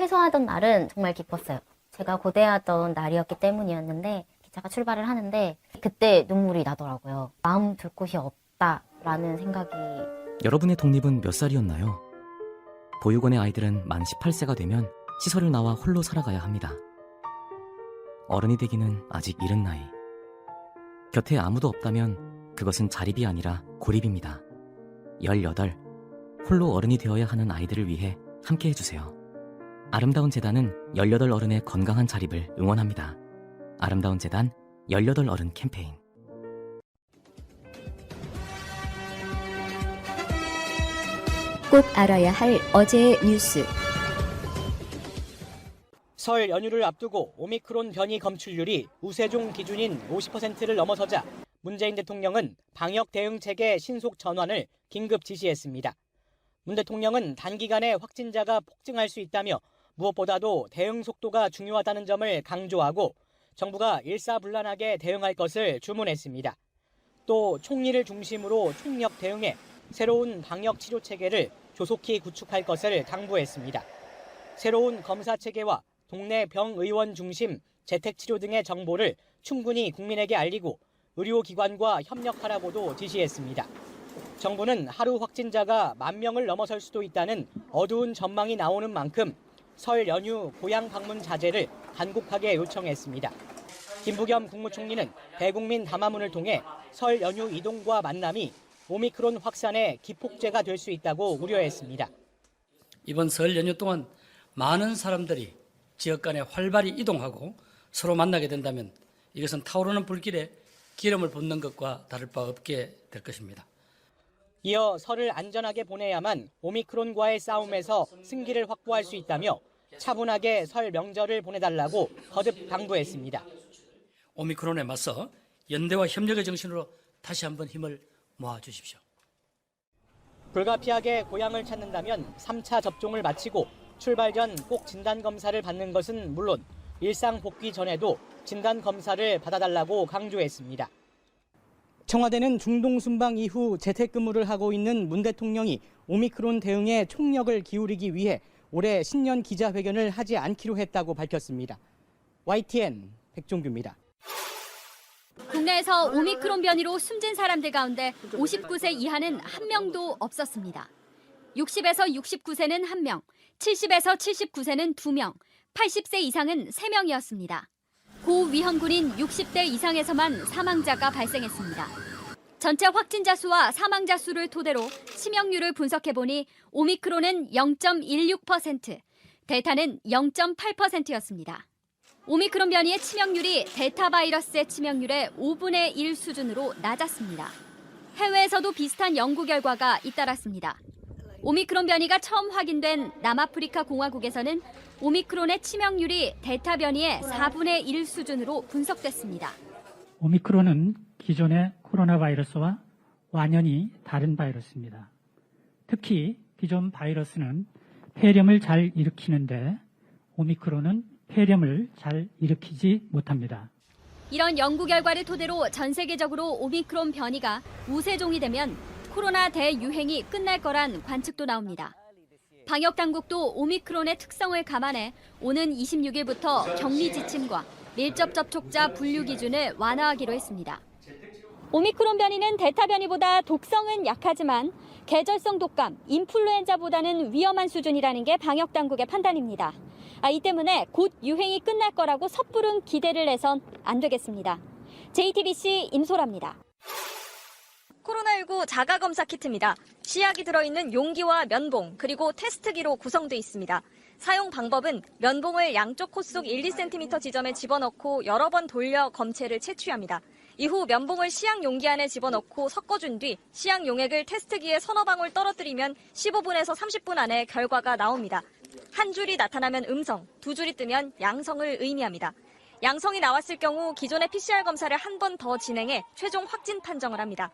퇴소하던 날은 정말 기뻤어요. 제가 고대하던 날이었기 때문이었는데 기차가 출발을 하는데 그때 눈물이 나더라고요. 마음 둘 곳이 없다라는 생각이. 여러분의 독립은 몇 살이었나요? 보육원의 아이들은 만 18세가 되면 시설을 나와 홀로 살아가야 합니다. 어른이 되기는 아직 이른 나이. 곁에 아무도 없다면 그것은 자립이 아니라 고립입니다. 18, 홀로 어른이 되어야 하는 아이들을 위해 함께 해주세요. 아름다운 재단은 18 어른의 건강한 자립을 응원합니다. 아름다운 재단 18 어른 캠페인. 꼭 알아야 할 어제의 뉴스. 설 연휴를 앞두고 오미크론 변이 검출률이 우세종 기준인 50%를 넘어서자 문재인 대통령은 방역 대응 체계 신속 전환을 긴급 지시했습니다. 문 대통령은 단기간에 확진자가 폭증할 수 있다며 무엇보다도 대응 속도가 중요하다는 점을 강조하고 정부가 일사불란하게 대응할 것을 주문했습니다. 또 총리를 중심으로 총력 대응해 새로운 방역 치료 체계를 조속히 구축할 것을 당부했습니다. 새로운 검사 체계와 동네 병의원 중심 재택치료 등의 정보를 충분히 국민에게 알리고 의료기관과 협력하라고도 지시했습니다. 정부는 하루 확진자가 10,000명을 넘어설 수도 있다는 어두운 전망이 나오는 만큼 설 연휴 고향 방문 자제를 간곡하게 요청했습니다. 김부겸 국무총리는 대국민 담화문을 통해 설 연휴 이동과 만남이 오미크론 확산의 기폭제가 될 수 있다고 우려했습니다. 이번 설 연휴 동안 많은 사람들이 지역 간에 활발히 이동하고 서로 만나게 된다면 이것은 타오르는 불길에 기름을 붓는 것과 다를 바 없게 될 것입니다. 이어 설을 안전하게 보내야만 오미크론과의 싸움에서 승기를 확보할 수 있다며 차분하게 설 명절을 보내달라고 거듭 당부했습니다. 오미크론에 맞서 연대와 협력의 정신으로 다시 한번 힘을 모아주십시오. 불가피하게 고향을 찾는다면 3차 접종을 마치고 출발 전 꼭 진단검사를 받는 것은 물론 일상 복귀 전에도 진단검사를 받아달라고 강조했습니다. 청와대는 중동 순방 이후 재택근무를 하고 있는 문 대통령이 오미크론 대응에 총력을 기울이기 위해 올해 신년 기자회견을 하지 않기로 했다고 밝혔습니다. YTN 백종규입니다. 국내에서 오미크론 변이로 숨진 사람들 가운데 59세 이하는 한 명도 없었습니다. 60에서 69세는 1명, 70에서 79세는 2명, 80세 이상은 3명이었습니다. 고위험군인 60대 이상에서만 사망자가 발생했습니다. 전체 확진자 수와 사망자 수를 토대로 치명률을 분석해보니 오미크론은 0.16%, 델타는 0.8%였습니다. 오미크론 변이의 치명률이 델타 바이러스의 치명률의 5분의 1 수준으로 낮았습니다. 해외에서도 비슷한 연구 결과가 잇따랐습니다. 오미크론 변이가 처음 확인된 남아프리카 공화국에서는 오미크론의 치명률이 델타 변이의 4분의 1 수준으로 분석됐습니다. 오미크론은 기존의 코로나 바이러스와 완연히 다른 바이러스입니다. 특히 기존 바이러스는 폐렴을 잘 일으키는데 오미크론은 폐렴을 잘 일으키지 못합니다. 이런 연구 결과를 토대로 전 세계적으로 오미크론 변이가 우세종이 되면 코로나 대유행이 끝날 거란 관측도 나옵니다. 방역 당국도 오미크론의 특성을 감안해 오는 26일부터 격리 지침과 밀접 접촉자 분류 기준을 완화하기로 했습니다. 오미크론 변이는 델타 변이보다 독성은 약하지만 계절성 독감, 인플루엔자보다는 위험한 수준이라는 게 방역 당국의 판단입니다. 이 때문에 곧 유행이 끝날 거라고 섣부른 기대를 해선 안 되겠습니다. JTBC 임소라입니다. 코로나19 자가검사 키트입니다. 시약이 들어있는 용기와 면봉 그리고 테스트기로 구성돼 있습니다. 사용 방법은 면봉을 양쪽 코 속 1, 2cm 지점에 집어넣고 여러 번 돌려 검체를 채취합니다. 이후 면봉을 시약 용기 안에 집어넣고 섞어준 뒤 시약 용액을 테스트기에 서너 방울 떨어뜨리면 15분에서 30분 안에 결과가 나옵니다. 한 줄이 나타나면 음성, 두 줄이 뜨면 양성을 의미합니다. 양성이 나왔을 경우 기존의 PCR 검사를 한 번 더 진행해 최종 확진 판정을 합니다.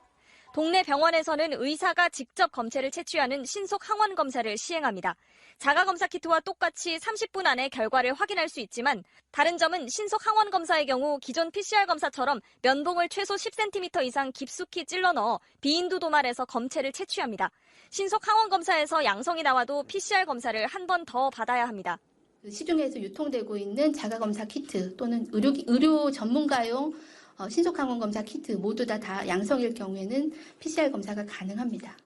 동네 병원에서는 의사가 직접 검체를 채취하는 신속 항원 검사를 시행합니다. 자가검사 키트와 똑같이 30분 안에 결과를 확인할 수 있지만 다른 점은 신속 항원 검사의 경우 기존 PCR 검사처럼 면봉을 최소 10cm 이상 깊숙이 찔러 넣어 비인두 도말에서 검체를 채취합니다. 신속 항원 검사에서 양성이 나와도 PCR 검사를 한 번 더 받아야 합니다. 시중에서 유통되고 있는 자가검사 키트 또는 의료 전문가용 신속항원검사 키트 모두 다 양성일 경우에는 PCR 검사가 가능합니다.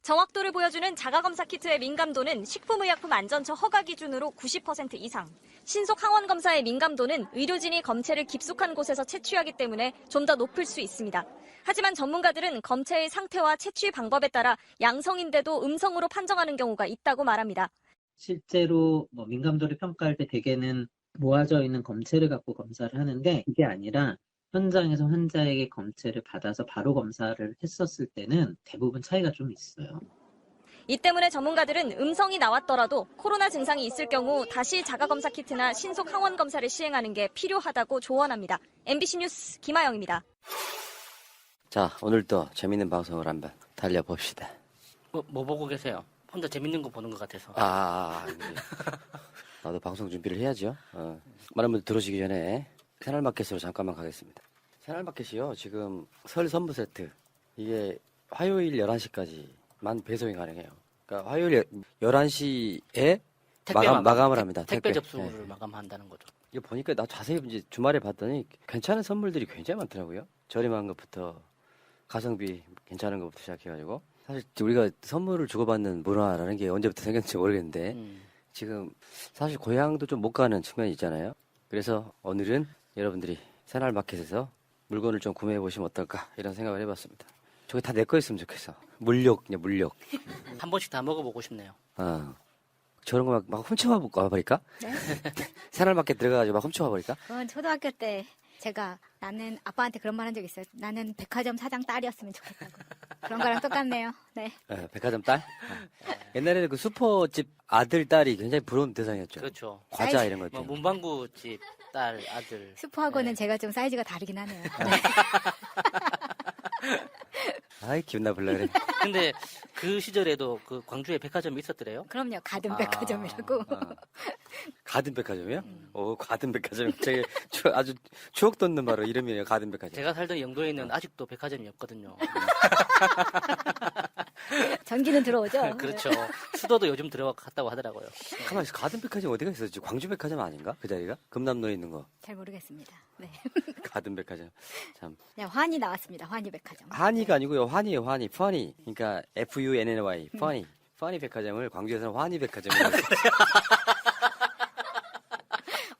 정확도를 보여주는 자가검사 키트의 민감도는 식품의약품안전처 허가 기준으로 90% 이상. 신속 항원 검사의 민감도는 의료진이 검체를 깊숙한 곳에서 채취하기 때문에 좀 더 높을 수 있습니다. 하지만 전문가들은 검체의 상태와 채취 방법에 따라 양성인데도 음성으로 판정하는 경우가 있다고 말합니다. 실제로 민감도를 평가할 때 대개는 모아져 있는 검체를 갖고 검사를 하는데 이게 아니라 현장에서 환자에게 검체를 받아서 바로 검사를 했었을 때는 대부분 차이가 좀 있어요. 이 때문에 전문가들은 음성이 나왔더라도 코로나 증상이 있을 경우 다시 자가검사 키트나 신속 항원 검사를 시행하는 게 필요하다고 조언합니다. MBC 뉴스 김아영입니다. 자, 오늘도 재밌는 방송을 한번 달려봅시다. 뭐 보고 계세요? 혼자 재밌는 거 보는 것 같아서. 나도 방송 준비를 해야죠. 많은 분들 들어오시기 전에 새날마켓으로 잠깐만 가겠습니다. 새날마켓이요, 지금 설 선물 세트, 이게 화요일 11시까지만 배송이 가능해요. 그러니까 화요일 11시에 마감을 합니다. 택배 접수를 마감한다는 거죠. 이거 보니까 나 자세히 이제 주말에 봤더니 괜찮은 선물들이 굉장히 많더라고요. 저렴한 것부터 가성비 괜찮은 것부터 시작해가지고, 사실 우리가 선물을 주고받는 문화라는 게 언제부터 생겼는지 모르겠는데 지금 사실 고향도 좀 못 가는 측면이 있잖아요. 그래서 오늘은 여러분들이 새날마켓에서 물건을 좀 구매해 보시면 어떨까 이런 생각을 해봤습니다. 저게 다 내 거였으면 좋겠어. 물욕. 한 번씩 다 먹어보고 싶네요. 저런 거 막 훔쳐와 버릴까? 네? 새날마켓 들어가가지고 막 훔쳐와 버릴까? 그건 초등학교 때 제가 나는 아빠한테 그런 말 한 적 있어요. 나는 백화점 사장 딸이었으면 좋겠다고. 그런 거랑 똑같네요. 네. 백화점 딸? 옛날에는 그 슈퍼집 아들, 딸이 굉장히 부러운 대상이었죠. 그렇죠. 과자 이런 것들. 뭐 문방구 집 딸, 아들. 슈퍼하고는 제가 좀 사이즈가 다르긴 하네요. 아이, 기분 나쁠라 그래. 근데 그 시절에도 그 광주에 백화점이 있었더래요? 그럼요. 가든 백화점이라고. 가든 백화점이요? 가든 백화점. 되게 아주 추억 돋는 바로 이름이에요. 가든 백화점. 제가 살던 영도에는 아직도 백화점이 없거든요. 전기는 들어오죠? 그렇죠. 수도도 요즘 들어갔다고 하더라고요. 가만히 있어. 가든 백화점 어디가 있었지? 광주 백화점 아닌가? 그 자리가? 금남로에 있는 거. 잘 모르겠습니다. 네. 가든 백화점. 참. 네, 환희 나왔습니다. 환희 백화점. 환희가 아니고요. 환희예요. 환희. funny. 그러니까 FUNNY. funny. funny 백화점을 광주에서는 환희 백화점이라고.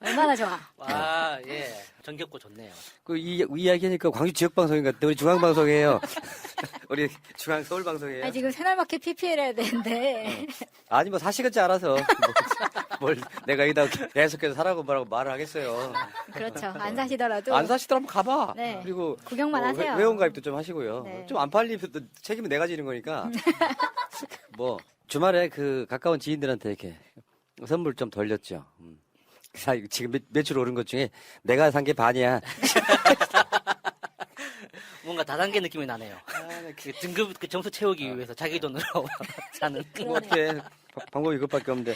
얼마나 좋아. 와, 예. 정겹고 좋네요. 이 이야기하니까 광주 지역 방송인 것 같아. 우리 중앙 방송이에요. 우리 중앙 서울 방송이에요. 지금 새날마켓 PPL 해야 되는데. 아니 뭐 사시겠지 알아서 뭘 내가 여기다 계속해서 사라고 말을 하겠어요. 그렇죠. 안 사시더라도. 안 사시더라도 가봐. 네. 그리고 구경만 하세요. 회원가입도 좀 하시고요. 네. 좀 안 팔리면 또 책임은 내가 지는 거니까. 뭐 주말에 그 가까운 지인들한테 이렇게 선물 좀 돌렸죠. 지금 매출 오른 것 중에 내가 산 게 반이야. 뭔가 다단계 느낌이 나네요. 그 등급 그 점수 채우기 위해서 자기 돈으로 사는. 어떻게 방법이 이것밖에 없는데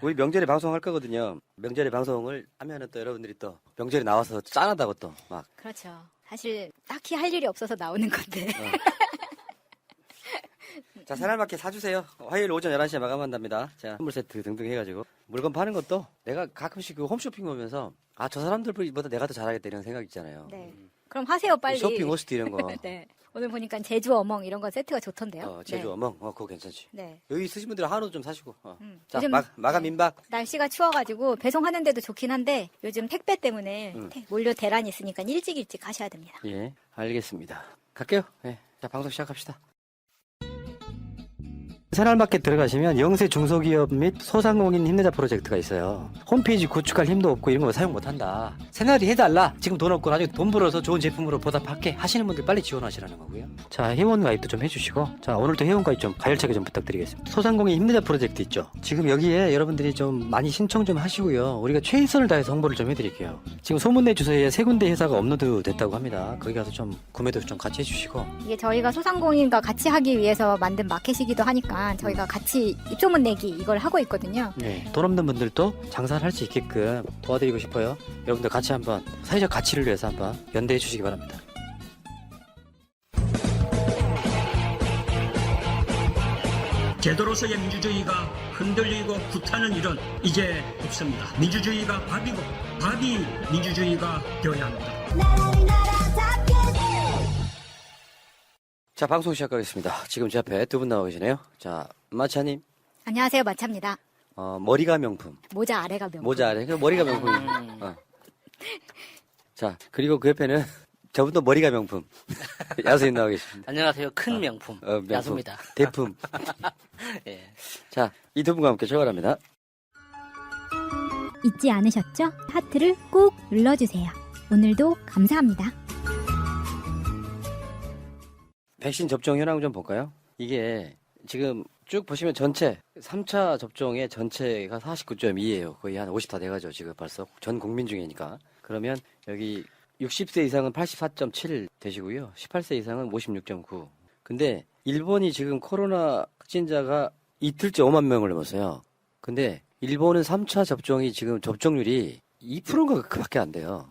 우리 명절에 방송할 거거든요. 명절에 방송을 하면은 또 여러분들이 또 명절에 나와서 짠하다고 또 막. 그렇죠. 사실 딱히 할 일이 없어서 나오는 건데. 자, 새날마켓 사주세요. 화요일 오전 11시에 마감한답니다. 자, 선물 세트 등등 해가지고. 물건 파는 것도 내가 가끔씩 그 홈쇼핑 보면서 저 사람들보다 내가 더 잘하겠다 이런 생각 있잖아요. 네. 그럼 하세요, 빨리. 쇼핑 호스트 이런 거. 네. 오늘 보니까 제주 어멍 이런 거 세트가 좋던데요. 제주 네. 어멍. 그거 괜찮지. 네. 여기 쓰신 분들은 한우 좀 사시고. 자, 요즘 마감 임박. 날씨가 추워가지고 배송하는데도 좋긴 한데 요즘 택배 때문에 몰려 대란이 있으니까 일찍 가셔야 됩니다. 예, 알겠습니다. 갈게요. 예. 자, 방송 시작합시다. 새날마켓 들어가시면 영세 중소기업 및 소상공인 힘내자 프로젝트가 있어요. 홈페이지 구축할 힘도 없고 이런 거 사용 못한다. 새날이 해달라. 지금 돈 없고 나중에 돈 벌어서 좋은 제품으로 보답할게 하시는 분들 빨리 지원하시라는 거고요. 자, 회원 가입도 좀 해주시고, 자, 오늘도 회원 가입 좀 가열차게 좀 부탁드리겠습니다. 소상공인 힘내자 프로젝트 있죠. 지금 여기에 여러분들이 좀 많이 신청 좀 하시고요. 우리가 최선을 다해서 홍보를 좀 해드릴게요. 지금 소문내 주소에 3군데 회사가 업로드 됐다고 합니다. 거기 가서 좀 구매도 좀 같이 해주시고. 이게 저희가 소상공인과 같이 하기 위해서 만든 마켓이기도 하니까 저희가 같이 입소문 내기 이걸 하고 있거든요. 네, 돈 없는 분들도 장사를 할 수 있게끔 도와드리고 싶어요. 여러분들 같이 한번 사회적 가치를 위해서 한번 연대해 주시기 바랍니다. 제도로서의 민주주의가 흔들리고 구타는 일은 이제 없습니다. 민주주의가 밥이고 밥이 민주주의가 되어야 합니다. 자, 방송 시작하겠습니다. 지금 제 앞에 두 분 나와 계시네요. 자, 마차님. 안녕하세요, 마차입니다. 머리가 명품. 모자 아래가 명품. 모자 아래. 머리가 명품이에요. 자, 그리고 그 옆에는 저분도 머리가 명품. 야수인 나와 계십니다. 안녕하세요. 큰 명품. 명품. 야수입니다. 대품. 예. 자, 이 두 분과 함께 출발합니다. 잊지 않으셨죠? 하트를 꼭 눌러주세요. 오늘도 감사합니다. 백신 접종 현황 좀 볼까요? 이게 지금 쭉 보시면 전체 3차 접종의 전체가 49.2예요. 거의 한 50 다 돼가죠. 지금 벌써 전 국민 중이니까. 그러면 여기 60세 이상은 84.7 되시고요. 18세 이상은 56.9. 근데 일본이 지금 코로나 확진자가 이틀째 5만 명을 넘었어요. 근데 일본은 3차 접종이 지금 접종률이 2%인가 그밖에 안 돼요.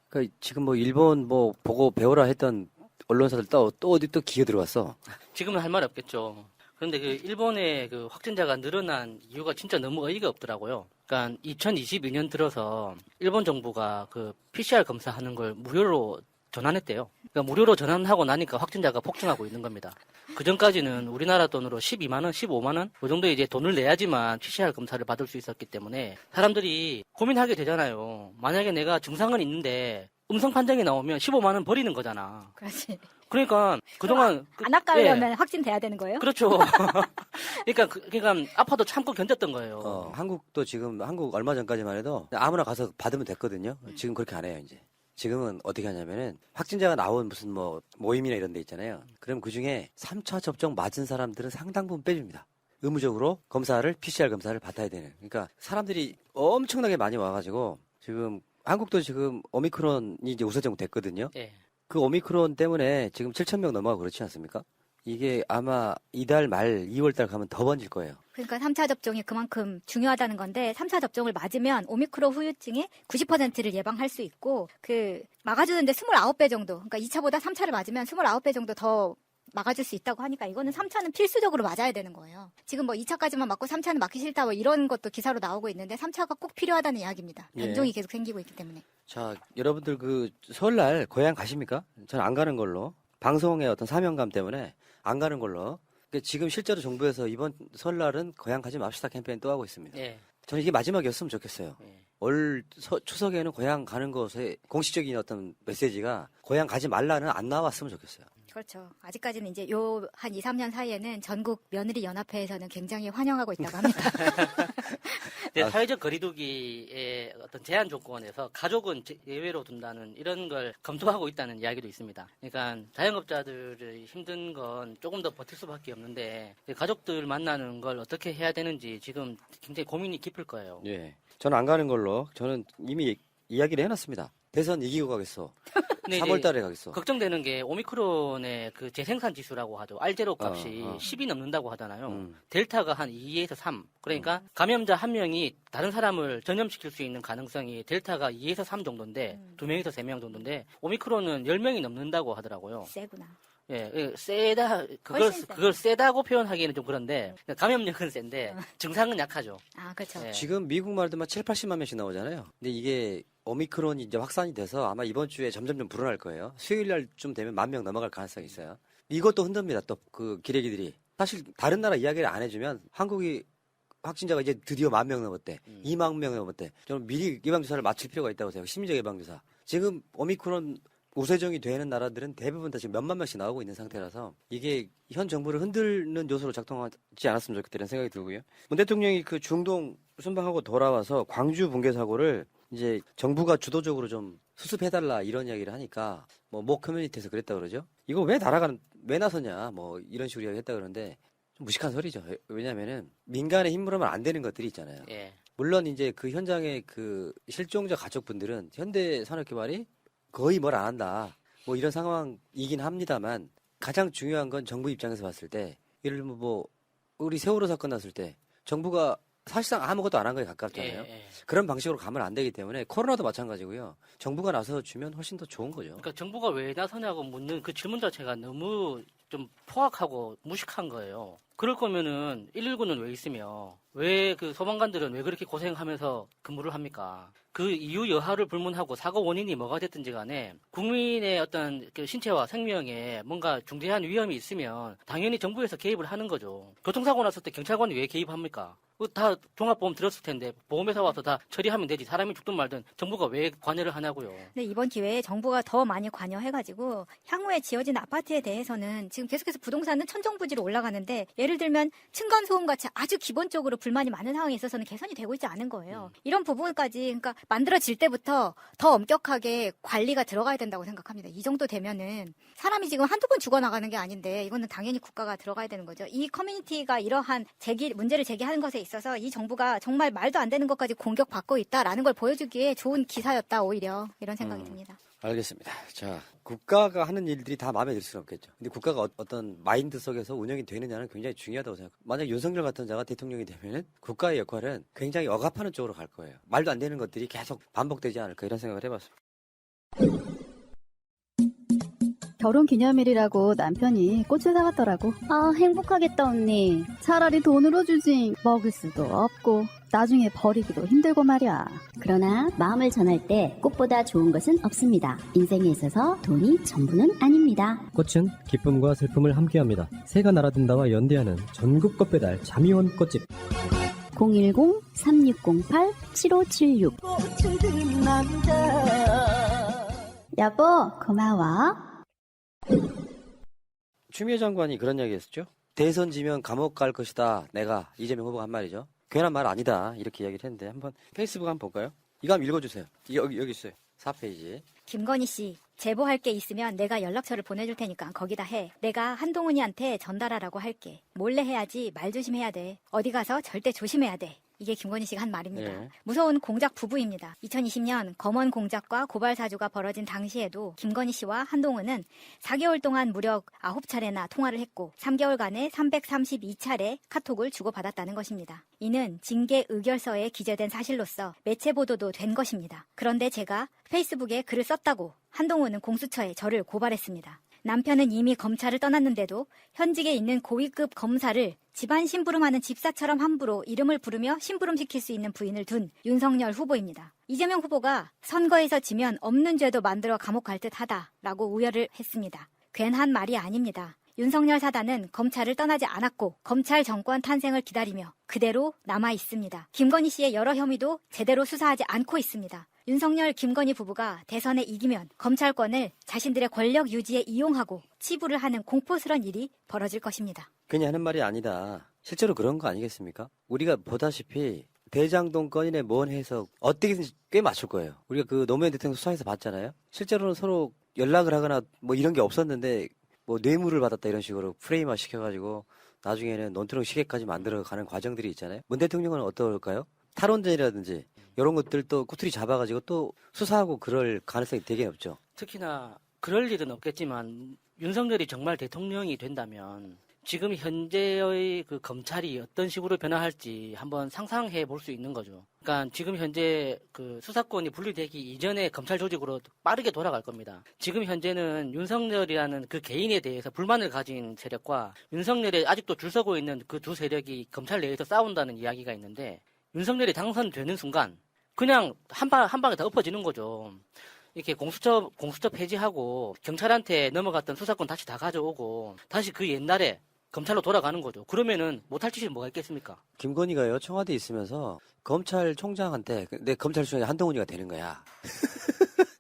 그러니까 지금 뭐 일본 뭐 보고 배워라 했던 언론사들 또 어디 또 기어 들어왔어. 지금은 할 말 없겠죠. 그런데 그 일본의 그 확진자가 늘어난 이유가 진짜 너무 어이가 없더라고요. 그러니까 2022년 들어서 일본 정부가 그 PCR 검사하는 걸 무료로 전환했대요. 그러니까 무료로 전환하고 나니까 확진자가 폭증하고 있는 겁니다. 그 전까지는 우리나라 돈으로 12만 원, 15만 원, 그 정도 이제 돈을 내야지만 PCR 검사를 받을 수 있었기 때문에 사람들이 고민하게 되잖아요. 만약에 내가 증상은 있는데 음성 판정이 나오면 15만 원 버리는 거잖아. 그렇지. 그러니까 그동안 안 아까우려면 확진돼야 되는 거예요? 그렇죠. 그러니까 아파도 참고 견뎠던 거예요. 한국도 지금 한국 얼마 전까지만 해도 아무나 가서 받으면 됐거든요. 지금 그렇게 안 해요, 이제. 지금은 어떻게 하냐면은 확진자가 나온 무슨 뭐 모임이나 이런 데 있잖아요. 그럼 그중에 3차 접종 맞은 사람들은 상당 부분 빼줍니다. 의무적으로 PCR 검사를 받아야 되는. 그러니까 사람들이 엄청나게 많이 와가지고 지금 한국도 지금 오미크론이 이제 우세종 됐거든요. 예. 그 오미크론 때문에 지금 7,000명 넘어가고 그렇지 않습니까? 이게 아마 이달 말 2월달 가면 더 번질 거예요. 그러니까 3차 접종이 그만큼 중요하다는 건데 3차 접종을 맞으면 오미크론 후유증의 90%를 예방할 수 있고 그 막아주는데 29배 정도. 그러니까 2차보다 3차를 맞으면 29배 정도 더 막아줄 수 있다고 하니까 이거는 3차는 필수적으로 맞아야 되는 거예요. 지금 뭐 2차까지만 맞고 3차는 맞기 싫다 뭐 이런 것도 기사로 나오고 있는데 3차가 꼭 필요하다는 이야기입니다. 변종이 계속 생기고 있기 때문에. 자, 여러분들 그 설날 고향 가십니까? 저는 안 가는 걸로. 방송의 어떤 사명감 때문에 안 가는 걸로. 그러니까 지금 실제로 정부에서 이번 설날은 고향 가지 맙시다 캠페인 또 하고 있습니다. 예. 저는 이게 마지막이었으면 좋겠어요. 올 추석에는 고향 가는 것에 공식적인 어떤 메시지가 고향 가지 말라는 안 나왔으면 좋겠어요. 그렇죠. 아직까지는 이제 요 한 2, 3년 사이에는 전국 며느리 연합회에서는 굉장히 환영하고 있다고 합니다. 네, 사회적 거리두기의 어떤 제한 조건에서 가족은 예외로 둔다는 이런 걸 검토하고 있다는 이야기도 있습니다. 그러니까 자영업자들의 힘든 건 조금 더 버틸 수밖에 없는데 가족들 만나는 걸 어떻게 해야 되는지 지금 굉장히 고민이 깊을 거예요. 예. 저는 안 가는 걸로. 저는 이미 이야기를 해놨습니다. 대선 이기고 가겠어. 3월 달에 가겠어. 걱정되는 게 오미크론의 그 재생산 지수라고 하죠. R0 값이 10이 넘는다고 하잖아요. 델타가 한 2에서 3. 그러니까 감염자 한 명이 다른 사람을 전염시킬 수 있는 가능성이 델타가 2에서 3 정도인데 2명에서 3명 정도인데 오미크론은 10명이 넘는다고 하더라고요. 세구나. 예, 세다, 그걸 세다고 표현하기에는 좀 그런데, 감염력은 센데, 증상은 약하죠. 아, 그렇죠. 예. 지금 미국 말도만 7, 80만 명씩 나오잖아요. 근데 이게 오미크론이 이제 확산이 돼서 아마 이번 주에 점점 불어날 거예요. 수요일 날쯤 되면 10,000명 넘어갈 가능성이 있어요. 이것도 흔듭니다. 또 그 기레기들이. 사실 다른 나라 이야기를 안 해주면 한국이 확진자가 이제 드디어 10,000명 넘었대. 20,000명 넘었대. 저는 미리 예방주사를 맞출 필요가 있다고 생각해요. 심리적 예방주사. 지금 오미크론 우세종이 되는 나라들은 대부분 다 지금 몇만 명씩 나오고 있는 상태라서 이게 현 정부를 흔드는 요소로 작동하지 않았으면 좋겠다는 생각이 들고요. 문 대통령이 그 중동 순방하고 돌아와서 광주 붕괴 사고를 이제 정부가 주도적으로 좀 수습해달라 이런 이야기를 하니까 모 커뮤니티에서 그랬다 그러죠. 이거 왜 나라가 왜 나서냐 뭐 이런 식으로 이야기했다 그러는데 좀 무식한 소리죠. 왜냐면은 민간의 힘으로만 안 되는 것들이 있잖아요. 예. 물론 이제 그 현장의 그 실종자 가족분들은 현대산업개발이 거의 뭘 안 한다. 뭐 이런 상황이긴 합니다만 가장 중요한 건 정부 입장에서 봤을 때 예를 들면 뭐 우리 세월호 사건 났을 때 정부가 사실상 아무것도 안 한 거에 가깝잖아요. 그런 방식으로 가면 안 되기 때문에 코로나도 마찬가지고요. 정부가 나서 주면 훨씬 더 좋은 거죠. 그러니까 정부가 왜 나서냐고 묻는 그 질문 자체가 너무 좀 포악하고 무식한 거예요. 그럴 거면은 119는 왜 있으며 왜 그 소방관들은 왜 그렇게 고생하면서 근무를 합니까? 그 이유 여하를 불문하고 사고 원인이 뭐가 됐든지 간에 국민의 어떤 그 신체와 생명에 뭔가 중대한 위험이 있으면 당연히 정부에서 개입을 하는 거죠. 교통사고 났을 때 경찰관이 왜 개입합니까? 그거 다 종합보험 들었을 텐데 보험회사 와서 다 처리하면 되지. 사람이 죽든 말든 정부가 왜 관여를 하냐고요. 근데 이번 기회에 정부가 더 많이 관여해가지고 향후에 지어진 아파트에 대해서는 지금 계속해서 부동산은 천정부지로 올라가는데 예를 들면 층간소음 같이 아주 기본적으로 불만이 많은 상황에 있어서는 개선이 되고 있지 않은 거예요. 이런 부분까지 그러니까 만들어질 때부터 더 엄격하게 관리가 들어가야 된다고 생각합니다. 이 정도 되면은 사람이 지금 한두 번 죽어나가는 게 아닌데 이거는 당연히 국가가 들어가야 되는 거죠. 이 커뮤니티가 이러한 문제를 제기하는 것에 있어서 이 정부가 정말 말도 안 되는 것까지 공격받고 있다라는 걸 보여주기에 좋은 기사였다 오히려 이런 생각이 듭니다. 알겠습니다. 자, 국가가 하는 일들이 다 마음에 들 수는 없겠죠. 근데 국가가 어떤 마인드 속에서 운영이 되느냐는 굉장히 중요하다고 생각해요. 만약 윤석열 같은 자가 대통령이 되면은 국가의 역할은 굉장히 억압하는 쪽으로 갈 거예요. 말도 안 되는 것들이 계속 반복되지 않을까 이런 생각을 해봤습니다. 결혼 기념일이라고 남편이 꽃을 사갔더라고. 아, 행복하겠다, 언니. 차라리 돈으로 주지. 먹을 수도 없고, 나중에 버리기도 힘들고 말이야. 그러나 마음을 전할 때 꽃보다 좋은 것은 없습니다. 인생에 있어서 돈이 전부는 아닙니다. 꽃은 기쁨과 슬픔을 함께합니다. 새가 날아든다와 연대하는 전국 꽃 배달 잠이온 꽃집. 010-3608-7576 여보, 고마워. 추미애 장관이 그런 이야기 했었죠. 대선 지면 감옥 갈 것이다. 내가 이재명 후보가 한 말이죠. 괜한 말 아니다. 이렇게 이야기를 했는데 한번 페이스북 한번 볼까요? 이거 한번 읽어주세요. 여기 있어요. 4페이지. 김건희 씨, 제보할 게 있으면 내가 연락처를 보내줄 테니까 거기다 해. 내가 한동훈이한테 전달하라고 할게. 몰래 해야지 말 조심해야 돼. 어디 가서 절대 조심해야 돼. 이게 김건희 씨가 한 말입니다. 네. 무서운 공작 부부입니다. 2020년 검언 공작과 고발 사주가 벌어진 당시에도 김건희 씨와 한동훈은 4개월 동안 무려 9차례나 통화를 했고 3개월간에 332차례 카톡을 주고받았다는 것입니다. 이는 징계 의결서에 기재된 사실로서 매체 보도도 된 것입니다. 그런데 제가 페이스북에 글을 썼다고 한동훈은 공수처에 저를 고발했습니다. 남편은 이미 검찰을 떠났는데도 현직에 있는 고위급 검사를 집안 심부름하는 집사처럼 함부로 이름을 부르며 심부름시킬 수 있는 부인을 둔 윤석열 후보입니다. 이재명 후보가 선거에서 지면 없는 죄도 만들어 감옥 갈 듯하다라고 우려를 했습니다. 괜한 말이 아닙니다. 윤석열 사단은 검찰을 떠나지 않았고 검찰 정권 탄생을 기다리며 그대로 남아 있습니다. 김건희 씨의 여러 혐의도 제대로 수사하지 않고 있습니다. 윤석열, 김건희 부부가 대선에 이기면 검찰권을 자신들의 권력 유지에 이용하고 치부를 하는 공포스러운 일이 벌어질 것입니다. 괜히 하는 말이 아니다. 실제로 그런 거 아니겠습니까? 우리가 보다시피 대장동 건인의 뭔 해석 어떻게든지 꽤 맞출 거예요. 우리가 그 노무현 대통령 수사에서 봤잖아요. 실제로는 서로 연락을 하거나 뭐 이런 게 없었는데 뭐 뇌물을 받았다 이런 식으로 프레임화 시켜가지고 나중에는 논두렁 시계까지 만들어가는 과정들이 있잖아요. 문 대통령은 어떨까요? 탈원전이라든지 이런 것들 또 꼬투리 잡아가지고 또 수사하고 그럴 가능성이 되게 없죠. 특히나 그럴 일은 없겠지만 윤석열이 정말 대통령이 된다면 지금 현재의 그 검찰이 어떤 식으로 변화할지 한번 상상해 볼 수 있는 거죠. 그러니까 지금 현재 그 수사권이 분리되기 이전에 검찰 조직으로 빠르게 돌아갈 겁니다. 지금 현재는 윤석열이라는 그 개인에 대해서 불만을 가진 세력과 윤석열에 아직도 줄 서고 있는 그 두 세력이 검찰 내에서 싸운다는 이야기가 있는데 윤석열이 당선되는 순간 그냥 한 방에 다 엎어지는 거죠. 이렇게 공수처 폐지하고 경찰한테 넘어갔던 수사권 다시 다 가져오고 다시 그 옛날에 검찰로 돌아가는 거죠. 그러면은 못할 짓이 뭐가 있겠습니까? 김건희가요 청와대에 있으면서 검찰총장한테 내 검찰총장이 한동훈이가 되는 거야.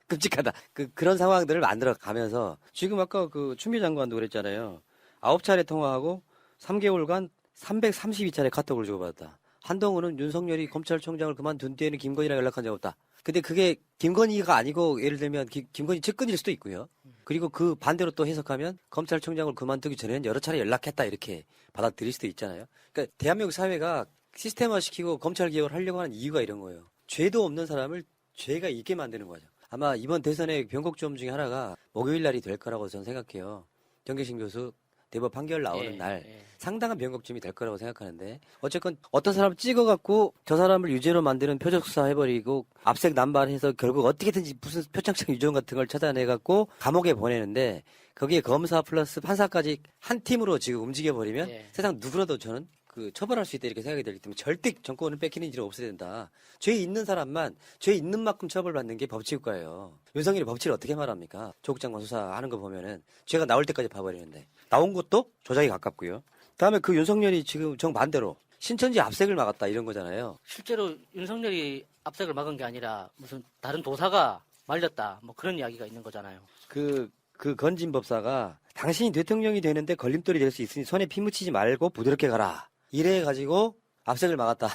끔찍하다. 그런 상황들을 만들어 가면서 지금 아까 그 추미애 장관도 그랬잖아요. 9차례 통화하고 3개월간 332차례 카톡을 주고받았다. 한동훈은 윤석열이 검찰총장을 그만둔 뒤에는 김건희랑 연락한 적 없다. 근데 그게 김건희가 아니고 예를 들면 김건희 측근일 수도 있고요. 그리고 그 반대로 또 해석하면 검찰총장을 그만두기 전에는 여러 차례 연락했다 이렇게 받아들일 수도 있잖아요. 그러니까 대한민국 사회가 시스템화시키고 검찰 개혁을 하려고 하는 이유가 이런 거예요. 죄도 없는 사람을 죄가 있게 만드는 거죠. 아마 이번 대선의 변곡점 중에 하나가 목요일 날이 될 거라고 저는 생각해요. 정계신 교수 대법 판결 나오는 날 상당한 변곡점이 될 거라고 생각하는데 어쨌건 어떤 사람을 찍어갖고 저 사람을 유죄로 만드는 표적 수사 해버리고 압색 남발해서 결국 어떻게든지 무슨 표창장 유전 같은 걸 찾아내갖고 감옥에 보내는데 거기에 검사 플러스 판사까지 한 팀으로 지금 움직여버리면 예. 세상 누구라도 저는 그 처벌할 수 있다 이렇게 생각이 들기 때문에 절대 정권을 뺏기는 일은 없어야 된다. 죄 있는 사람만 죄 있는 만큼 처벌받는 게 법치국가예요. 윤석열이 법치를 어떻게 말합니까? 조국 장관 수사하는 거 보면은 죄가 나올 때까지 봐버리는데 나온 것도 조작이 가깝고요. 다음에 그 윤석열이 지금 정반대로 신천지 압색을 막았다 이런 거잖아요. 실제로 윤석열이 압색을 막은 게 아니라 무슨 다른 도사가 말렸다 뭐 그런 이야기가 있는 거잖아요. 그 건진 법사가 당신이 대통령이 되는데 걸림돌이 될 수 있으니 손에 피 묻히지 말고 부드럽게 가라. 이래가지고 압색을 막았다.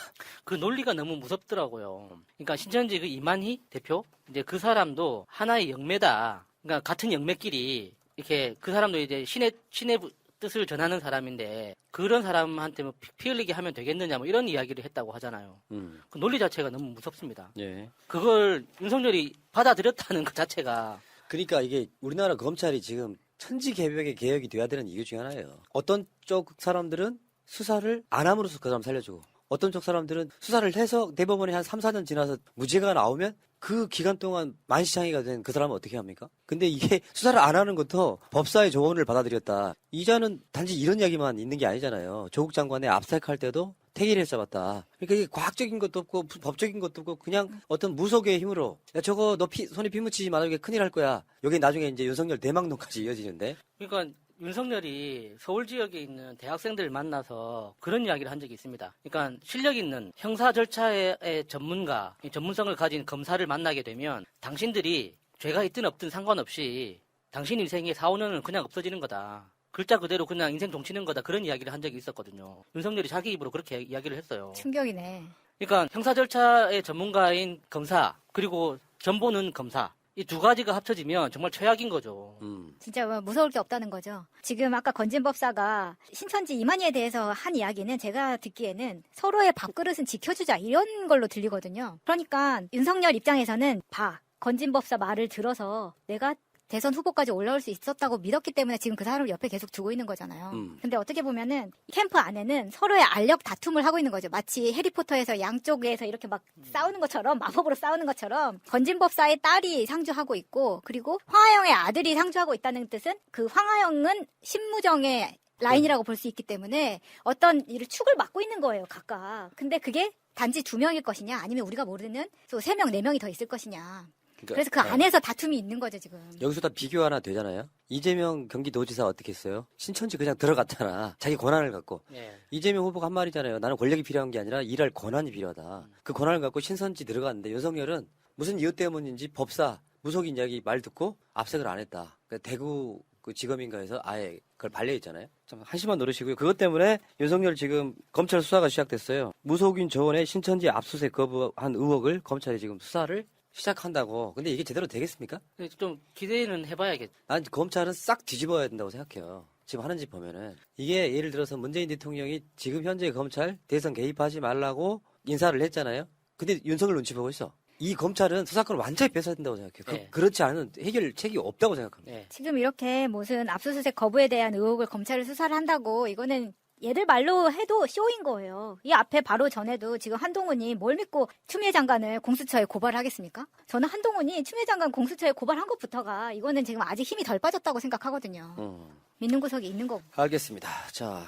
그 논리가 너무 무섭더라고요. 그러니까 신천지 그 이만희 대표 이제 그 사람도 하나의 영매다. 그러니까 같은 영매끼리 이렇게 그 사람도 이제 신의 뜻을 전하는 사람인데 그런 사람한테 뭐 피 흘리게 하면 되겠느냐 뭐 이런 이야기를 했다고 하잖아요. 그 논리 자체가 너무 무섭습니다. 예. 그걸 윤석열이 받아들였다는 것 자체가 그러니까 이게 우리나라 검찰이 지금 천지개벽의 개혁이 돼야 되는 이유 중에 하나예요. 어떤 쪽 사람들은 수사를 안 함으로써 그 사람 살려주고 어떤 쪽 사람들은 수사를 해서 대법원에 한 3, 4년 지나서 무죄가 나오면 그 기간 동안 만시창이가 된 그 사람은 어떻게 합니까? 근데 이게 수사를 안 하는 것도 법사의 조언을 받아들였다. 이자는 단지 이런 이야기만 있는 게 아니잖아요. 조국 장관의 압색할 때도 태기를 잡았다. 그러니까 이게 과학적인 것도 없고 법적인 것도 없고 그냥 어떤 무속의 힘으로 야 저거 너 손에 피 묻히지 마. 이게 큰일 할 거야. 여기 나중에 이제 윤석열 대망론까지 이어지는데. 그러니까 윤석열이 서울 지역에 있는 대학생들을 만나서 그런 이야기를 한 적이 있습니다. 그러니까 실력 있는 형사 절차의 전문가, 전문성을 가진 검사를 만나게 되면 당신들이 죄가 있든 없든 상관없이 당신 인생의 4, 5년은 그냥 없어지는 거다. 글자 그대로 그냥 인생 종치는 거다. 그런 이야기를 한 적이 있었거든요. 윤석열이 자기 입으로 그렇게 이야기를 했어요. 충격이네. 그러니까 형사 절차의 전문가인 검사 그리고 전보는 검사 이 두 가지가 합쳐지면 정말 최악인 거죠. 진짜 무서울 게 없다는 거죠. 지금 아까 건진법사가 신천지 이만희에 대해서 한 이야기는 제가 듣기에는 서로의 밥그릇은 지켜주자 이런 걸로 들리거든요. 그러니까 윤석열 입장에서는 건진법사 말을 들어서 내가 대선 후보까지 올라올 수 있었다고 믿었기 때문에 지금 그 사람을 옆에 계속 두고 있는 거잖아요. 근데 어떻게 보면은 캠프 안에는 서로의 알력 다툼을 하고 있는 거죠. 마치 해리포터에서 양쪽에서 이렇게 막 싸우는 것처럼 마법으로 싸우는 것처럼 건진법사의 딸이 상주하고 있고 그리고 황하영의 아들이 상주하고 있다는 뜻은 그 황하영은 신무정의 라인이라고 볼 수 있기 때문에 어떤 일을 축을 맡고 있는 거예요, 각각. 근데 그게 단지 2명일 것이냐 아니면 우리가 모르는 또 3명, 4명이 더 있을 것이냐. 그래서 그 안에서 다툼이 있는 거죠, 지금. 여기서 다 비교 하나 되잖아요. 이재명 경기도지사 어떻게 했어요? 신천지 그냥 들어갔잖아. 자기 권한을 갖고. 네. 이재명 후보가 한 말이잖아요. 나는 권력이 필요한 게 아니라 일할 권한이 필요하다. 그 권한을 갖고 신천지 들어갔는데 윤석열은 무슨 이유 때문인지 법사, 무속인 이야기 말 듣고 압색을 안 했다. 그러니까 대구 그 지검인가에서 아예 그걸 반려했잖아요. 참 한심한 노릇이고요. 그것 때문에 윤석열 지금 검찰 수사가 시작됐어요. 무속인 조원의 신천지 압수수색 거부한 의혹을 검찰이 지금 수사를 시작한다고. 근데 이게 제대로 되겠습니까? 좀 기대는 해봐야겠죠. 난 검찰은 싹 뒤집어야 된다고 생각해요. 지금 하는 짓 보면은. 이게 예를 들어서 문재인 대통령이 지금 현재 검찰 대선 개입하지 말라고 인사를 했잖아요. 근데 윤석열 눈치 보고 있어. 이 검찰은 수사권을 완전히 뺏어야 된다고 생각해요. 그렇지 않은 해결책이 없다고 생각합니다. 지금 이렇게 무슨 압수수색 거부에 대한 의혹을 검찰이 수사를 한다고 이거는 얘들 말로 해도 쇼인 거예요. 이 앞에 바로 전에도 지금 한동훈이 뭘 믿고 추미애 장관을 공수처에 고발을 하겠습니까? 저는 한동훈이 추미애 장관 공수처에 고발한 것부터가 이거는 지금 아직 힘이 덜 빠졌다고 생각하거든요. 믿는 구석이 있는 거고. 알겠습니다. 자,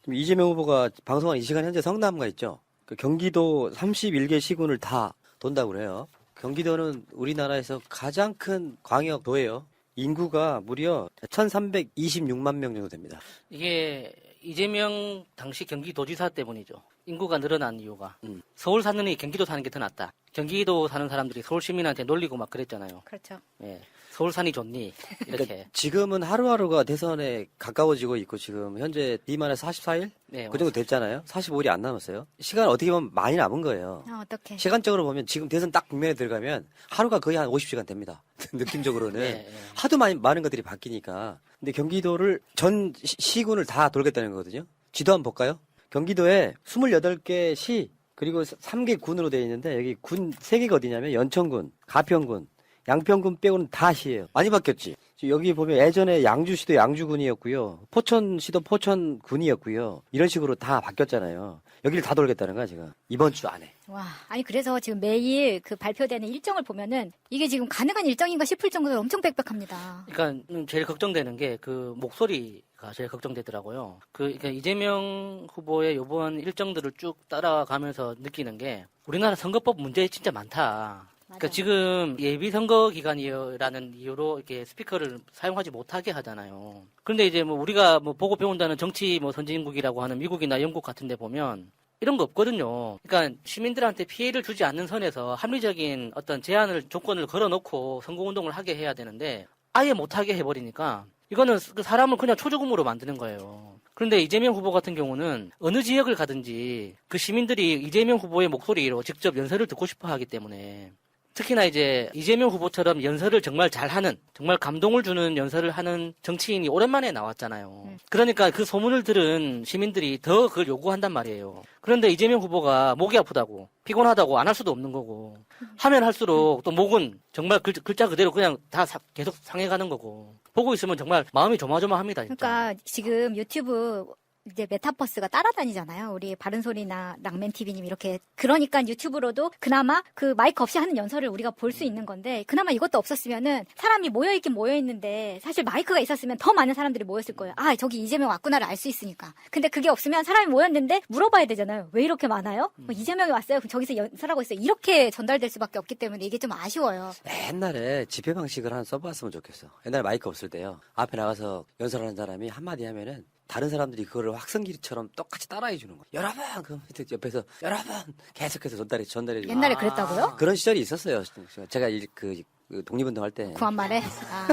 지금 이재명 후보가 방송한 이 시간 현재 성남가 있죠. 그 경기도 31개 시군을 다 돈다고 그래요. 경기도는 우리나라에서 가장 큰 광역도예요. 인구가 무려 1326만 명 정도 됩니다. 이게 이재명 당시 경기도지사 때문이죠. 인구가 늘어난 이유가. 서울 사느니 경기도 사는 게 더 낫다. 경기도 사는 사람들이 서울 시민한테 놀리고 막 그랬잖아요. 그렇죠. 예. 서울 산이 좋니? 이렇게. 그러니까 지금은 하루하루가 대선에 가까워지고 있고 지금 현재 D만에 44일? 네, 그 정도 됐잖아요. 45일이 안 남았어요. 시간 어떻게 보면 많이 남은 거예요. 어떡해. 시간적으로 보면 지금 대선 딱 국면에 들어가면 하루가 거의 한 50시간 됩니다. 느낌적으로는. 네. 하도 많은 것들이 바뀌니까. 근데 경기도를 전 시군을 다 돌겠다는 거거든요. 지도 한번 볼까요? 경기도에 28개 시 그리고 3개 군으로 되어 있는데 여기 군 3개가 어디냐면 연천군, 가평군, 양평군 빼고는 다 시예요. 많이 바뀌었지. 여기 보면 예전에 양주시도 양주군이었고요. 포천시도 포천군이었고요. 이런 식으로 다 바뀌었잖아요. 여기를 다 돌겠다는 거야, 지금. 이번 주 안에. 와, 아니 그래서 지금 매일 그 발표되는 일정을 보면은 이게 지금 가능한 일정인가 싶을 정도로 엄청 빽빽합니다. 그러니까 제일 걱정되는 게 그 목소리가 제일 걱정되더라고요. 그러니까 이재명 후보의 이번 일정들을 쭉 따라가면서 느끼는 게 우리나라 선거법 문제 진짜 많다. 그러니까 지금 예비 선거 기간이라는 이유로 이렇게 스피커를 사용하지 못하게 하잖아요. 그런데 이제 뭐 우리가 뭐 보고 배운다는 정치 뭐 선진국이라고 하는 미국이나 영국 같은 데 보면 이런 거 없거든요. 그러니까 시민들한테 피해를 주지 않는 선에서 합리적인 어떤 제한을 조건을 걸어놓고 선거운동을 하게 해야 되는데 아예 못하게 해버리니까 이거는 그 사람을 그냥 초조금으로 만드는 거예요. 그런데 이재명 후보 같은 경우는 어느 지역을 가든지 그 시민들이 이재명 후보의 목소리로 직접 연설을 듣고 싶어 하기 때문에 특히나 이제 이재명 후보처럼 연설을 정말 잘하는, 정말 감동을 주는 연설을 하는 정치인이 오랜만에 나왔잖아요. 그러니까 그 소문을 들은 시민들이 더 그걸 요구한단 말이에요. 그런데 이재명 후보가 목이 아프다고, 피곤하다고 안 할 수도 없는 거고, 하면 할수록 또 목은 정말 글자 그대로 그냥 다 계속 상해가는 거고, 보고 있으면 정말 마음이 조마조마합니다. 진짜. 그러니까 지금 유튜브 이제 메타버스가 따라다니잖아요. 우리 바른소리나 랑맨TV님 이렇게. 그러니까 유튜브로도 그나마 그 마이크 없이 하는 연설을 우리가 볼 수 있는 건데 그나마 이것도 없었으면은 사람이 모여있긴 모여있는데 사실 마이크가 있었으면 더 많은 사람들이 모였을 거예요. 아, 저기 이재명 왔구나를 알 수 있으니까. 근데 그게 없으면 사람이 모였는데 물어봐야 되잖아요. 왜 이렇게 많아요? 뭐 이재명이 왔어요? 그럼 저기서 연설하고 있어요. 이렇게 전달될 수밖에 없기 때문에 이게 좀 아쉬워요. 옛날에 집회 방식을 하나 써봤으면 좋겠어. 옛날에 마이크 없을 때요. 앞에 나가서 연설하는 사람이 한마디 하면은 다른 사람들이 그거를 확성기처럼 똑같이 따라해 주는 거예요. 여러분! 그 밑에 옆에서 여러분! 계속해서 전달해 주는 옛날에 그랬다고요? 그런 시절이 있었어요. 제가 그 독립운동 할 때. 구한말에?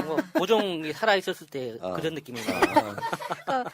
뭐 고종이 살아있었을 때 그런 느낌이에요.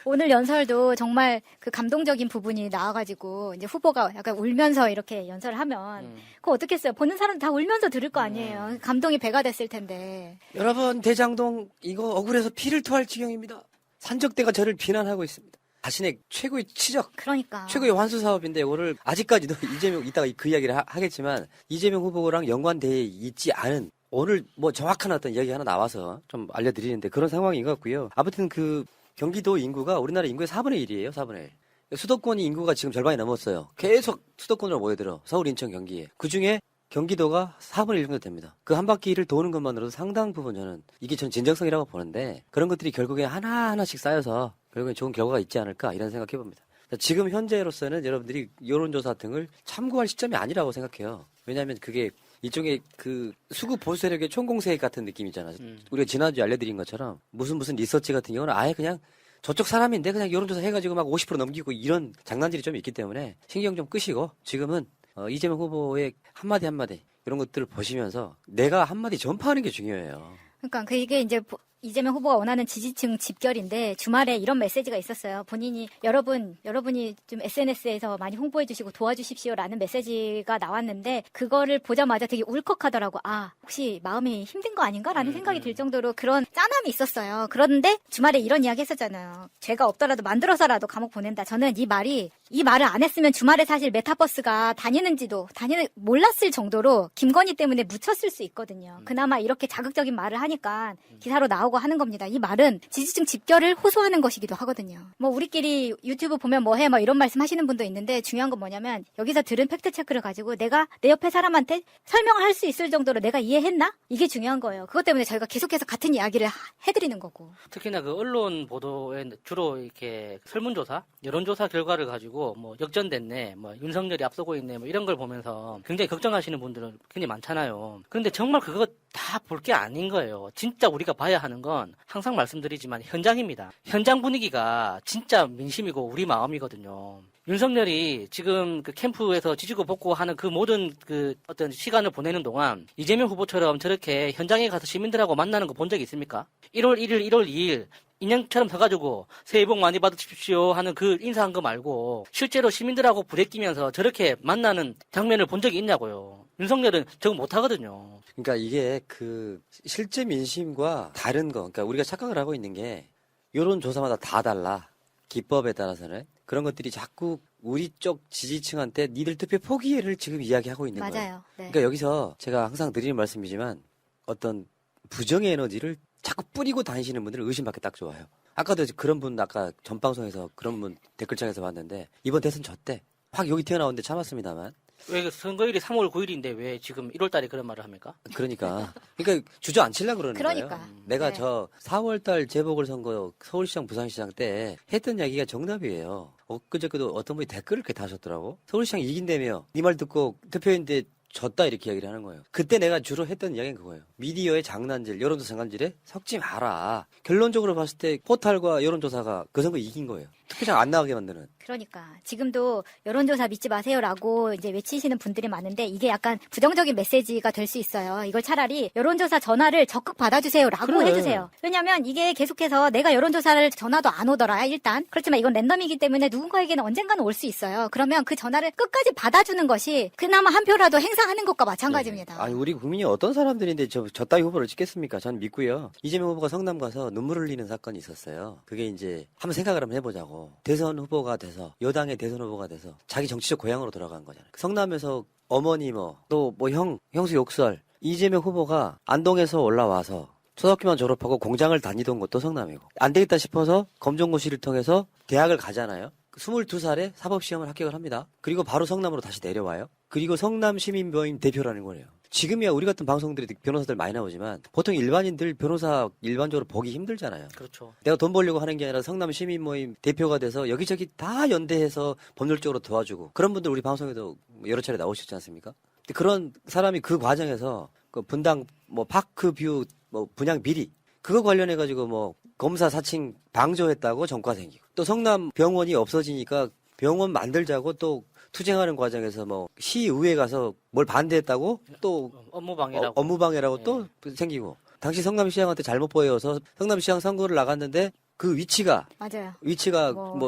오늘 연설도 정말 그 감동적인 부분이 나와가지고 이제 후보가 약간 울면서 이렇게 연설을 하면 그거 어떻겠어요? 보는 사람 다 울면서 들을 거 아니에요. 감동이 배가 됐을 텐데. 여러분, 대장동 이거 억울해서 피를 토할 지경입니다. 산적대가 저를 비난하고 있습니다. 자신의 최고의 치적, 그러니까 최고의 환수 사업인데 이거를 아직까지도 이재명 이따가 그 이야기를 하겠지만 이재명 후보랑 연관돼 있지 않은 오늘 뭐 정확한 어떤 이야기 하나 나와서 좀 알려드리는데 그런 상황인 것 같고요. 아무튼 그 경기도 인구가 우리나라 인구의 4분의 1이에요. 4분의 1. 수도권 인구가 지금 절반이 넘었어요. 계속 수도권으로 모여들어. 서울, 인천, 경기에. 그중에 경기도가 4분의 1 정도 됩니다. 그 한 바퀴를 도는 것만으로도 상당 부분 전 진정성이라고 보는데 그런 것들이 결국에 하나하나씩 쌓여서 결국에 좋은 결과가 있지 않을까 이런 생각해 봅니다. 지금 현재로서는 여러분들이 여론조사 등을 참고할 시점이 아니라고 생각해요. 왜냐하면 그게 이쪽에 그 수구 보수 세력의 총공세 같은 느낌이잖아요. 우리가 지난주에 알려드린 것처럼 무슨 리서치 같은 경우는 아예 그냥 저쪽 사람인데 그냥 여론조사 해가지고 막 50% 넘기고 이런 장난질이 좀 있기 때문에 신경 좀 끄시고 지금은 이재명 후보의 한마디 이런 것들을 보시면서 내가 한마디 전파하는 게 중요해요. 그러니까 그게 이제 이재명 후보가 원하는 지지층 집결인데 주말에 이런 메시지가 있었어요. 본인이 여러분이 좀 SNS에서 많이 홍보해 주시고 도와주십시오라는 메시지가 나왔는데 그거를 보자마자 되게 울컥하더라고. 아, 혹시 마음이 힘든 거 아닌가라는 생각이 들 정도로 그런 짠함이 있었어요. 그런데 주말에 이런 이야기 했었잖아요. 죄가 없더라도 만들어서라도 감옥 보낸다. 저는 이 말을 안 했으면 주말에 사실 메타버스가 몰랐을 정도로 김건희 때문에 묻혔을 수 있거든요. 그나마 이렇게 자극적인 말을 하니까 기사로 나오고 하는 겁니다. 이 말은 지지층 집결을 호소하는 것이기도 하거든요. 뭐 우리끼리 유튜브 보면 뭐해 뭐 이런 말씀 하시는 분도 있는데 중요한 건 뭐냐면 여기서 들은 팩트 체크를 가지고 내가 내 옆에 사람한테 설명을 할 수 있을 정도로 내가 이해했나? 이게 중요한 거예요. 그것 때문에 저희가 계속해서 같은 이야기를 해드리는 거고. 특히나 그 언론 보도에 주로 이렇게 설문조사, 여론조사 결과를 가지고 뭐 역전됐네, 뭐 윤석열이 앞서고 있네, 뭐 이런 걸 보면서 굉장히 걱정하시는 분들은 굉장히 많잖아요. 그런데 정말 그거 다 볼 게 아닌 거예요. 진짜 우리가 봐야 하는 건 항상 말씀드리지만 현장입니다. 현장 분위기가 진짜 민심이고 우리 마음이거든요. 윤석열이 지금 그 캠프에서 지지고 복구하는 그 모든 그 어떤 시간을 보내는 동안 이재명 후보처럼 저렇게 현장에 가서 시민들하고 만나는 거 본 적이 있습니까? 1월 1일, 1월 2일 인형처럼 서가지고 새해 복 많이 받으십시오 하는 그 인사한 거 말고 실제로 시민들하고 부대끼면서 저렇게 만나는 장면을 본 적이 있냐고요. 윤석열은 저거 못하거든요. 그러니까 이게 그 실제 민심과 다른 거, 그러니까 우리가 착각을 하고 있는 게 여론조사마다 다 달라. 기법에 따라서는. 그런 것들이 자꾸 우리 쪽 지지층한테 니들 투표 포기를 지금 이야기하고 있는 거예요. 맞아요. 네. 그러니까 여기서 제가 항상 드리는 말씀이지만 어떤 부정의 에너지를 자꾸 뿌리고 다니시는 분들은 의심받기 딱 좋아요. 아까도 그런 분 아까 전 방송에서 그런 분 댓글창에서 봤는데 이번 대선 졌대. 확 여기 튀어나오는데 참았습니다만. 왜 그 선거일이 3월 9일인데 왜 지금 1월 달에 그런 말을 합니까? 그러니까 주저앉히려고 그러는 그러니까. 거예요. 내가 네. 저 4월 달 재보궐선거 서울시장 부산시장 때 했던 이야기가 정답이에요. 엊그저께도 어떤 분이 댓글을 이렇게 다셨더라고. 서울시장 이긴다며 네 말 듣고 투표했는데 졌다 이렇게 이야기를 하는 거예요. 그때 내가 주로 했던 이야기는 그거예요. 미디어의 장난질, 여론조사 장난질에 섞지 마라. 결론적으로 봤을 때 포탈과 여론조사가 그 선거 이긴 거예요. 투표장 안 나가게 만드는. 그러니까 지금도 여론조사 믿지 마세요라고 이제 외치시는 분들이 많은데 이게 약간 부정적인 메시지가 될 수 있어요. 이걸 차라리 여론조사 전화를 적극 받아주세요라고 그래. 해주세요. 왜냐하면 이게 계속해서 내가 여론조사를 전화도 안 오더라 일단. 그렇지만 이건 랜덤이기 때문에 누군가에게는 언젠가는 올 수 있어요. 그러면 그 전화를 끝까지 받아주는 것이 그나마 한 표라도 행사하는 것과 마찬가지입니다. 아니 우리 국민이 어떤 사람들인데 저 따위 후보를 찍겠습니까? 전 믿고요. 이재명 후보가 성남 가서 눈물 흘리는 사건이 있었어요. 그게 이제 한번 생각을 한번 해보자고. 대선 후보가 돼서 여당의 대선 후보가 돼서 자기 정치적 고향으로 돌아간 거잖아요. 성남에서 어머니 또 형수 욕설 이재명 후보가 안동에서 올라와서 초등학교만 졸업하고 공장을 다니던 것도 성남이고 안 되겠다 싶어서 검정고시를 통해서 대학을 가잖아요. 22살에 사법시험을 합격을 합니다. 그리고 바로 성남으로 다시 내려와요. 그리고 성남 시민모임 대표라는 거예요. 지금이야 우리 같은 방송들이 변호사들 많이 나오지만 보통 일반인들 변호사 일반적으로 보기 힘들잖아요. 그렇죠. 내가 돈 벌려고 하는 게 아니라 성남 시민모임 대표가 돼서 여기저기 다 연대해서 법률적으로 도와주고 그런 분들 우리 방송에도 여러 차례 나오셨지 않습니까? 근데 그런 사람이 그 과정에서 그 분당 파크뷰 분양 비리 그거 관련해 가지고 검사 사칭 방조했다고 전과 생기고 또 성남 병원이 없어지니까 병원 만들자고 또 투쟁하는 과정에서 시의회 가서 뭘 반대했다고 또 업무방해라고 또 생기고 당시 성남시장한테 잘못 보여서 성남시장 선거를 나갔는데 그 위치가 맞아요.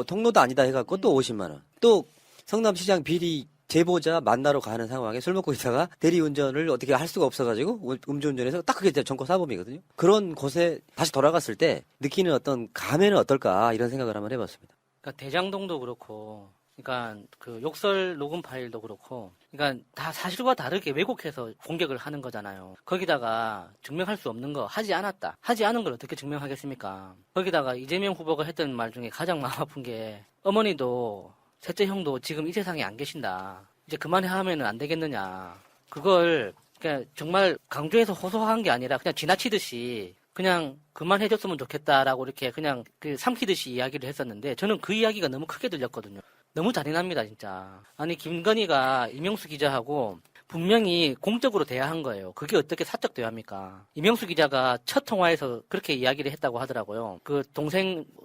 통로도 아니다 해갖고 또 50만 원. 또 성남시장 비리 제보자 만나러 가는 상황에 술 먹고 있다가 대리운전을 어떻게 할 수가 없어가지고 음주운전해서 딱 그게 전과 사범이거든요. 그런 곳에 다시 돌아갔을 때 느끼는 어떤 감회는 어떨까 이런 생각을 한번 해봤습니다. 그러니까 대장동도 그렇고, 그러니까 그 욕설 녹음 파일도 그렇고, 그러니까 다 사실과 다르게 왜곡해서 공격을 하는 거잖아요. 거기다가 증명할 수 없는 거 하지 않았다. 하지 않은 걸 어떻게 증명하겠습니까? 거기다가 이재명 후보가 했던 말 중에 가장 마음 아픈 게 어머니도 셋째 형도 지금 이 세상에 안 계신다. 이제 그만해 하면은 안 되겠느냐. 그걸 그냥 정말 강조해서 호소한 게 아니라 그냥 지나치듯이 그냥 그만해줬으면 좋겠다라고 이렇게 그냥 삼키듯이 이야기를 했었는데 저는 그 이야기가 너무 크게 들렸거든요. 너무 잔인합니다, 진짜. 아니, 김건희가 이명수 기자하고 분명히 공적으로 대화한 거예요. 그게 어떻게 사적 대화입니까? 이명수 기자가 첫 통화에서 그렇게 이야기를 했다고 하더라고요. 그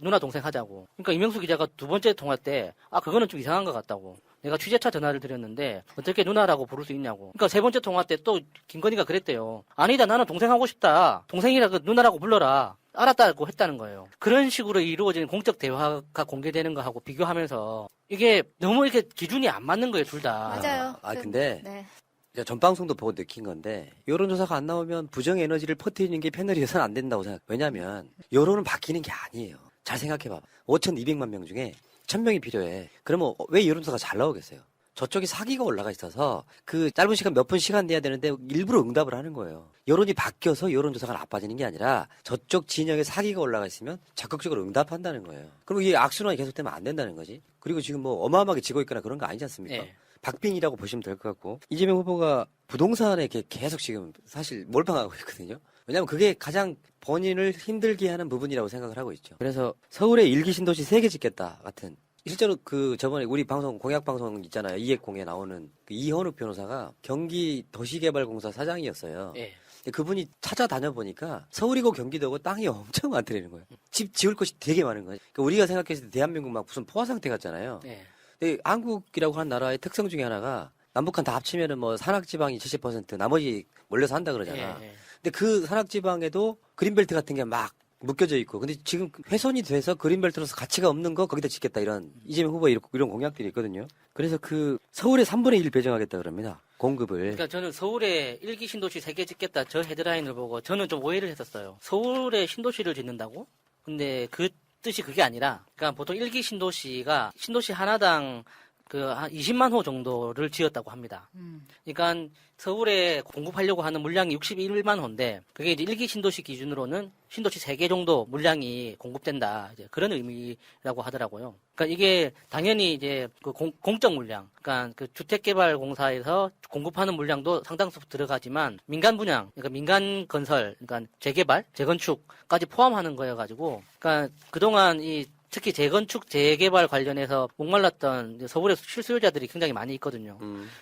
누나 동생 하자고. 그러니까 이명수 기자가 두 번째 통화 때, 그거는 좀 이상한 것 같다고. 내가 취재차 전화를 드렸는데 어떻게 누나라고 부를 수 있냐고. 그러니까 세 번째 통화 때 또 김건희가 그랬대요. 아니다, 나는 동생 하고 싶다. 동생이라 누나라고 불러라. 알았다고 했다는 거예요. 그런 식으로 이루어진 공적 대화가 공개되는 거하고 비교하면서 이게 너무 이렇게 기준이 안 맞는 거예요, 둘 다. 맞아요. 근데 네. 전 방송도 보고 느낀 건데 여론조사가 안 나오면 부정 에너지를 퍼뜨리는 게 패널이어서는 안 된다고 생각. 왜냐하면 여론은 바뀌는 게 아니에요. 잘 생각해봐. 5,200만 명 중에 1,000명이 필요해. 그러면 왜 여론조사가 잘 나오겠어요? 저쪽이 사기가 올라가 있어서 그 짧은 시간 몇 분 시간 내야 되는데 일부러 응답을 하는 거예요. 여론이 바뀌어서 여론조사가 나빠지는 게 아니라 저쪽 진영에 사기가 올라가 있으면 적극적으로 응답한다는 거예요. 그리고 이 악순환이 계속되면 안 된다는 거지. 그리고 지금 어마어마하게 지고 있거나 그런 거 아니지 않습니까? 네. 박빙이라고 보시면 될 것 같고 이재명 후보가 부동산에 계속 지금 사실 몰빵하고 있거든요. 왜냐하면 그게 가장 본인을 힘들게 하는 부분이라고 생각을 하고 있죠. 그래서 서울에 1기 신도시 3개 짓겠다 같은 실제로 저번에 우리 방송 공약 방송 있잖아요. 이액공에 나오는 그 이현욱 변호사가 경기 도시개발공사 사장이었어요. 예. 그분이 찾아다녀 보니까 서울이고 경기도고 땅이 엄청 많더라는 거예요. 집 지을 곳이 되게 많은 거예요. 그러니까 우리가 생각했을 때 대한민국 막 무슨 포화 상태 같잖아요. 예. 근데 한국이라고 하는 나라의 특성 중에 하나가 남북한 다 합치면은 산악지방이 70% 나머지 몰려서 한다 그러잖아. 예. 근데 그 산악지방에도 그린벨트 같은 게 막 묶여져 있고 근데 지금 훼손이 돼서 그린벨트로서 가치가 없는 거 거기다 짓겠다 이런 이재명 후보 이런 공약들이 있거든요. 그래서 서울의 3분의 1 배정하겠다 그럽니다. 공급을. 그러니까 저는 서울에 1기 신도시 3개 짓겠다 저 헤드라인을 보고 저는 좀 오해를 했었어요. 서울에 신도시를 짓는다고? 근데 그 뜻이 그게 아니라 그러니까 보통 1기 신도시가 신도시 하나당 한 20만 호 정도를 지었다고 합니다. 그러니까 서울에 공급하려고 하는 물량이 61만 호인데 그게 이제 1기 신도시 기준으로는 신도시 3개 정도 물량이 공급된다. 이제 그런 의미라고 하더라고요. 그러니까 이게 당연히 이제 그 공적 물량, 그러니까 그 주택개발공사에서 공급하는 물량도 상당수 들어가지만 민간 분양, 그러니까 민간 건설, 그러니까 재개발, 재건축까지 포함하는 거여가지고, 그러니까 그동안 특히 재건축, 재개발 관련해서 목말랐던 서울의 실수요자들이 굉장히 많이 있거든요.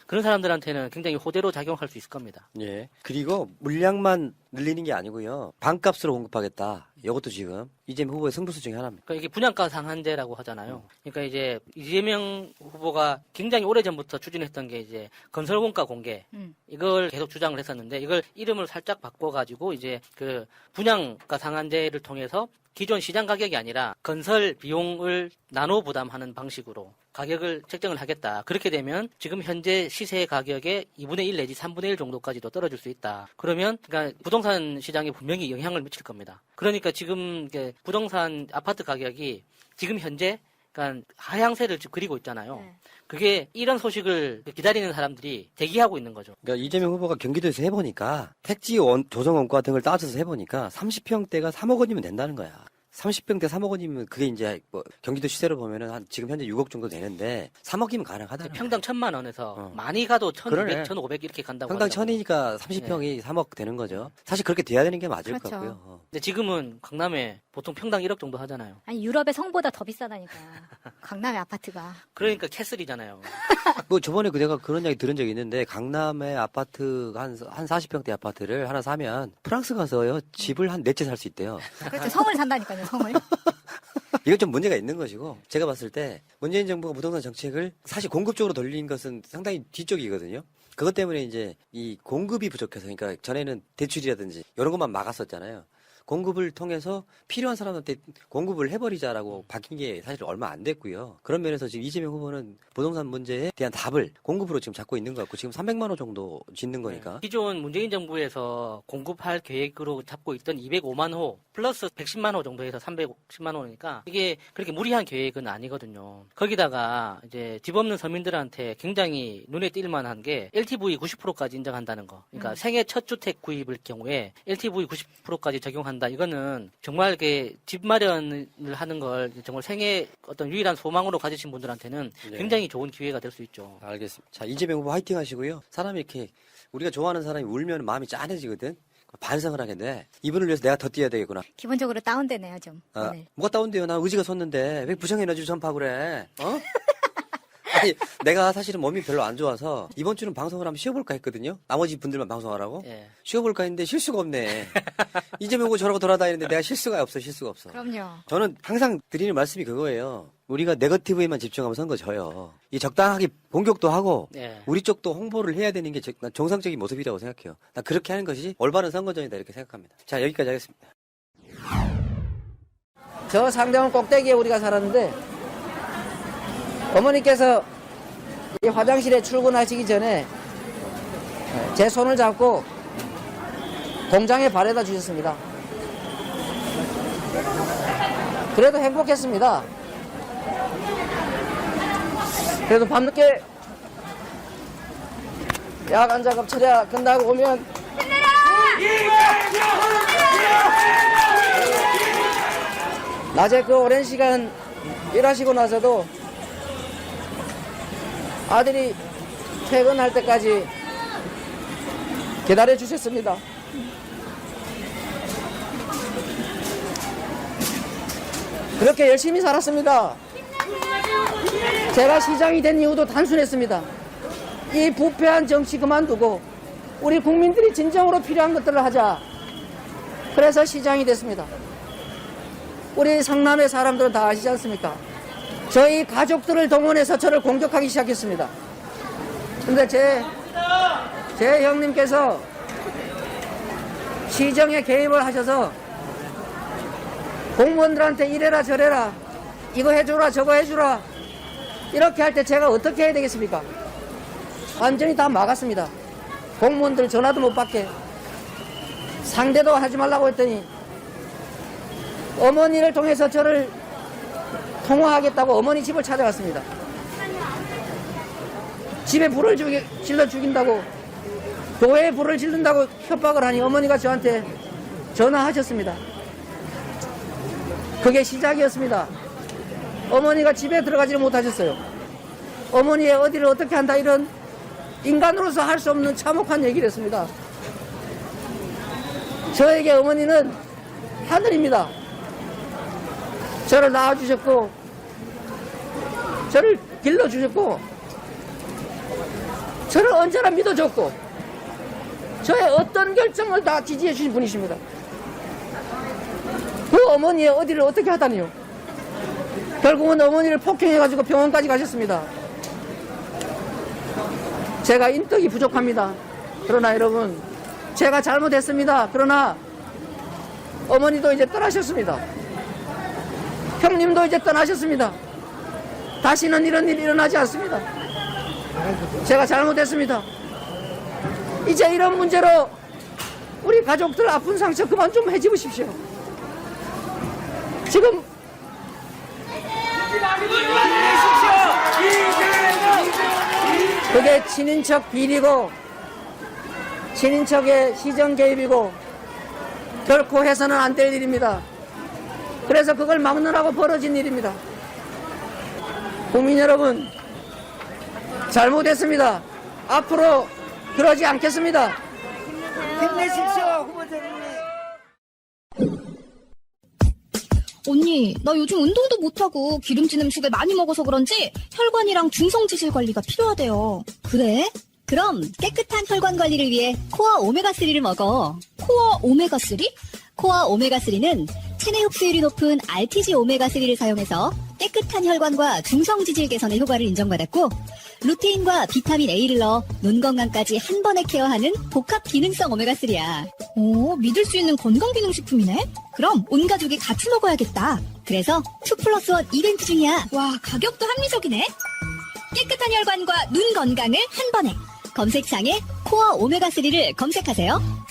그런 사람들한테는 굉장히 호재로 작용할 수 있을 겁니다. 예. 그리고 물량만 늘리는 게 아니고요. 반값으로 공급하겠다. 이것도 지금 이재명 후보의 승부수 중에 하나입니다. 그러니까 이게 분양가 상한제라고 하잖아요. 그러니까 이제 이재명 후보가 굉장히 오래전부터 추진했던 게 이제 건설원가 공개. 이걸 계속 주장을 했었는데 이걸 이름을 살짝 바꿔가지고 이제 그 분양가 상한제를 통해서 기존 시장 가격이 아니라 건설 비용을 나눠 부담하는 방식으로 가격을 책정을 하겠다. 그렇게 되면 지금 현재 시세 가격의 2분의 1 내지 3분의 1 정도까지도 떨어질 수 있다. 그러면 그러니까 부동산 시장에 분명히 영향을 미칠 겁니다. 그러니까 지금 부동산 아파트 가격이 지금 현재 그러니까 하향세를 지금 그리고 있잖아요. 네. 그게 이런 소식을 기다리는 사람들이 대기하고 있는 거죠. 그러니까 이재명 후보가 경기도에서 해보니까 택지 조성 원가 등을 따져서 해보니까 30평대가 3억 원이면 된다는 거야. 30평대 3억 원이면 그게 이제 뭐 경기도 시세로 보면은 한 지금 현재 6억 정도 되는데 3억이면 가능하다. 평당 1,000만 원에서 많이 가도 1,200, 1,500 이렇게 간다고. 평당 1,000이니까 30평이 3억 되는 거죠. 사실 그렇게 돼야 되는 게 맞을 것 같고요. 근데 지금은 강남에 보통 평당 1억 정도 하잖아요. 아니 유럽의 성보다 더 비싸다니까. 강남의 아파트가. 그러니까 캐슬이잖아요. 뭐 저번에 내가 그런 이야기 들은 적이 있는데 강남의 아파트 한 40평대 아파트를 하나 사면 프랑스 가서요 집을 한 4채 살 수 있대요. 그렇죠. 성을 산다니까요. 성을. 이건 좀 문제가 있는 것이고 제가 봤을 때 문재인 정부가 부동산 정책을 사실 공급적으로 돌린 것은 상당히 뒤쪽이거든요. 그것 때문에 이제 이 공급이 부족해서 그러니까 전에는 대출이라든지 이런 것만 막았었잖아요. 공급을 통해서 필요한 사람한테 공급을 해버리자라고 바뀐 게 사실 얼마 안 됐고요. 그런 면에서 지금 이재명 후보는 부동산 문제에 대한 답을 공급으로 지금 잡고 있는 것 같고 지금 300만 호 정도 짓는 거니까. 기존 문재인 정부에서 공급할 계획으로 잡고 있던 205만 호 플러스 110만 호 정도 해서 310만 호니까 이게 그렇게 무리한 계획은 아니거든요. 거기다가 이제 집 없는 서민들한테 굉장히 눈에 띌 만한 게 LTV 90%까지 인정한다는 거. 그러니까 생애 첫 주택 구입일 경우에 LTV 90%까지 적용한다. 이거는 정말 집 마련을 하는 걸 정말 생애 어떤 유일한 소망으로 가지신 분들한테는 굉장히 좋은 기회가 될 수 있죠. 알겠습니다. 자, 이재명 후보 화이팅 하시고요. 사람이 이렇게 우리가 좋아하는 사람이 울면 마음이 짠해지거든. 반성을 하게 돼. 이분을 위해서 내가 더 뛰어야 되겠구나. 기본적으로 다운되네요, 좀. 오늘. 뭐가 다운돼요? 나 의지가 섰는데 왜 부정에너지를 전파하고 그래? 어? 아니, 내가 사실은 몸이 별로 안 좋아서 이번 주는 방송을 한번 쉬어볼까 했거든요. 나머지 분들만 방송하라고. 예. 쉬어볼까 했는데 쉴 수가 없네. 이재명 후보 저러고 돌아다니는데 내가 쉴 수가 없어. 그럼요. 저는 항상 드리는 말씀이 그거예요. 우리가 네거티브에만 집중하면 선거 져요. 이 적당하게 공격도 하고 우리 쪽도 홍보를 해야 되는 게 정상적인 모습이라고 생각해요. 나 그렇게 하는 것이 올바른 선거전이다 이렇게 생각합니다. 자, 여기까지 하겠습니다. 저 상대원 꼭대기에 우리가 살았는데 어머니께서 이 화장실에 출근하시기 전에 제 손을 잡고 공장에 바래다 주셨습니다. 그래도 행복했습니다. 그래도 밤늦게 야간 작업 처리 끝나고 오면 낮에 그 오랜 시간 일하시고 나서도 아들이 퇴근할 때까지 기다려 주셨습니다. 그렇게 열심히 살았습니다. 제가 시장이 된 이유도 단순했습니다. 이 부패한 정치 그만두고 우리 국민들이 진정으로 필요한 것들을 하자. 그래서 시장이 됐습니다. 우리 성남의 사람들은 다 아시지 않습니까? 저희 가족들을 동원해서 저를 공격하기 시작했습니다. 근데 제 형님께서 시정에 개입을 하셔서 공무원들한테 이래라 저래라 이거 해주라 저거 해주라 이렇게 할 때 제가 어떻게 해야 되겠습니까? 완전히 다 막았습니다. 공무원들 전화도 못 받게 상대도 하지 말라고 했더니 어머니를 통해서 저를 통화하겠다고 어머니 집을 찾아갔습니다. 집에 불을 질러 죽인다고, 교회에 불을 지른다고 협박을 하니 어머니가 저한테 전화하셨습니다. 그게 시작이었습니다. 어머니가 집에 들어가지를 못하셨어요. 어머니의 어디를 어떻게 한다, 이런 인간으로서 할 수 없는 참혹한 얘기를 했습니다. 저에게 어머니는 하늘입니다. 저를 낳아주셨고, 저를 길러주셨고, 저를 언제나 믿어줬고, 저의 어떤 결정을 다 지지해 주신 분이십니다. 그 어머니의 어디를 어떻게 하다니요. 결국은 어머니를 폭행해가지고 병원까지 가셨습니다. 제가 인덕이 부족합니다. 그러나 여러분, 제가 잘못했습니다. 그러나 어머니도 이제 떠나셨습니다. 형님도 이제 떠나셨습니다. 다시는 이런 일이 일어나지 않습니다. 제가 잘못했습니다. 이제 이런 문제로 우리 가족들 아픈 상처 그만 좀 해집으십시오. 지금 그게 친인척 비리고 친인척의 시정 개입이고 결코 해서는 안 될 일입니다. 그래서 그걸 막느라고 벌어진 일입니다. 국민 여러분, 잘못했습니다. 앞으로 그러지 않겠습니다. 힘내십시오, 후보자님. 언니, 나 요즘 운동도 못하고 기름진 음식을 많이 먹어서 그런지 혈관이랑 중성지질 관리가 필요하대요. 그래? 그럼 깨끗한 혈관 관리를 위해 코어 오메가3를 먹어. 코어 오메가3? 코어 오메가3는 체내 흡수율이 높은 RTG 오메가3를 사용해서 깨끗한 혈관과 중성지질 개선의 효과를 인정받았고, 루테인과 비타민 A를 넣어 눈 건강까지 한 번에 케어하는 복합 기능성 오메가3야. 오, 믿을 수 있는 건강기능식품이네? 그럼 온 가족이 같이 먹어야겠다. 그래서 2+1 이벤트 중이야. 와, 가격도 합리적이네. 깨끗한 혈관과 눈 건강을 한 번에. 검색창에 코어 오메가3를 검색하세요.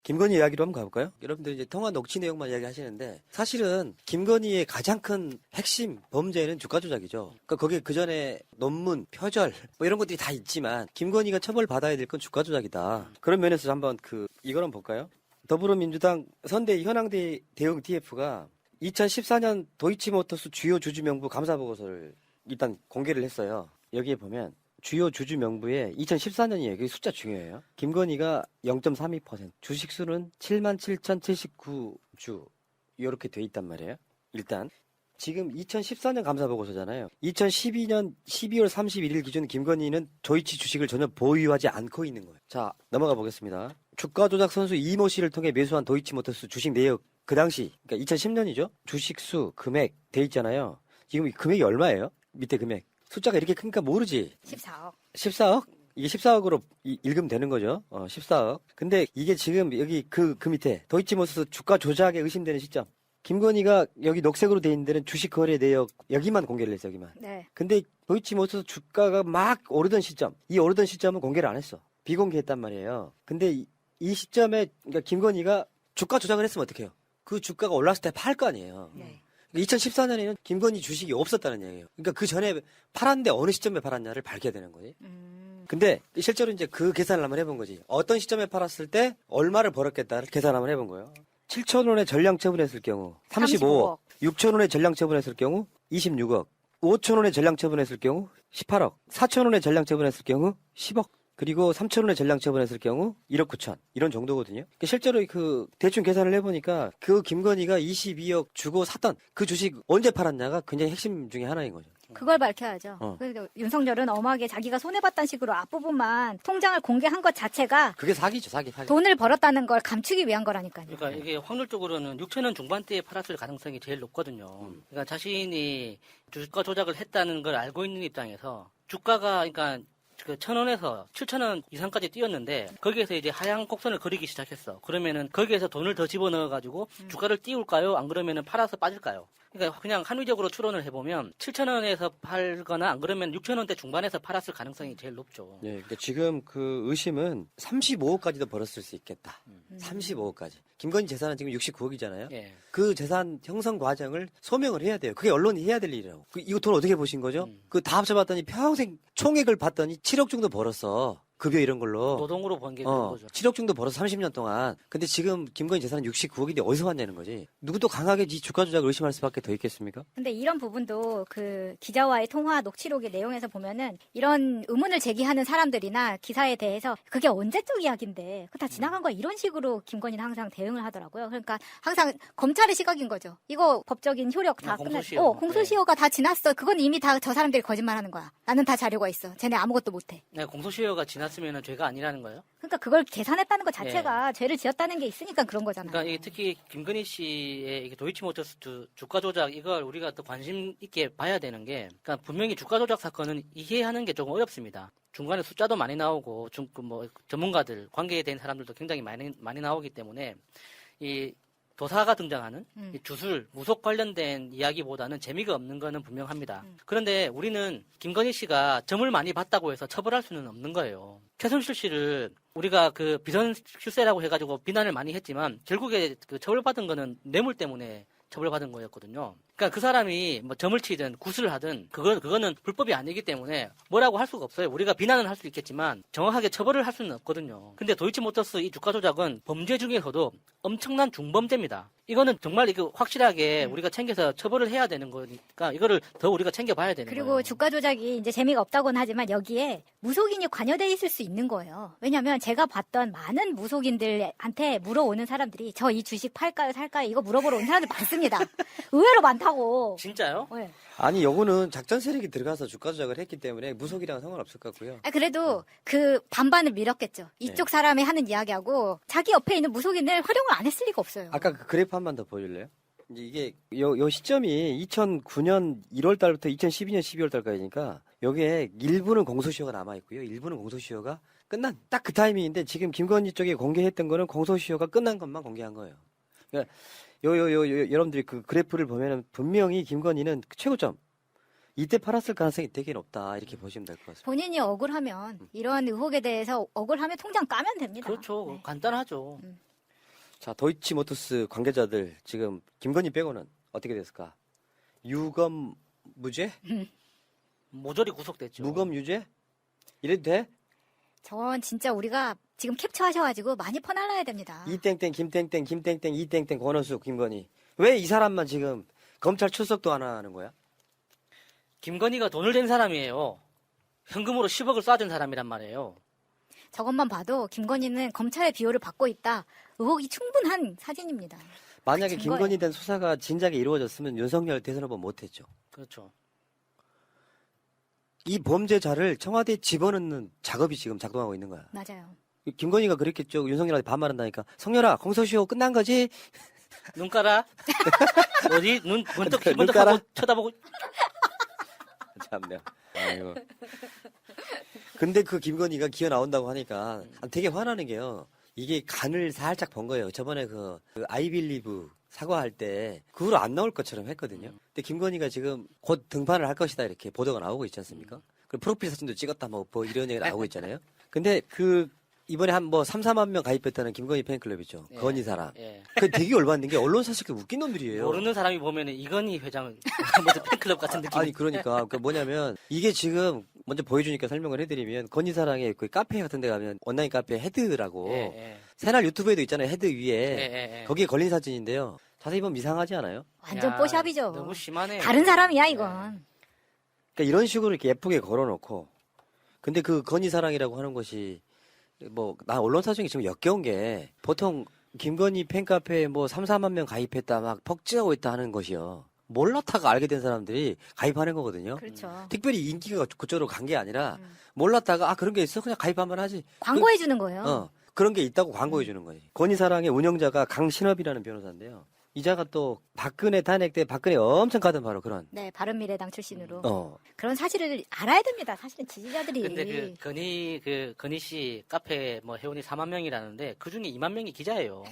김건희 이야기로 한번 가볼까요? 여러분들 이제 통화 녹취 내용만 이야기하시는데 사실은 김건희의 가장 큰 핵심 범죄는 주가 조작이죠. 그러니까 거기에 그 전에 논문, 표절 뭐 이런 것들이 다 있지만 김건희가 처벌받아야 될 건 주가 조작이다. 그런 면에서 한번 이걸 한번 볼까요? 더불어민주당 선대위 현황대 대응 TF가 2014년 도이치모터스 주요 주주 명부 감사 보고서를 일단 공개를 했어요. 여기에 보면 주요 주주 명부에 2014년이에요. 여기 숫자 중요해요. 김건희가 0.32%, 주식수는 77,079주 이렇게 돼 있단 말이에요. 일단 지금 2014년 감사 보고서잖아요. 2012년 12월 31일 기준 김건희는 조이치 주식을 전혀 보유하지 않고 있는 거예요. 자, 넘어가 보겠습니다. 주가 조작 선수 이모 씨를 통해 매수한 도이치모터스 주식 내역 그 당시, 그러니까 2010년이죠. 주식수, 금액 돼 있잖아요. 지금 이 금액이 얼마예요? 밑에 금액. 숫자가 이렇게 크니까 모르지. 14억. 14억? 이게 14억으로 읽으면 되는 거죠. 14억. 근데 이게 지금 여기 그 밑에 도이치모터스 주가 조작에 의심되는 시점. 김건희가 여기 녹색으로 돼 있는 데는 주식 거래 내역 여기만 공개를 했어, 여기만. 네. 근데 도이치모터스 주가가 막 오르던 시점. 이 오르던 시점은 공개를 안 했어. 비공개했단 말이에요. 근데 이 시점에 그러니까 김건희가 주가 조작을 했으면 어떡해요? 그 주가가 올랐을 때 팔 거 아니에요. 네. 2014년에는 김건희 주식이 없었다는 얘기예요. 그러니까 그 전에 팔았는데 어느 시점에 팔았냐를 밝혀야 되는 거지. 근데 실제로 이제 그 계산을 한번 해본 거지. 어떤 시점에 팔았을 때 얼마를 벌었겠다를 계산 한번 해본 거예요. 7,000원에 전량 처분했을 경우 35억, 6,000원에 전량 처분했을 경우 26억, 5,000원에 전량 처분했을 경우 18억, 4,000원에 전량 처분했을 경우 10억. 그리고 3,000원에 전량 처분했을 경우 1억 9천 이런 정도거든요. 실제로 그 대충 계산을 해보니까 그 김건희가 22억 주고 샀던 그 주식 언제 팔았냐가 굉장히 핵심 중에 하나인 거죠. 그걸 밝혀야죠. 그래서 윤석열은 엄하게 자기가 손해봤다는 식으로 앞부분만 통장을 공개한 것 자체가 그게 사기죠, 사기. 돈을 벌었다는 걸 감추기 위한 거라니까요. 그러니까 이게 확률적으로는 6천원 중반대에 팔았을 가능성이 제일 높거든요. 그러니까 자신이 주가 조작을 했다는 걸 알고 있는 입장에서 주가가 그러니까 그 1,000원에서 7,000원 이상까지 뛰었는데 거기에서 이제 하향 곡선을 그리기 시작했어. 그러면은 거기에서 돈을 더 집어넣어가지고 주가를 띄울까요? 안 그러면은 팔아서 빠질까요? 그러니까 그냥 합리적으로 추론을 해보면 7,000원에서 팔거나 안 그러면 6,000원대 중반에서 팔았을 가능성이 제일 높죠. 예, 근데 지금 그 의심은 35억까지도 벌었을 수 있겠다. 35억까지. 김건희 재산은 지금 69억이잖아요. 예. 그 재산 형성 과정을 소명을 해야 돼요. 그게 언론이 해야 될 일이라고. 이거 돈 어떻게 보신 거죠? 그 다 합쳐봤더니 평생 총액을 봤더니 7억 정도 벌었어. 급여 이런 걸로. 노동으로 번 게 그런 거죠. 7억 정도 벌어서 30년 동안. 근데 지금 김건희 재산은 69억인데 어디서 왔냐는 거지. 누구도 강하게 이 주가 조작을 의심할 수밖에 더 있겠습니까? 근데 이런 부분도 그 기자와의 통화 녹취록의 내용에서 보면은 이런 의문을 제기하는 사람들이나 기사에 대해서 그게 언제적 이야기인데 그거 다 지나간 거야 이런 식으로 김건희는 항상 대응을 하더라고요. 그러니까 항상 검찰의 시각인 거죠. 이거 법적인 효력 다 끝났어. 공소시효가 다 지났어. 그건 이미 다 저 사람들이 거짓말하는 거야. 나는 다 자료가 있어. 쟤네 아무것도 못해. 네, 공소시효가 지났으면 죄가 아니라는 거예요? 그러니까 그걸 계산했다는 것 자체가 죄를 지었다는 게 있으니까 그런 거잖아요. 그러니까 이게 특히 김건희 씨의 이게 도이치모터스 주가 조작 이걸 우리가 또 관심 있게 봐야 되는 게, 그러니까 분명히 주가 조작 사건은 이해하는 게 조금 어렵습니다. 중간에 숫자도 많이 나오고 뭐 전문가들 관계에 대한 사람들도 굉장히 많이 나오기 때문에 이 도사가 등장하는 이 주술, 무속 관련된 이야기보다는 재미가 없는 거는 분명합니다. 그런데 우리는 김건희 씨가 점을 많이 봤다고 해서 처벌할 수는 없는 거예요. 최순실 씨를 우리가 그 비선실세라고 해가지고 비난을 많이 했지만 결국에 그 처벌받은 거는 뇌물 때문에 처벌받은 거였거든요. 그러니까 그 사람이 뭐 점을 치든 구슬을 하든 그거는 불법이 아니기 때문에 뭐라고 할 수가 없어요. 우리가 비난은 할 수 있겠지만 정확하게 처벌을 할 수는 없거든요. 근데 도이치모터스 이 주가 조작은 범죄 중에서도 엄청난 중범죄입니다. 이거는 정말 이거 확실하게 우리가 챙겨서 처벌을 해야 되는 거니까 이거를 더 우리가 챙겨봐야 되는 거예요. 그리고 주가 조작이 이제 재미가 없다고는 하지만 여기에 무속인이 관여돼 있을 수 있는 거예요. 왜냐하면 제가 봤던 많은 무속인들한테 물어오는 사람들이 저 이 주식 팔까요 살까요 이거 물어보러 온 사람들 많습니다. 의외로 많다고. 진짜요? 네. 아니, 요거는 작전 세력이 들어가서 주가 조작을 했기 때문에 무속이랑은 상관없을 것 같고요. 그래도 그 반반을 밀었겠죠. 이쪽 사람이 하는 이야기하고 자기 옆에 있는 무속인을 활용을 안 했을 리가 없어요. 아까 그 그래프 한 번 더 보여줄래요? 이제 이게 요 시점이 2009년 1월 달부터 2012년 12월 달까지니까 여기에 일부는 공소시효가 남아 있고요. 일부는 공소시효가 끝난 딱 그 타이밍인데 지금 김건희 쪽에 공개했던 거는 공소시효가 끝난 것만 공개한 거예요. 그러니까 여러분들이 그 그래프를 보면은 분명히 김건희는 최고점 이때 팔았을 가능성이 되게 높다 이렇게 보시면 될 것 같습니다. 본인이 억울하면 이런 의혹에 대해서 억울하면 통장 까면 됩니다. 그렇죠. 간단하죠. 자, 도이치모터스 관계자들 지금 김건희 빼고는 어떻게 됐을까? 유검 무죄? 모조리 구속됐죠. 무검 유죄? 이래도 돼? 전 진짜 우리가 지금 캡처하셔가지고 많이 퍼날라야 됩니다. 이땡땡 김땡땡 김땡땡 이땡땡 권원수 김건희 왜 이 사람만 지금 검찰 출석도 안 하는 거야? 김건희가 돈을 댄 사람이에요. 현금으로 10억을 쏴준 사람이란 말이에요. 저것만 봐도 김건희는 검찰의 비호를 받고 있다. 의혹이 충분한 사진입니다. 만약에 증거예요. 김건희에 대한 수사가 진작에 이루어졌으면 윤석열 대선 후보 못했죠. 그렇죠. 이 범죄자를 청와대에 집어넣는 작업이 지금 작동하고 있는 거야. 맞아요. 김건희가 그랬겠죠. 윤석열한테 반말한다니까. 성렬아, 공소시효 끝난 거지? 눈 깔아. 어디 눈 번뜩 눈 번뜩 깔아? 하고 쳐다보고. 참네. 아이고. 근데 그 김건희가 기어 나온다고 하니까 되게 화나는 게요. 이게 간을 살짝 본 거예요. 저번에 그 아이빌리브 사과할 때 그 후로 안 나올 것처럼 했거든요. 근데 김건희가 지금 곧 등판을 할 것이다 이렇게 보도가 나오고 있지 않습니까? 그리고 프로필 사진도 찍었다 뭐 이런 얘기가 나오고 있잖아요. 근데 그 이번에 한 뭐 3, 4만 명 가입했다는 김건희 팬클럽 있죠. 예. 건희사랑. 예. 그 되게 열받는 게 언론사 시켜 웃긴 놈들이에요. 모르는 사람이 보면은 이건희 회장 무슨 팬클럽 같은 느낌. 아니 그러니까 그 뭐냐면 이게 지금 먼저 보여주니까 설명을 해드리면 건희사랑의 그 카페 같은 데 가면 온라인 카페 헤드라고 새날 유튜브에도 있잖아요. 헤드 위에 거기에 걸린 사진인데요. 자세히 보면 이상하지 않아요? 완전 뽀샵이죠. 너무 심하네. 다른 사람이야 이건. 그러니까 이런 식으로 이렇게 예쁘게 걸어놓고 근데 그 건희사랑이라고 하는 것이 뭐 나 언론사 중에 지금 역겨운 게 보통 김건희 팬카페에 뭐 3, 4만 명 가입했다 막 퍽ጭ하고 있다 하는 것이요. 몰랐다가 알게 된 사람들이 가입하는 거거든요. 그렇죠. 특별히 인기가 그쪽으로 간 게 아니라 몰랐다가 그런 게 있어 그냥 가입 한번 하지. 광고해 주는 거예요. 그런 게 있다고 광고해 주는 거지. 건희사랑의 운영자가 강신업이라는 변호사인데요. 이자가 또 박근혜 탄핵 때 박근혜 엄청 가던 바로 그런. 네, 바른미래당 출신으로. 어. 그런 사실을 알아야 됩니다. 사실은 지지자들이. 근데 건희 씨 카페 뭐 회원이 4만 명이라는데 그 중에 2만 명이 기자예요.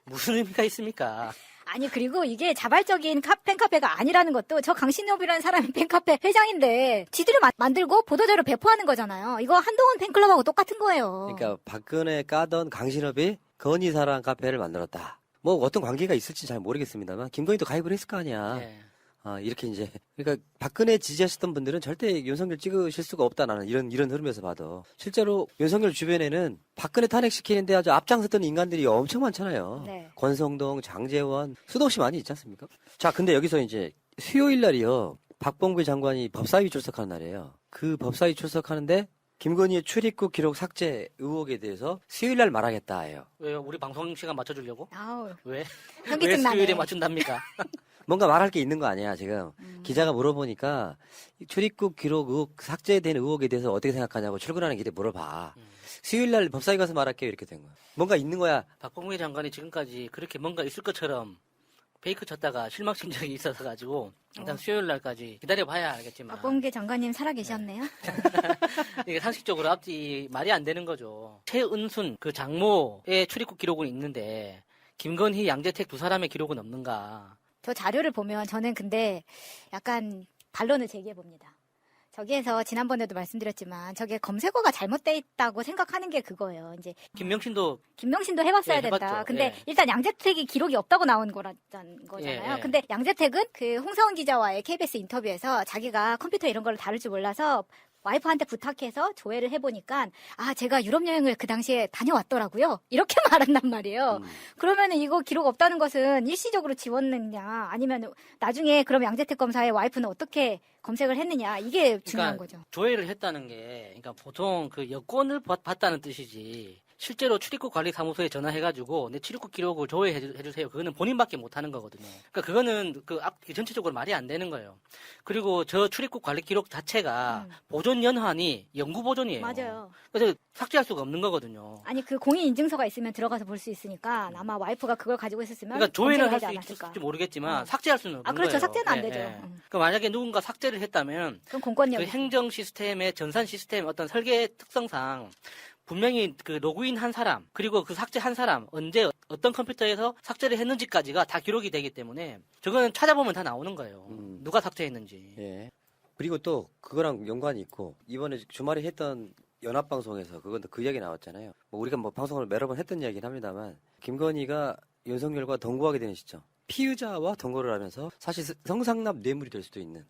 무슨 의미가 있습니까? 아니 그리고 이게 자발적인 팬카페가 아니라는 것도 저 강신업이라는 사람이 팬카페 회장인데 지들이 만들고 보도자료 배포하는 거잖아요. 이거 한동훈 팬클럽하고 똑같은 거예요. 그러니까 박근혜 까던 강신업이 건의사랑 카페를 만들었다. 뭐 어떤 관계가 있을지 잘 모르겠습니다만 김건희도 가입을 했을 거 아니야. 네. 이렇게 이제 그러니까 박근혜 지지하셨던 분들은 절대 윤석열 찍으실 수가 없다 나는 이런 흐름에서 봐도 실제로 윤석열 주변에는 박근혜 탄핵시키는데 아주 앞장섰던 인간들이 엄청 많잖아요. 네. 권성동, 장제원 수도 없이 많이 있지 않습니까? 자, 근데 여기서 이제 수요일 날이요 박범계 장관이 법사위 출석하는 날이에요. 그 법사위 출석하는데 김건희의 출입국 기록 삭제 의혹에 대해서 수요일 날 말하겠다 해요. 왜요? 우리 방송 시간 맞춰주려고? 아우. 왜? 현기증 왜 나네. 수요일에 맞춘답니까? 뭔가 말할 게 있는 거 아니야 지금. 기자가 물어보니까 출입국 기록 의혹 삭제된 의혹에 대해서 어떻게 생각하냐고 출근하는 길에 물어봐. 수요일 날 법사위 가서 말할게요 이렇게 된 거야. 뭔가 있는 거야. 박범계 장관이 지금까지 그렇게 뭔가 있을 것처럼 페이크 쳤다가 실망신 적이 있어서 가지고 일단 수요일 날까지 기다려봐야 알겠지만 박범계 장관님 살아계셨네요. 이게 상식적으로 앞뒤 말이 안 되는 거죠. 최은순 그 장모의 출입국 기록은 있는데 김건희, 양재택 두 사람의 기록은 없는가? 저 자료를 보면 저는 근데 약간 반론을 제기해 봅니다. 저기에서 지난번에도 말씀드렸지만 저게 검색어가 잘못돼 있다고 생각하는 게 그거예요. 이제 김명신도 해봤어야 예, 된다. 해봤죠. 근데 예. 일단 양재택이 기록이 없다고 나온 거잖아요. 예, 예. 근데 양재택은 그 홍사원 기자와의 KBS 인터뷰에서 자기가 컴퓨터 이런 걸 다룰 줄 몰라서 와이프한테 부탁해서 조회를 해보니까 제가 유럽 여행을 그 당시에 다녀왔더라고요. 이렇게 말한단 말이에요. 그러면은 이거 기록 없다는 것은 일시적으로 지웠느냐 아니면 나중에 그럼 양재택 검사의 와이프는 어떻게 검색을 했느냐 이게 중요한 거죠. 조회를 했다는 게 그러니까 보통 그 여권을 봤다는 뜻이지. 실제로 출입국 관리 사무소에 전화해가지고 내 출입국 기록을 조회해주세요. 그거는 본인밖에 못하는 거거든요. 그러니까 그거는 전체적으로 말이 안 되는 거예요. 그리고 저 출입국 관리 기록 자체가 보존 연한이 영구 보존이에요. 맞아요. 그래서 삭제할 수가 없는 거거든요. 아니 그 공인 인증서가 있으면 들어가서 볼 수 있으니까 아마 와이프가 그걸 가지고 있었으면 그러니까 조회는 할 검색이 수 되지 않았을까. 있을지 모르겠지만 삭제할 수는 없는 그렇죠. 거예요. 삭제는 안 예, 되죠. 예. 그러니까 만약에 누군가 삭제를 했다면 그럼 공권력이 그 행정 시스템의 전산 시스템 어떤 설계 특성상 분명히 그 로그인 한 사람 그리고 그 삭제한 사람 언제 어떤 컴퓨터에서 삭제를 했는지까지가 다 기록이 되기 때문에 저거는 찾아보면 다 나오는 거예요. 누가 삭제했는지. 예. 그리고 또 그거랑 연관이 있고 이번에 주말에 했던 연합방송에서 그건 그 이야기 나왔잖아요. 뭐 우리가 뭐 방송을 여러 번 했던 이야기긴 합니다만 김건희가 윤석열과 동거하게 되는 시점. 피의자와 동거를 하면서 사실 성상납 뇌물이 될 수도 있는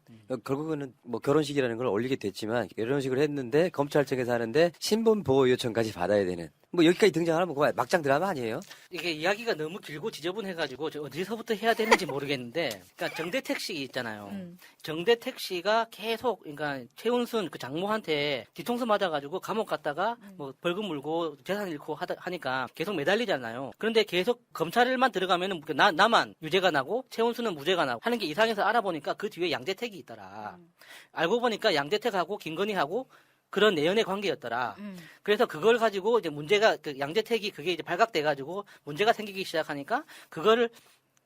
결국에는 뭐 결혼식이라는 걸 올리게 됐지만 결혼식을 했는데 검찰청에서 하는데 신분 보호 요청까지 받아야 되는 뭐 여기까지 등장하면 그거 막장 드라마 아니에요? 이게 이야기가 너무 길고 지저분해가지고 어디서부터 해야 되는지 모르겠는데 그러니까 정대택 씨 있잖아요. 정대택 씨가 계속 그러니까 최은순 그 장모한테 뒤통수 맞아가지고 감옥 갔다가 뭐 벌금 물고 재산 잃고 하니까 계속 매달리잖아요. 그런데 계속 검찰만 들어가면은 나만 유죄가 나고 최은순은 무죄가 나고 하는 게 이상해서 알아보니까 그 뒤에 양재택이 있더라. 알고 보니까 양재택하고 김건희하고 그런 내연의 관계였더라. 그래서 그걸 가지고 이제 문제가 그 양재택이 그게 이제 발각돼가지고 문제가 생기기 시작하니까 그거를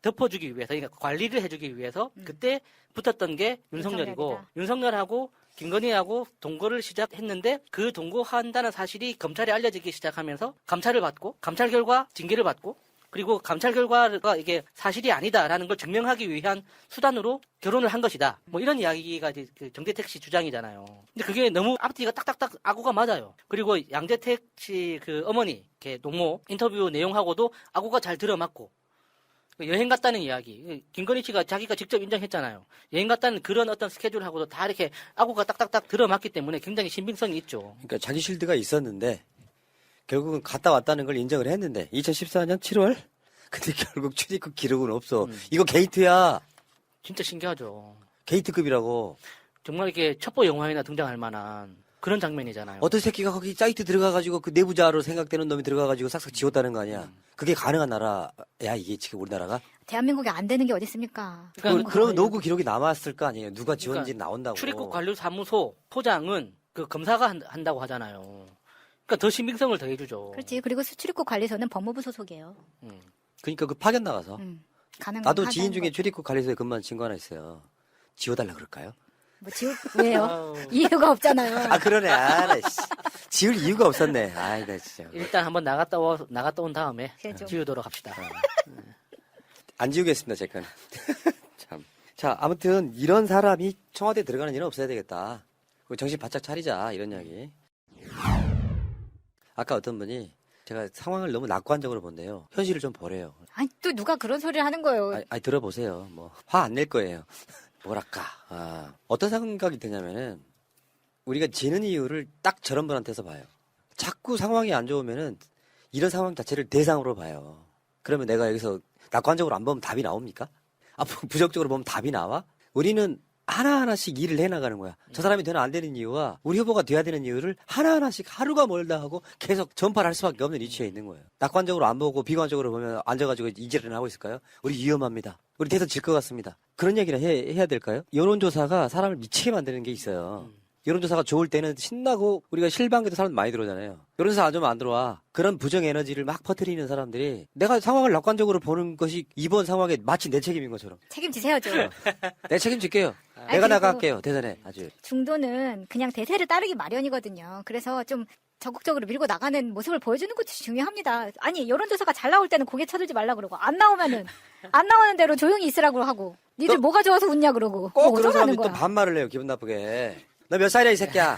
덮어주기 위해서, 그러니까 관리를 해주기 위해서 그때 붙었던 게 윤석열이고 윤석열하고 김건희하고 동거를 시작했는데 그 동거한다는 사실이 검찰에 알려지기 시작하면서 감찰을 받고 감찰 결과 징계를 받고 그리고 감찰 결과가 이게 사실이 아니다라는 걸 증명하기 위한 수단으로 결혼을 한 것이다. 뭐 이런 이야기가 이제 그 정대택 씨 주장이잖아요. 근데 그게 너무 앞뒤가 딱딱딱 아구가 맞아요. 그리고 양재택 씨 그 어머니, 노모 인터뷰 내용하고도 아구가 잘 들어맞고 여행 갔다는 이야기. 김건희 씨가 자기가 직접 인정했잖아요. 여행 갔다는 그런 어떤 스케줄하고도 다 이렇게 아구가 딱딱딱 들어맞기 때문에 굉장히 신빙성이 있죠. 그러니까 자기 실드가 있었는데 결국은 갔다 왔다는 걸 인정을 했는데 2014년 7월 근데 결국 출입국 기록은 없어. 이거 게이트야. 진짜 신기하죠. 게이트급이라고. 정말 이렇게 첩보 영화에나 등장할 만한 그런 장면이잖아요. 어떤 새끼가 거기 사이트 들어가가지고 그 내부자로 생각되는 놈이 들어가가지고 싹싹 지웠다는 거 아니야. 그게 가능한 나라야 이게 지금 우리나라가? 대한민국에 안 되는 게 어디 있습니까? 그럼 노구 기록이 남았을 거 아니에요. 누가 지웠는지 나온다고. 출입국 관리 사무소 소장은 그 검사가 한다고 하잖아요. 그러니까 더 신빙성을 더해주죠. 그렇지. 그리고 출입국 관리소는 법무부 소속이에요. 그러니까 그 파견 나가서. 나도 지인 중에 출입국 관리소에 근무한 친구 하나 있어요. 지워달라 그럴까요? 뭐 왜요? 이유가 없잖아요. 그러네. 지울 이유가 없었네. 나 진짜. 일단 한번 나갔다 온 다음에 지우도록 합시다. 안 지우겠습니다, 제 거는. 참. 자, 아무튼 이런 사람이 청와대에 들어가는 일은 없어야 되겠다. 정신 바짝 차리자, 이런 이야기. 아까 어떤 분이 제가 상황을 너무 낙관적으로 본대요. 현실을 좀 보래요. 아니, 또 누가 그런 소리를 하는 거예요. 아니, 들어보세요. 뭐, 화 안 낼 거예요. 뭐랄까. 어떤 생각이 드냐면은, 우리가 지는 이유를 딱 저런 분한테서 봐요. 자꾸 상황이 안 좋으면은, 이런 상황 자체를 대상으로 봐요. 그러면 내가 여기서 낙관적으로 안 보면 답이 나옵니까? 부정적으로 보면 답이 나와? 우리는 하나하나씩 일을 해나가는 거야. 저 사람이 되면 안 되는 이유와 우리 후보가 돼야 되는 이유를 하나하나씩 하루가 멀다 하고 계속 전파를 할 수밖에 없는 위치에 있는 거예요. 낙관적으로 안 보고 비관적으로 보면 앉아가지고 이질을 하고 있을까요? 우리 위험합니다. 우리 대선 질 것 같습니다. 그런 얘기를 해야 될까요? 여론조사가 사람을 미치게 만드는 게 있어요. 여론조사가 좋을 때는 신나고 우리가 실방에도 사람 많이 들어오잖아요. 여론조사 안 좋으면 안 들어와. 그런 부정 에너지를 막 퍼뜨리는 사람들이 내가 상황을 낙관적으로 보는 것이 이번 상황에 마치 내 책임인 것처럼. 책임지세요죠. 내 책임질게요. 내가 그리고 나갈게요. 대선에. 아주. 중도는 그냥 대세를 따르기 마련이거든요. 그래서 좀 적극적으로 밀고 나가는 모습을 보여주는 것도 중요합니다. 아니, 여론조사가 잘 나올 때는 고개 쳐들지 말라 그러고, 안 나오면은 안 나오는 대로 조용히 있으라고 하고, 니들 뭐가 좋아서 웃냐 그러고. 꼭 그런 어쩌라는 사람이 또 거야. 반말을 해요. 기분 나쁘게. 너 몇 살이야, 이 새끼야?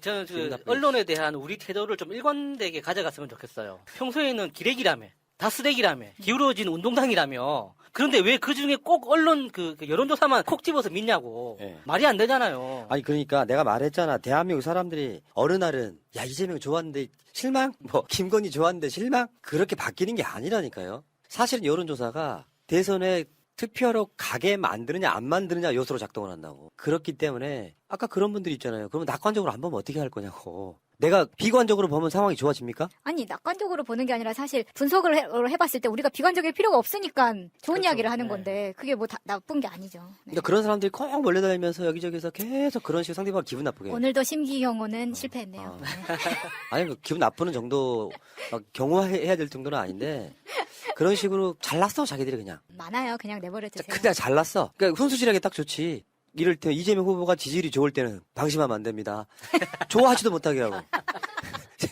저는 언론에 대한 우리 태도를 좀 일관되게 가져갔으면 좋겠어요. 평소에는 기레기라며, 다쓰레기라며, 기울어진 운동장이라며. 그런데 왜 그 중에 꼭 언론 여론조사만 콕 집어서 믿냐고. 말이 안 되잖아요. 아니, 그러니까 내가 말했잖아. 대한민국 사람들이 어느 날은, 야, 이재명 좋았는데 실망? 김건희 좋았는데 실망? 그렇게 바뀌는 게 아니라니까요. 사실은 여론조사가 대선에 투표로 가게 만드느냐 안 만드느냐 요소로 작동을 한다고. 그렇기 때문에 아까 그런 분들이 있잖아요. 그러면 낙관적으로 안 보면 어떻게 할 거냐고. 내가 비관적으로 보면 상황이 좋아집니까? 아니, 낙관적으로 보는 게 아니라 사실 분석을 해봤을 때 우리가 비관적일 필요가 없으니까 좋은 이야기를 하는 건데 그게 뭐 나쁜 게 아니죠. 네. 그러니까 그런 사람들이 꼭 몰려다니면서 여기저기서 계속 그런 식으로 상대방 기분 나쁘게 해요. 오늘도 심기경호는 실패했네요. 네. 아니, 기분 나쁘는 정도, 막 경호해야 될 정도는 아닌데, 그런 식으로 잘났어, 자기들이 그냥. 많아요. 그냥 내버려 두세요. 그냥 잘났어. 그러니까 손수질하게 딱 좋지. 이럴 때 이재명 후보가 지지율이 좋을 때는 방심하면 안 됩니다. 좋아하지도 못하게 하고.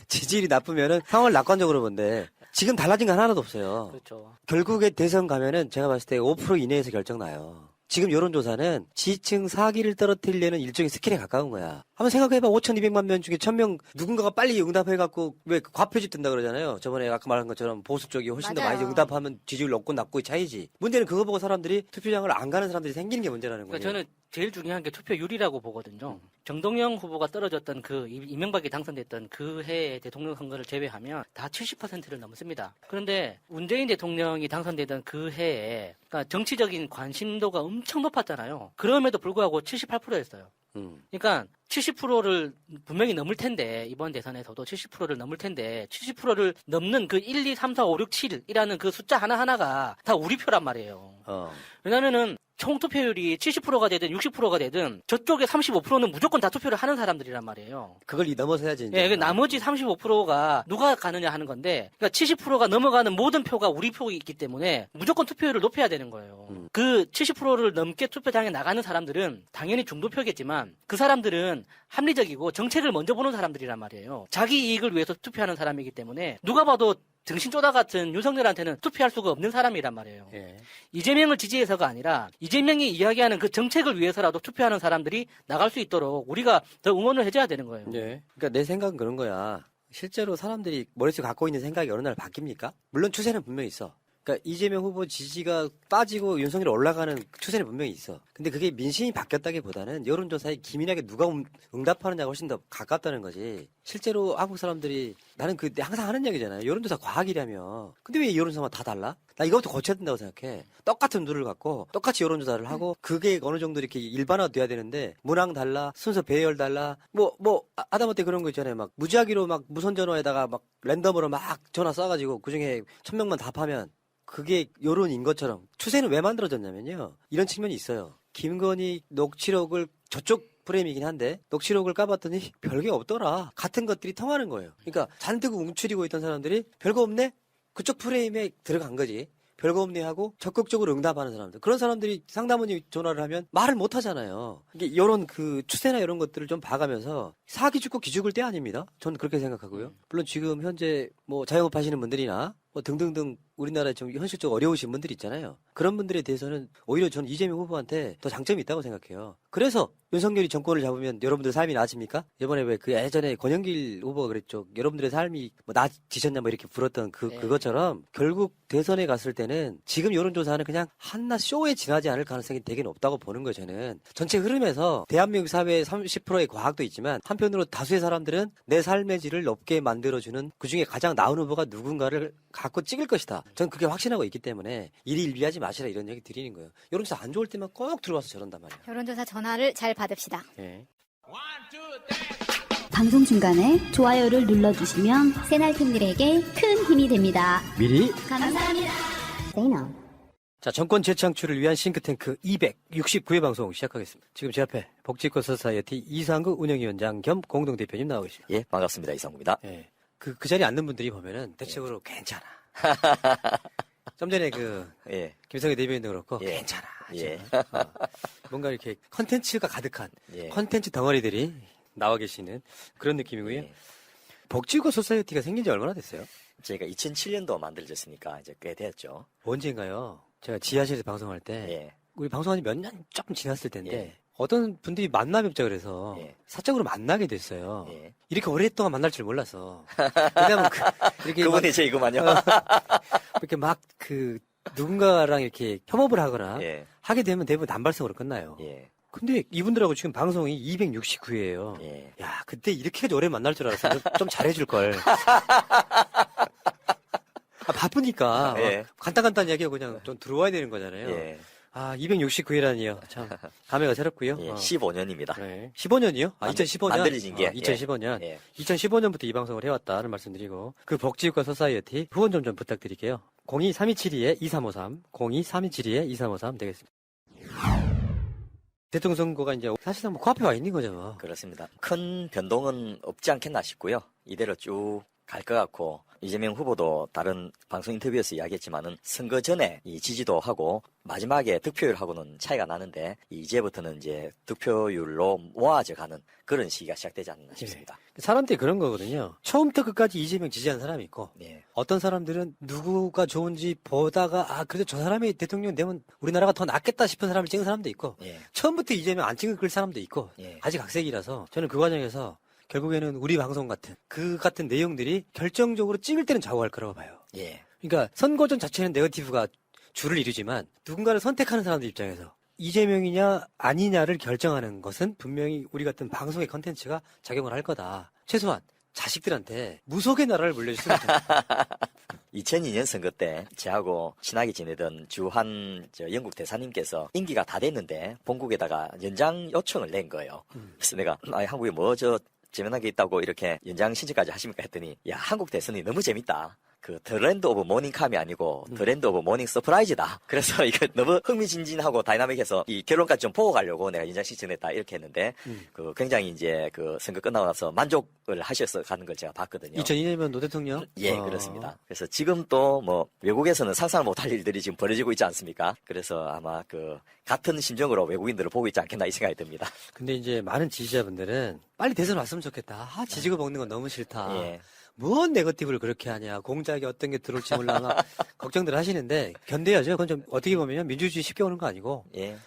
지지율이 나쁘면은 상황을 낙관적으로 본대. 지금 달라진 거 하나도 없어요. 그렇죠. 결국에 대선 가면은 제가 봤을 때 5% 이내에서 결정나요. 지금 여론조사는 지층 사기를 떨어뜨리려는 일종의 스킬에 가까운 거야. 한번 생각해봐. 5,200만 명 중에 1,000명 누군가가 빨리 응답해갖고 왜 과표집 든다 그러잖아요. 저번에 아까 말한 것처럼 보수 쪽이 훨씬 더 맞아요. 많이 응답하면 지지율 높고 낮고의 차이지. 문제는 그거 보고 사람들이 투표장을 안 가는 사람들이 생기는 게 문제라는 거예요. 그러니까 저는 제일 중요한 게 투표율이라고 보거든요. 정동영 후보가 떨어졌던 이명박이 당선됐던 그 해의 대통령 선거를 제외하면 다 70%를 넘습니다. 그런데 문재인 대통령이 당선되던 그 해에 그러니까 정치적인 관심도가 엄청 높았잖아요. 그럼에도 불구하고 78%였어요. 그러니까 70%를 분명히 넘을 텐데 이번 대선에서도 70%를 넘을 텐데 70%를 넘는 그 1, 2, 3, 4, 5, 6, 7이라는 그 숫자 하나하나가 다 우리 표란 말이에요. 왜냐면은 총투표율이 70%가 되든 60%가 되든 저쪽에 35%는 무조건 다 투표를 하는 사람들이란 말이에요. 그걸 넘어서야지. 이제. 예, 나머지 35%가 누가 가느냐 하는 건데, 그러니까 70%가 넘어가는 모든 표가 우리 표이기 때문에 무조건 투표율을 높여야 되는 거예요. 그 70%를 넘게 투표장에 나가는 사람들은 당연히 중도표겠지만 그 사람들은 합리적이고 정책을 먼저 보는 사람들이란 말이에요. 자기 이익을 위해서 투표하는 사람이기 때문에 누가 봐도 등신조다 같은 윤석열한테는 투표할 수가 없는 사람이란 말이에요. 예. 이재명을 지지해서가 아니라 이재명이 이야기하는 그 정책을 위해서라도 투표하는 사람들이 나갈 수 있도록 우리가 더 응원을 해줘야 되는 거예요. 예. 그러니까 내 생각은 그런 거야. 실제로 사람들이 머릿속에 갖고 있는 생각이 어느 날 바뀝니까? 물론 추세는 분명히 있어. 그러니까 이재명 후보 지지가 빠지고 윤석열이 올라가는 추세는 분명히 있어. 근데 그게 민심이 바뀌었다기보다는 여론조사에 기민하게 누가 응답하느냐가 훨씬 더 가깝다는 거지. 실제로 한국 사람들이 나는 항상 하는 얘기잖아요. 여론조사 과학이라며. 근데 왜 여론조사만 다 달라? 나 이것도 고쳐야 된다고 생각해. 똑같은 룰을 갖고 똑같이 여론조사를 하고 그게 어느 정도 이렇게 일반화돼야 되는데 문항 달라, 순서 배열 달라, 하다못해 그런 거 있잖아요. 막 무작위로 막 무선 전화에다가 막 랜덤으로 막 전화 쏴가지고 그 중에 1,000명만 답하면 그게 여론인 것처럼 추세는 왜 만들어졌냐면요. 이런 측면이 있어요. 김건희 녹취록을 저쪽 프레임이긴 한데 녹취록을 까봤더니 별게 없더라. 같은 것들이 통하는 거예요. 그러니까 잔뜩 움츠리고 있던 사람들이 별거 없네? 그쪽 프레임에 들어간 거지. 별거 없네 하고 적극적으로 응답하는 사람들. 그런 사람들이 상담원이 전화를 하면 말을 못 하잖아요. 이게 이런 그 추세나 이런 것들을 좀 봐가면서 사기 죽고 기죽을 때 아닙니다. 저는 그렇게 생각하고요. 물론 지금 현재 자영업 하시는 분들이나 등등등 우리나라에 좀 현실적으로 어려우신 분들 있잖아요. 그런 분들에 대해서는 오히려 저는 이재명 후보한테 더 장점이 있다고 생각해요. 그래서 윤석열이 정권을 잡으면 여러분들 삶이 나아집니까? 이번에 왜 그 예전에 권영길 후보가 그랬죠. 여러분들의 삶이 뭐 나아지셨냐 뭐 이렇게 불었던 그것처럼 결국 대선에 갔을 때는 지금 여론조사는 그냥 한낱 쇼에 지나지 않을 가능성이 되게 높다고 보는 거예요. 저는 전체 흐름에서 대한민국 사회의 30%의 과학도 있지만 한편으로 다수의 사람들은 내 삶의 질을 높게 만들어주는 그중에 가장 나은 후보가 누군가를 갖고 찍을 것이다. 저는 그게 확신하고 있기 때문에 일희일비하지 마시라 이런 얘기 드리는 거예요. 여론조사 안 좋을 때만 꼭 들어와서 저런단 말이에요. 여론조사 전화를 잘 받읍시다. 네. 방송 중간에 좋아요를 눌러주시면 새날팀들에게 큰 힘이 됩니다. 미리 감사합니다. 자, 정권 재창출을 위한 싱크탱크 269회 방송 시작하겠습니다. 지금 제 앞에 복지권 소사이어티 이상구 운영위원장 겸 공동대표님 나오고 계십니다. 예, 반갑습니다. 이상구입니다. 예. 그 자리에 앉는 분들이 보면은 대체적으로 괜찮아. 좀 전에 김성희 대변인도 그렇고 괜찮아. 뭔가 이렇게 컨텐츠가 가득한 컨텐츠 덩어리들이 나와 계시는 그런 느낌이고요. 복지권 소사이어티가 생긴 지 얼마나 됐어요? 저희가 2007년도 만들어졌으니까 이제 꽤 됐죠. 언젠가요? 제가 지하실에서 방송할 때 우리 방송한 지 몇 년 조금 지났을 텐데 어떤 분들이 만나 뵙자 그래서 사적으로 만나게 됐어요. 이렇게 오랫동안 만날 줄 몰랐어. 왜냐면 이렇게 그분이 제이구만요. 이렇게 막 누군가랑 이렇게 협업을 하거나 하게 되면 대부분 단발성으로 끝나요. 근데 이분들하고 지금 방송이 269회예요. 야, 그때 이렇게까지 오래 만날 줄 알았으면 좀 잘해줄 걸. 바쁘니까 간단간단 이야기하고 그냥 좀 들어와야 되는 거잖아요. 269회라니요. 참 감회가 새롭고요. 15년입니다. 15년이요? 2015년. 만들어진 게 2015년. 2015년부터 이 방송을 해왔다는 말씀드리고 그 복지국가 소사이어티 후원 좀 부탁드릴게요. 02-3272-2353, 02-3272-2353 되겠습니다. 대통령 선거가 이제 사실상 뭐 코앞에 와 있는 거죠. 그렇습니다. 큰 변동은 없지 않겠나 싶고요. 이대로 쭉 갈 것 같고 이재명 후보도 다른 방송 인터뷰에서 이야기했지만은 선거 전에 이 지지도 하고 마지막에 득표율하고는 차이가 나는데 이제부터는 이제 득표율로 모아져 가는 그런 시기가 시작되지 않나 싶습니다. 사람들이 그런 거거든요. 처음부터 끝까지 이재명 지지하는 사람이 있고 어떤 사람들은 누구가 좋은지 보다가 그래도 저 사람이 대통령 되면 우리나라가 더 낫겠다 싶은 사람을 찍은 사람도 있고 처음부터 이재명 안 찍을 사람도 있고 아직 각색이라서 저는 그 과정에서 결국에는 우리 방송 같은 그 같은 내용들이 결정적으로 찍을 때는 좌우할 거라고 봐요. 그러니까 선거전 자체는 네거티브가 주를 이루지만 누군가를 선택하는 사람들 입장에서 이재명이냐 아니냐를 결정하는 것은 분명히 우리 같은 방송의 컨텐츠가 작용을 할 거다. 최소한 자식들한테 무속의 나라를 물려줬으면 좋겠다. 2002년 선거 때 저하고 친하게 지내던 주한 영국 대사님께서 임기가 다 됐는데 본국에다가 연장 요청을 낸 거예요. 그래서 내가 한국에 재미난 게 있다고 이렇게 연장 신청까지 하십니까 했더니 야, 한국 대선이 너무 재밌다. 더 랜드 오브 모닝캄이 아니고 더 랜드 오브 모닝 서프라이즈다. 그래서 이거 너무 흥미진진하고 다이나믹해서 이 결론까지 좀 보고 가려고 내가 연장 신청했다 이렇게 했는데 굉장히 이제 선거 끝나고 나서 만족을 하셔서 가는 걸 제가 봤거든요. 2002년이면 노 대통령? 그렇습니다. 그래서 지금 또 외국에서는 상상을 못할 일들이 지금 벌어지고 있지 않습니까? 그래서 아마 같은 심정으로 외국인들을 보고 있지 않겠나 이 생각이 듭니다. 근데 이제 많은 지지자분들은 빨리 대선 왔으면 좋겠다. 지지고 먹는 건 너무 싫다. 뭔 네거티브를 그렇게 하냐. 공작이 어떤 게 들어올지 몰라. 막 걱정들 하시는데 견뎌야죠. 그건 좀 어떻게 보면 민주주의 쉽게 오는 거 아니고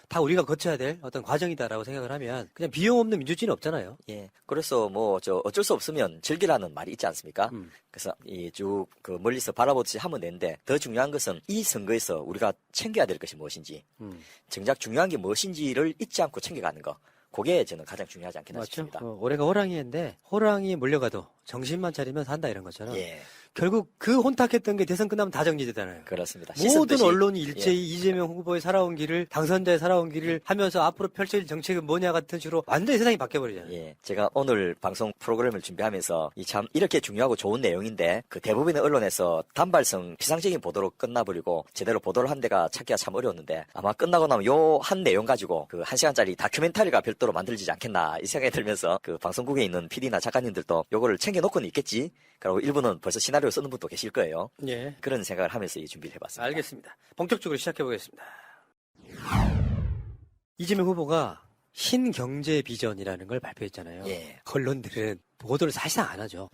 다 우리가 거쳐야 될 어떤 과정이다라고 생각을 하면 그냥 비용 없는 민주주의는 없잖아요. 그래서 어쩔 수 없으면 즐기라는 말이 있지 않습니까? 그래서 쭉 멀리서 바라보듯이 하면 되는데 더 중요한 것은 이 선거에서 우리가 챙겨야 될 것이 무엇인지 정작 중요한 게 무엇인지를 잊지 않고 챙겨가는 거. 그게 저는 가장 중요하지 않겠나 싶습니다. 올해가 호랑이인데 호랑이에 몰려가도 정신만 차리면 산다 이런 것처럼 결국 그 혼탁했던 게 대선 끝나면 다 정리되잖아요. 그렇습니다. 모든 언론이 일제히 이재명 후보의 살아온 길을 당선자의 살아온 길을 하면서 앞으로 펼쳐질 정책은 뭐냐 같은 식으로 완전히 세상이 바뀌어버리잖아요. 제가 오늘 방송 프로그램을 준비하면서 참 이렇게 중요하고 좋은 내용인데 대부분의 언론에서 단발성 피상적인 보도로 끝나버리고 제대로 보도를 한 데가 찾기가 참 어려웠는데 아마 끝나고 나면 요 한 내용 가지고 1시간짜리 다큐멘터리가 별도로 만들어지지 않겠나 이 생각이 들면서 방송국에 있는 PD나 작가님들도 요거를 챙겨놓고는 있겠지. 그리고 일부는 벌써 시나리오 쓰는 분도 계실 거예요. 그런 생각을 하면서 이 준비를 해봤습니다. 알겠습니다. 본격적으로 시작해보겠습니다. 이재명 후보가 신경제 비전이라는 걸 발표했잖아요. 언론들은 보도를 사실상 안 하죠.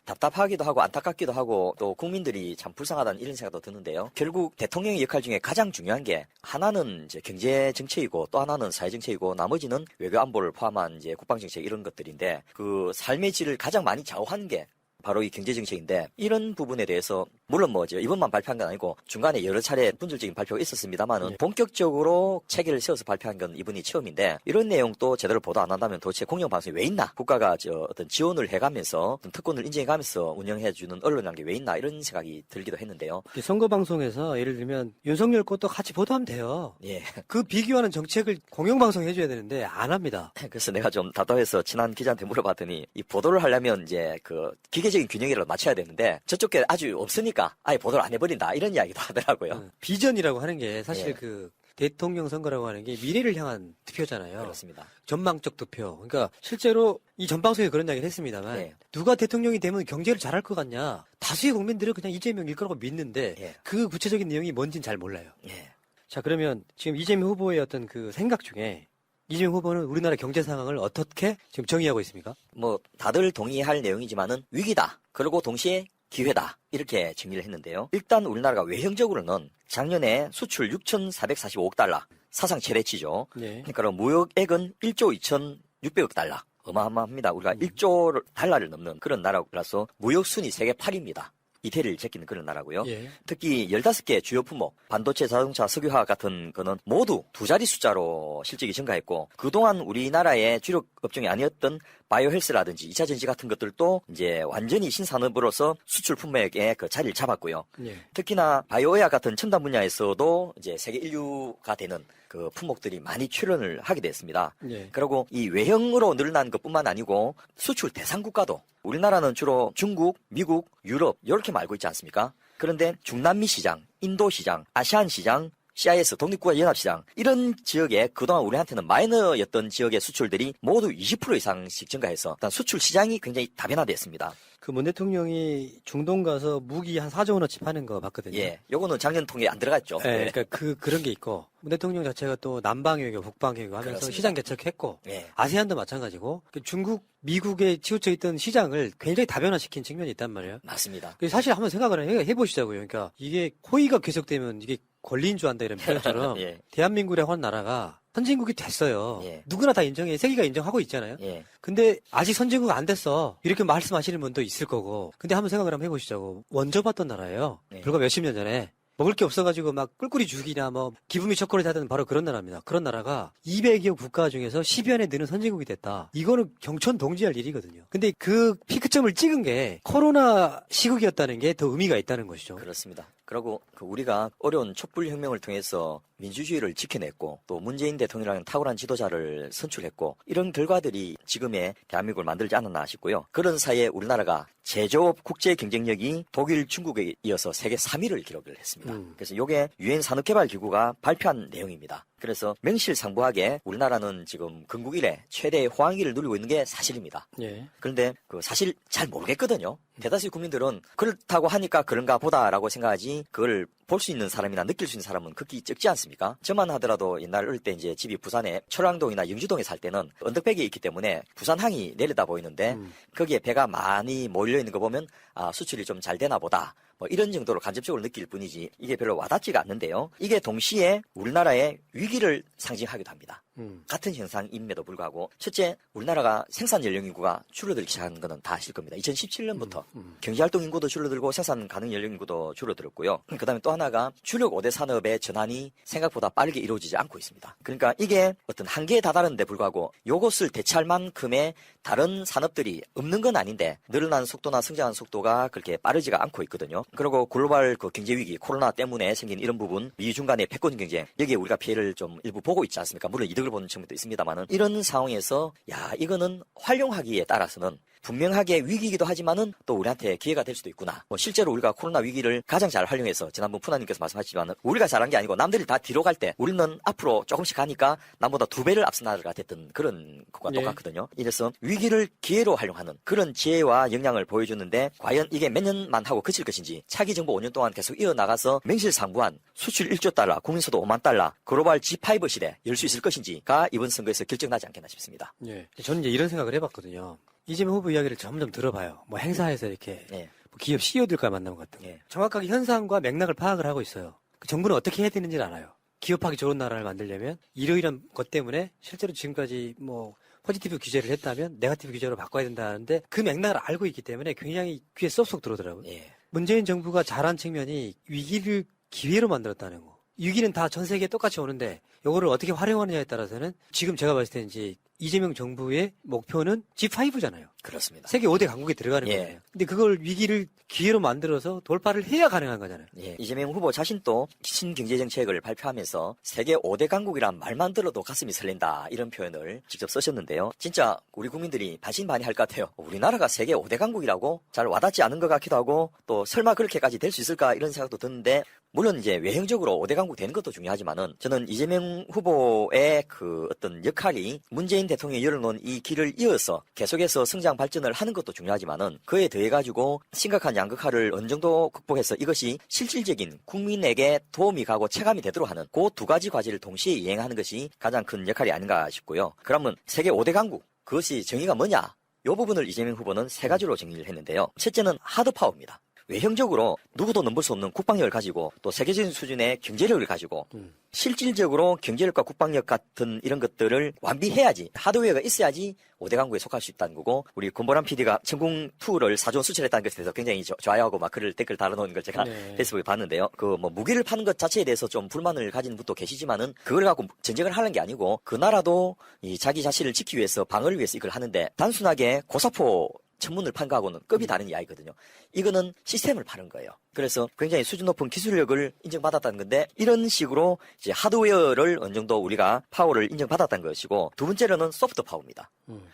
답답하기도 하고 안타깝기도 하고 또 국민들이 참 불쌍하다는 이런 생각도 드는데요. 결국 대통령의 역할 중에 가장 중요한 게 하나는 이제 경제 정책이고 또 하나는 사회 정책이고 나머지는 외교 안보를 포함한 이제 국방 정책 이런 것들인데 그 삶의 질을 가장 많이 좌우하는 게 바로 이 경제정책인데 이런 부분에 대해서 물론 뭐 이번만 발표한 건 아니고 중간에 여러 차례 분들적인 발표가 있었습니다만은 본격적으로 체계를 세워서 발표한 건 이번이 처음인데 이런 내용도 제대로 보도 안 한다면 도대체 공영방송이 왜 있나? 국가가 어떤 지원을 해가면서 어떤 특권을 인정해가면서 운영해주는 언론이라는 게 왜 있나 이런 생각이 들기도 했는데요. 선거 방송에서 예를 들면 윤석열 것도 같이 보도하면 돼요. 예. 그 비교하는 정책을 공영방송에 해줘야 되는데 안 합니다. 그래서 내가 좀 답답해서 친한 기자한테 물어봤더니 이 보도를 하려면 이제 그 기계적인 균형이라도 맞춰야 되는데 저쪽에 아주 없으니까 아예 보도를 안 해버린다 이런 이야기도 하더라고요. 비전이라고 하는 게 사실 예. 그 대통령 선거라고 하는 게 미래를 향한 투표잖아요. 그렇습니다. 전망적 투표. 그러니까 실제로 이 전방송에 그런 이야기를 했습니다만 예. 누가 대통령이 되면 경제를 잘할 것 같냐. 다수의 국민들은 그냥 이재명일 거라고 믿는데 예. 그 구체적인 내용이 뭔지는 잘 몰라요. 예. 자, 그러면 지금 이재명 후보의 어떤 그 생각 중에 이재명 후보는 우리나라 경제 상황을 어떻게 지금 정의하고 있습니까? 뭐 다들 동의할 내용이지만은 위기다. 그리고 동시에 기회다. 이렇게 정리를 했는데요. 일단 우리나라가 외형적으로는 작년에 수출 6,445억 달러. 사상 최대치죠. 네. 그러니까 무역액은 1조 2,600억 달러. 어마어마합니다. 우리가 1조 달러를 넘는 그런 나라라서 무역 순위 세계 8위입니다. 이태리를 제끼는 그런 나라고요. 예. 특히 15개 주요 품목, 반도체, 자동차, 석유화학 같은 거는 모두 두 자리 숫자로 실적이 증가했고 그동안 우리나라의 주력 업종이 아니었던 바이오 헬스라든지 2차 전지 같은 것들도 이제 완전히 신산업으로서 수출 품목에 그 자리를 잡았고요. 예. 특히나 바이오의학 같은 첨단 분야에서도 이제 세계 인류가 되는 그 품목들이 많이 출현을 하게 됐습니다. 예. 그리고 이 외형으로 늘어난 것뿐만 아니고 수출 대상 국가도 우리나라는 주로 중국, 미국, 유럽 이렇게 알고 있지 않습니까? 그런데 중남미 시장, 인도 시장, 아시안 시장, CIS 독립국가 연합시장 이런 지역에 그동안 우리한테는 마이너였던 지역의 수출들이 모두 20% 이상씩 증가해서 일단 수출 시장이 굉장히 다변화됐습니다. 그 문 대통령이 중동 가서 무기 한 4조 원어치 파는 거 봤거든요. 예, 요거는 작년 통에 안 들어갔죠. 네, 그러니까 그런 게 있고 문 대통령 자체가 또 남방 외교, 북방 외교 하면서 그렇습니다. 시장 개척했고 예. 아세안도 마찬가지고 중국, 미국에 치우쳐 있던 시장을 굉장히 다변화시킨 측면이 있단 말이에요. 맞습니다. 사실 한번 생각을 해보시자고요. 그러니까 이게 호의가 계속되면 이게 권리인 줄 안다 이런 표현처럼 예. 대한민국이라고 한 나라가 선진국이 됐어요. 예. 누구나 다 인정해. 세계가 인정하고 있잖아요. 예. 근데 아직 선진국 안 됐어. 이렇게 말씀하시는 분도 있을 거고. 근데 한번 생각을 한번 해보시자고. 먼저 봤던 나라예요. 예. 불과 몇십 년 전에. 먹을 게 없어가지고 막 꿀꿀이 죽이나 뭐 기분이 초콜릿 하던 바로 그런 나라입니다. 그런 나라가 200여 국가 중에서 10여 드는 선진국이 됐다. 이거는 경천 동지할 일이거든요. 근데 그 피크점을 찍은 게 코로나 시국이었다는 게 더 의미가 있다는 것이죠. 그렇습니다. 그리고 우리가 어려운 촛불혁명을 통해서 민주주의를 지켜냈고 또 문재인 대통령이라는 탁월한 지도자를 선출했고 이런 결과들이 지금의 대한민국을 만들지 않았나 싶고요. 그런 사이에 우리나라가 제조업 국제 경쟁력이 독일, 중국에 이어서 세계 3위를 기록을 했습니다. 그래서 이게 유엔 산업개발기구가 발표한 내용입니다. 그래서 명실상부하게 우리나라는 지금 건국 이래 최대의 호황기를 누리고 있는 게 사실입니다. 예. 그런데 사실 잘 모르겠거든요. 대다수의 국민들은 그렇다고 하니까 그런가 보다라고 생각하지 그걸 볼 수 있는 사람이나 느낄 수 있는 사람은 극히 적지 않습니까? 저만 하더라도 옛날 어릴 때 이제 집이 부산에 철왕동이나 영주동에 살 때는 언덕배기에 있기 때문에 부산항이 내려다 보이는데 거기에 배가 많이 몰려 있는 거 보면 아 수출이 좀 잘 되나 보다. 뭐 이런 정도로 간접적으로 느낄 뿐이지 이게 별로 와닿지가 않는데요. 이게 동시에 우리나라의 위기를 상징하기도 합니다. 같은 현상임에도 불구하고 첫째 우리나라가 생산 연령 인구가 줄어들기 시작한 거는 다 아실 겁니다. 2017년부터 경제활동 인구도 줄어들고 생산 가능 연령 인구도 줄어들었고요. 그다음에 또 하나가 주력 5대 산업의 전환이 생각보다 빠르게 이루어지지 않고 있습니다. 그러니까 이게 어떤 한계에 다다른데 불구하고 이것을 대체할 만큼의 다른 산업들이 없는 건 아닌데 늘어나는 속도나 성장하는 속도가 그렇게 빠르지가 않고 있거든요. 그리고 글로벌 경제 위기 코로나 때문에 생긴 이런 부분 미중 간의 패권 경쟁 여기에 우리가 피해를 좀 일부 보고 있지 않습니까? 물론 이득을 보는 측면도 있습니다만은 이런 상황에서 이거는 활용하기에 따라서는 분명하게 위기이기도 하지만은 또 우리한테 기회가 될 수도 있구나. 실제로 우리가 코로나 위기를 가장 잘 활용해서 지난번 푸나님께서 말씀하셨지만 우리가 잘한 게 아니고 남들이 다 뒤로 갈 때 우리는 앞으로 조금씩 가니까 남보다 2배를 앞선 나라가 됐던 그런 것과 똑같거든요. 이래서 위기를 기회로 활용하는 그런 지혜와 역량을 보여주는데 과연 이게 몇 년만 하고 그칠 것인지 차기 정부 5년 동안 계속 이어나가서 명실상부한 수출 1조 달러, 국민소득 5만 달러, 글로벌 G5 시대 열 수 있을 것인지가 이번 선거에서 결정나지 않겠나 싶습니다. 예. 저는 이제 이런 생각을 해봤거든요. 이재명 후보 이야기를 점점 들어봐요. 뭐 행사에서 이렇게 예. 뭐 기업 CEO들과 만나는 것 같은 거. 정확하게 현상과 맥락을 파악을 하고 있어요. 그 정부는 어떻게 해야 되는지를 알아요. 기업하기 좋은 나라를 만들려면 이러이런 것 때문에 실제로 지금까지 뭐 포지티브 규제를 했다면 네거티브 규제로 바꿔야 된다는데 그 맥락을 알고 있기 때문에 굉장히 귀에 쏙쏙 들어오더라고요. 예. 문재인 정부가 잘한 측면이 위기를 기회로 만들었다는 거. 위기는 다 전 세계에 똑같이 오는데 이거를 어떻게 활용하느냐에 따라서는 지금 제가 봤을 때 이제 이재명 정부의 목표는 G5잖아요. 그렇습니다. 세계 5대 강국에 들어가는 예. 거예요. 근데 그걸 위기를 기회로 만들어서 돌파를 해야 가능한 거잖아요. 예. 이재명 후보 자신도 신경제정책을 발표하면서 세계 5대 강국이란 말만 들어도 가슴이 설렌다 이런 표현을 직접 쓰셨는데요. 진짜 우리 국민들이 반신반의할 것 같아요. 우리나라가 세계 5대 강국이라고 잘 와닿지 않은 것 같기도 하고 또 설마 그렇게까지 될 수 있을까 이런 생각도 드는데 물론 이제 외형적으로 5대 강국 되는 것도 중요하지만은 저는 이재명 후보의 그 어떤 역할이 문재인 대통령이 열어놓은 이 길을 이어서 계속해서 성장 발전을 하는 것도 중요하지만은 그에 더해가지고 심각한 양극화를 어느 정도 극복해서 이것이 실질적인 국민에게 도움이 가고 체감이 되도록 하는 그 두 가지 과제를 동시에 이행하는 것이 가장 큰 역할이 아닌가 싶고요. 그러면 세계 5대 강국 그것이 정의가 뭐냐? 이 부분을 이재명 후보는 세 가지로 정의를 했는데요. 첫째는 하드파워입니다. 외형적으로 누구도 넘볼 수 없는 국방력을 가지고 또 세계적인 수준의 경제력을 가지고 실질적으로 경제력과 국방력 같은 이런 것들을 완비해야지 하드웨어가 있어야지 5대 강국에 속할 수 있다는 거고 우리 권보람 PD가 천궁2를 4조 수출했다는 것에 대해서 굉장히 좋아요하고 막 글을 댓글 달아놓은 걸 제가 페이스북에 봤는데요. 그 뭐 무기를 파는 것 자체에 대해서 좀 불만을 가지는 분도 계시지만은 그걸 갖고 전쟁을 하는 게 아니고 그 나라도 이 자기 자신을 지키기 위해서 방어를 위해서 이걸 하는데 단순하게 고사포 천문을 판 거하고는 급이 다른 이야기거든요. 이거는 시스템을 파는 거예요. 그래서 굉장히 수준 높은 기술력을 인정받았다는 건데 이런 식으로 이제 하드웨어를 어느 정도 우리가 파워를 인정받았다는 것이고 두 번째로는 소프트 파워입니다.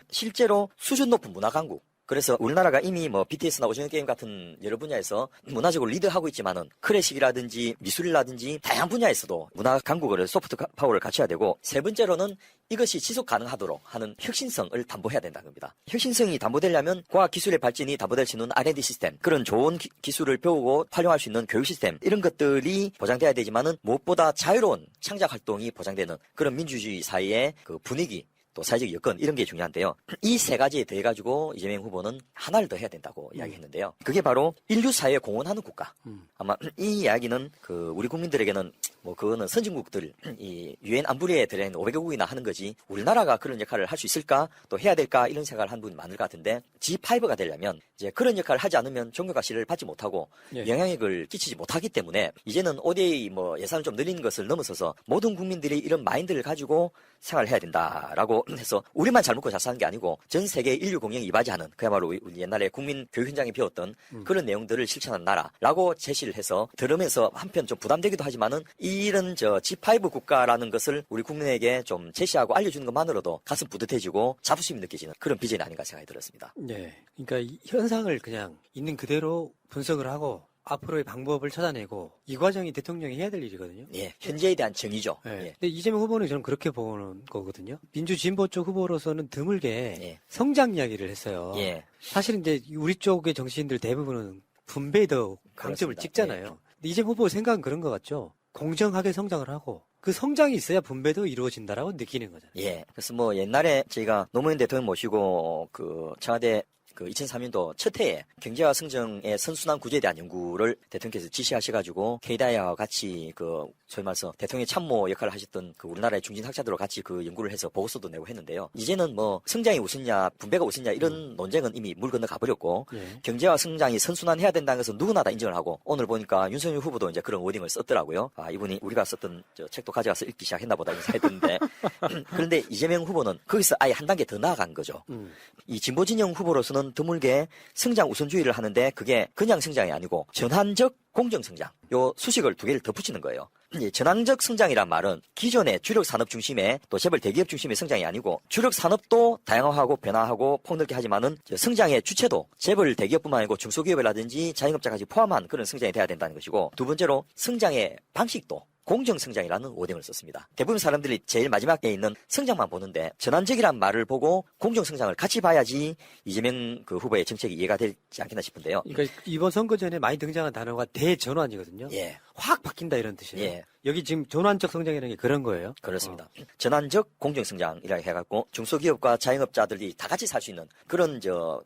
실제로 수준 높은 문화 강국. 그래서 우리나라가 이미 뭐 BTS나 오징어 게임 같은 여러 분야에서 문화적으로 리드하고 있지만은 클래식이라든지 미술이라든지 다양한 분야에서도 문화 강국을 소프트 파워를 갖춰야 되고 세 번째로는 이것이 지속 가능하도록 하는 혁신성을 담보해야 된다는 겁니다. 혁신성이 담보되려면 과학기술의 발전이 담보될 수 있는 R&D 시스템 그런 좋은 기술을 배우고 활용할 수 있는 교육 시스템 이런 것들이 보장돼야 되지만은 무엇보다 자유로운 창작 활동이 보장되는 그런 민주주의 사회의 그 분위기 또 사회적 여건 이런 게 중요한데요. 이 세 가지에 대해 가지고 이재명 후보는 하나를 더 해야 된다고 이야기했는데요. 그게 바로 인류 사회에 공헌하는 국가. 아마 이 이야기는 그 우리 국민들에게는 뭐 그거는 선진국들 이 유엔 안보리에 들어있는 500개국이나 하는 거지 우리나라가 그런 역할을 할 수 있을까 또 해야 될까 이런 생각을 한 분이 많을 것 같은데 G5가 되려면 이제 그런 역할을 하지 않으면 종교가 씨를 받지 못하고 영향력을 끼치지 못하기 때문에 이제는 ODA 뭐 예산을 좀 늘리는 것을 넘어서서 모든 국민들이 이런 마인드를 가지고 생활을 해야 된다라고 해서 우리만 잘 먹고 잘 사는 게 아니고 전 세계 인류 공영에 이바지하는 그야말로 우리 옛날에 국민 교육 현장에 배웠던 그런 내용들을 실천하는 나라라고 제시를 해서 들으면서 한편 좀 부담되기도 하지만은 이런 G5 국가라는 것을 우리 국민에게 좀 제시하고 알려주는 것만으로도 가슴 뿌듯해지고 자부심이 느껴지는 그런 비전이 아닌가 생각이 들었습니다. 네, 그러니까 이 현상을 그냥 있는 그대로 분석을 하고 앞으로의 방법을 찾아내고 이 과정이 대통령이 해야 될 일이거든요. 예, 현재에 대한 정의죠. 네. 예. 근데 이재명 후보는 저는 그렇게 보는 거거든요. 민주진보 쪽 후보로서는 드물게 성장 이야기를 했어요. 예. 사실은 이제 우리 쪽의 정치인들 대부분은 분배에 더 강점을 그렇습니다. 찍잖아요. 근데 이재명 후보 생각은 그런 것 같죠. 공정하게 성장을 하고 그 성장이 있어야 분배도 이루어진다라고 느끼는 거잖아요. 예. 그래서 뭐 옛날에 저희가 노무현 대통령 모시고 그 청와대 그 2003년도 첫 해에 경제와 성장의 선순환 구조에 대한 연구를 대통령께서 지시하셔가지고 K다이아와 같이 그 소위 말해서 대통령의 참모 역할을 하셨던 그 우리나라의 중진 학자들과 같이 그 연구를 해서 보고서도 내고 했는데요. 이제는 뭐 성장이 우선냐 분배가 우선냐 이런 논쟁은 이미 물 건너 가버렸고 경제와 성장이 선순환해야 된다는 것은 누구나 다 인정을 하고 오늘 보니까 윤석열 후보도 이제 그런 워딩을 썼더라고요. 아 이분이 우리가 썼던 저 책도 가져가서 읽기 시작했나 보다 이런 생각이 드는데 그런데 이재명 후보는 거기서 아예 한 단계 더 나아간 거죠. 이 진보 진영 후보로서는 드물게 성장 우선주의를 하는데 그게 그냥 성장이 아니고 전환적 공정 성장 요 수식을 두 개를 덧붙이는 거예요. 전환적 성장이란 말은 기존의 주력 산업 중심의 또 재벌 대기업 중심의 성장이 아니고 주력 산업도 다양화하고 변화하고 폭넓게 하지만은 성장의 주체도 재벌 대기업뿐만 아니고 중소기업이라든지 자영업자까지 포함한 그런 성장이 돼야 된다는 것이고 두 번째로 성장의 방식도 공정성장이라는 워딩을 썼습니다. 대부분 사람들이 제일 마지막에 있는 성장만 보는데 전환적이란 말을 보고 공정성장을 같이 봐야지 이재명 그 후보의 정책이 이해가 되지 않겠나 싶은데요. 그러니까 이번 선거 전에 많이 등장한 단어가 대전환이거든요. 예. 확 바뀐다 이런 뜻이에요. 예. 여기 지금 전환적 성장이라는 게 그런 거예요? 그렇습니다. 전환적 공정성장이라고 해갖고 중소기업과 자영업자들이 다 같이 살 수 있는 그런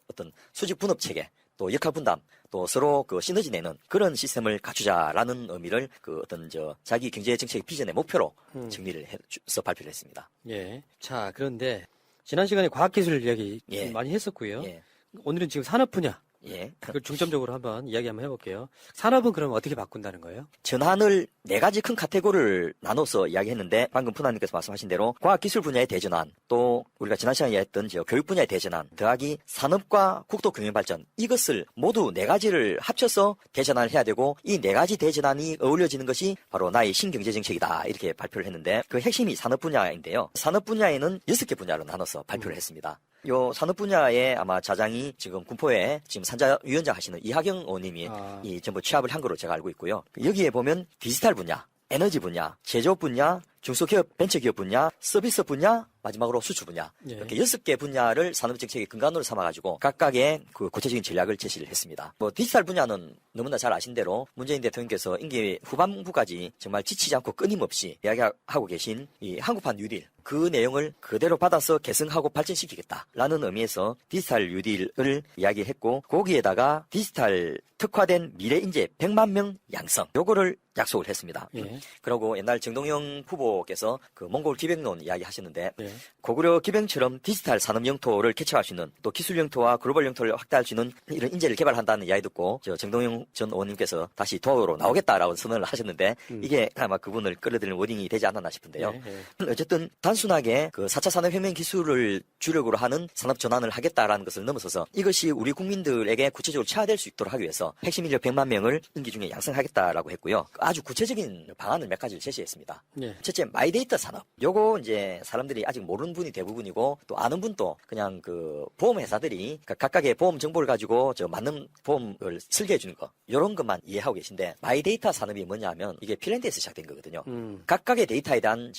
어떤 수직 분업 체계, 또 역할 분담, 또 서로 그 시너지 내는 그런 시스템을 갖추자라는 의미를 그 어떤 자기 경제 정책 비전의 목표로 정리를 해서 발표를 했습니다. 예. 자, 그런데 지난 시간에 과학기술 이야기 예. 많이 했었고요. 예. 오늘은 지금 산업 분야. 예. 그걸 중점적으로 한번 이야기 한번 해볼게요. 산업은 그럼 어떻게 바꾼다는 거예요? 전환을 4가지 큰 카테고리를 나눠서 이야기했는데 방금 푸나님께서 말씀하신 대로 과학기술 분야의 대전환, 또 우리가 지난 시간에 이야기했던 교육 분야의 대전환, 더하기 산업과 국토경영발전, 이것을 모두 4가지를 합쳐서 대전환을 해야 되고 이 4가지 대전환이 어울려지는 것이 바로 나의 신경제정책이다 이렇게 발표를 했는데 그 핵심이 산업 분야인데요. 산업 분야에는 6개 분야로 나눠서 발표를 했습니다. 요 산업 분야에 아마 자장이 지금 군포에 지금 산자위원장 하시는 이하경 의원님이 이 전부 취합을 한 거로 제가 알고 있고요. 여기에 보면 디지털 분야, 에너지 분야, 제조업 분야, 중소기업, 벤처기업 분야, 서비스 분야, 마지막으로 수출 분야. 예. 이렇게 6개 분야를 산업정책의 근간으로 삼아가지고 각각의 그 구체적인 전략을 제시를 했습니다. 디지털 분야는 너무나 잘 아신 대로 문재인 대통령께서 임기 후반부까지 정말 지치지 않고 끊임없이 이야기하고 계신 이 한국판 뉴딜, 그 내용을 그대로 받아서 개성하고 발전시키겠다라는 의미에서 디지털 뉴딜을 이야기했고 거기에다가 디지털 특화된 미래 인재 100만 명 양성 요거를 약속을 했습니다. 예. 그리고 옛날 정동영 후보께서 그 몽골 기병론 이야기 하셨는데 예. 고구려 기병처럼 디지털 산업 영토를 개척할 수 있는 또 기술 영토와 글로벌 영토를 확대할 수 있는 이런 인재를 개발한다는 이야기 듣고 정동영 전 의원님께서 다시 도로 나오겠다라고 선언을 하셨는데 이게 아마 그분을 끌어들이는 워딩이 되지 않았나 싶은데요. 예. 어쨌든 단순하게 그 4차 산업혁명 기술을 주력으로 하는 산업 전환을 하겠다라는 것을 넘어서서 이것이 우리 국민들에게 구체적으로 체화될 수 있도록 하기 위해서 핵심 인력 100만 명을 임기 중에 양성하겠다라고 했고요. 아주 구체적인 방안을 몇 가지를 제시했습니다. 예. 첫째, 마이데이터 산업. 요거 이제 사람들이 아직 모르는 분이 대부분이고 또 아는 분도 그냥 그 보험 회사들이 각각의 보험 정보를 가지고 맞는 보험을 설계해 주는 거. 요런 것만 이해하고 계신데 마이데이터 산업이 뭐냐면 이게 핀란드에서 시작된 거거든요. 각각의 데이터에 대한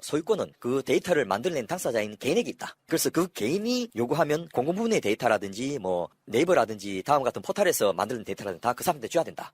소유권은 그 데이터를 만들어낸 당사자인 개인에게 있다. 그래서 그 개인이 요구하면 공공부문의 데이터라든지 뭐 네이버라든지 다음 같은 포털에서 만드는 데이터라든지 다 그 사람한테 줘야 된다.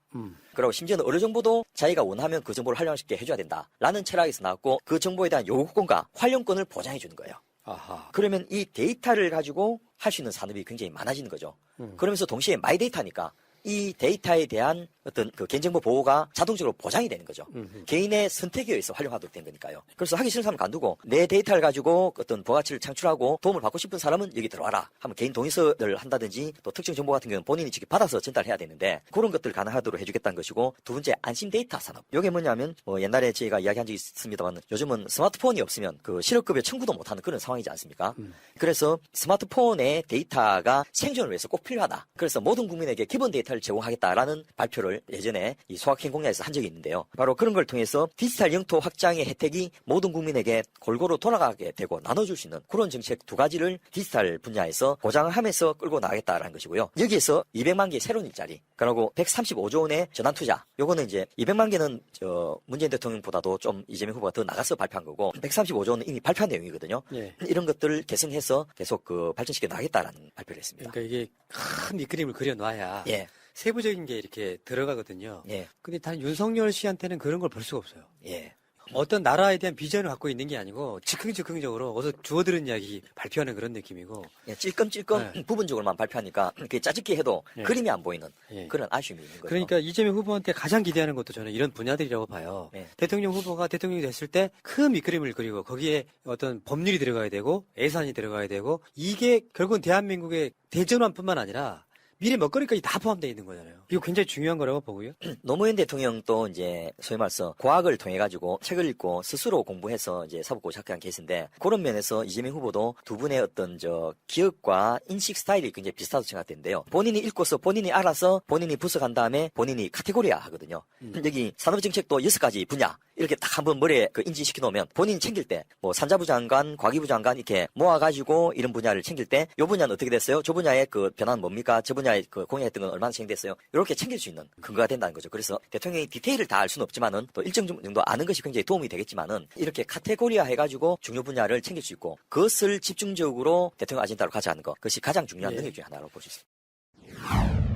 그리고 심지어는 어느 정보도 자기가 원하면 그 정보를 활용할수 있게 해줘야 된다. 라는 철학에서 나왔고 그 정보에 대한 요구권과 활용권을 보장해 주는 거예요. 아하. 그러면 이 데이터를 가지고 할 수 있는 산업이 굉장히 많아지는 거죠. 그러면서 동시에 마이 데이터니까 이 데이터에 대한 어떤 그 개인정보 보호가 자동적으로 보장이 되는 거죠. 개인의 선택에 의해서 활용하도록 된 거니까요. 그래서 하기 싫은 사람을 간두고 내 데이터를 가지고 어떤 부가가치를 창출하고 도움을 받고 싶은 사람은 여기 들어와라 하면 개인 동의서를 한다든지 또 특정 정보 같은 경우는 본인이 직접 받아서 전달해야 되는데 그런 것들 가능하도록 해주겠다는 것이고 두 번째 안심 데이터 산업. 이게 뭐냐면 옛날에 저희가 이야기한 적이 있습니다만 요즘은 스마트폰이 없으면 그 실업급여 청구도 못하는 그런 상황이지 않습니까? 그래서 스마트폰의 데이터가 생존을 위해서 꼭 필요하다. 그래서 모든 국민에게 기본 데이터를 제공하겠다라는 발표를 예전에 이 소확행공약에서 한 적이 있는데요. 바로 그런 걸 통해서 디지털 영토 확장의 혜택이 모든 국민에게 골고루 돌아가게 되고 나눠줄 수 있는 그런 정책 2가지를 디지털 분야에서 보장을 하면서 끌고 나가겠다라는 것이고요. 여기에서 200만 개 새로운 일자리, 그리고 135조 원의 전환 투자. 요거는 이제 200만 개는 문재인 대통령보다도 좀 이재명 후보가 더 나가서 발표한 거고 135조 원은 이미 발표한 내용이거든요. 예. 이런 것들을 개성해서 계속 그 발전시켜 나가겠다라는 발표를 했습니다. 그러니까 이게 큰 밑그림을 그려놔야 예. 세부적인 게 이렇게 들어가거든요. 예. 근데 단 윤석열 씨한테는 그런 걸 볼 수가 없어요. 예. 어떤 나라에 대한 비전을 갖고 있는 게 아니고 즉흥적으로 어서 주워들은 이야기 발표하는 그런 느낌이고. 예, 찔끔찔끔 부분적으로만 발표하니까 그게 짜집기 해도 그림이 안 보이는 그런 아쉬움이 있는 거죠. 그러니까 이재명 후보한테 가장 기대하는 것도 저는 이런 분야들이라고 봐요. 대통령 후보가 대통령이 됐을 때 큰 밑그림을 그리고 거기에 어떤 법률이 들어가야 되고 예산이 들어가야 되고 이게 결국은 대한민국의 대전환뿐만 아니라 미래 먹거리까지 다 포함되어 있는 거잖아요. 이거 굉장히 중요한 거라고 보고요. 노무현 대통령도 이제 소위 말해서 과학을 통해 가지고 책을 읽고 스스로 공부해서 이제 사법고 시작한 케이스인데 그런 면에서 이재명 후보도 두 분의 어떤 기억과 인식 스타일이 굉장히 비슷하다고 생각되는데요. 본인이 읽고서 본인이 알아서 본인이 분석한 다음에 본인이 카테고리화 하거든요. 여기 산업정책도 6가지 분야 이렇게 딱 한번 머리에 인지시켜 놓으면 본인이 챙길 때 뭐 산자부 장관, 과기부 장관 이렇게 모아가지고 이런 분야를 챙길 때 이 분야는 어떻게 됐어요? 저 분야의 그 변화는 뭡니까? 저 분야 분야에 그 공약했던 건 얼마나 진행됐어요. 이렇게 챙길 수 있는 근거가 된다는 거죠. 그래서 대통령이 디테일을 다 알 수는 없지만은 또 일정 정도 아는 것이 굉장히 도움이 되겠지만은 이렇게 카테고리화 해가지고 중요 분야를 챙길 수 있고 그것을 집중적으로 대통령 아젠다로 가져가는 것 그것이 가장 중요한 능력 중에 하나로 볼 수 있습니다.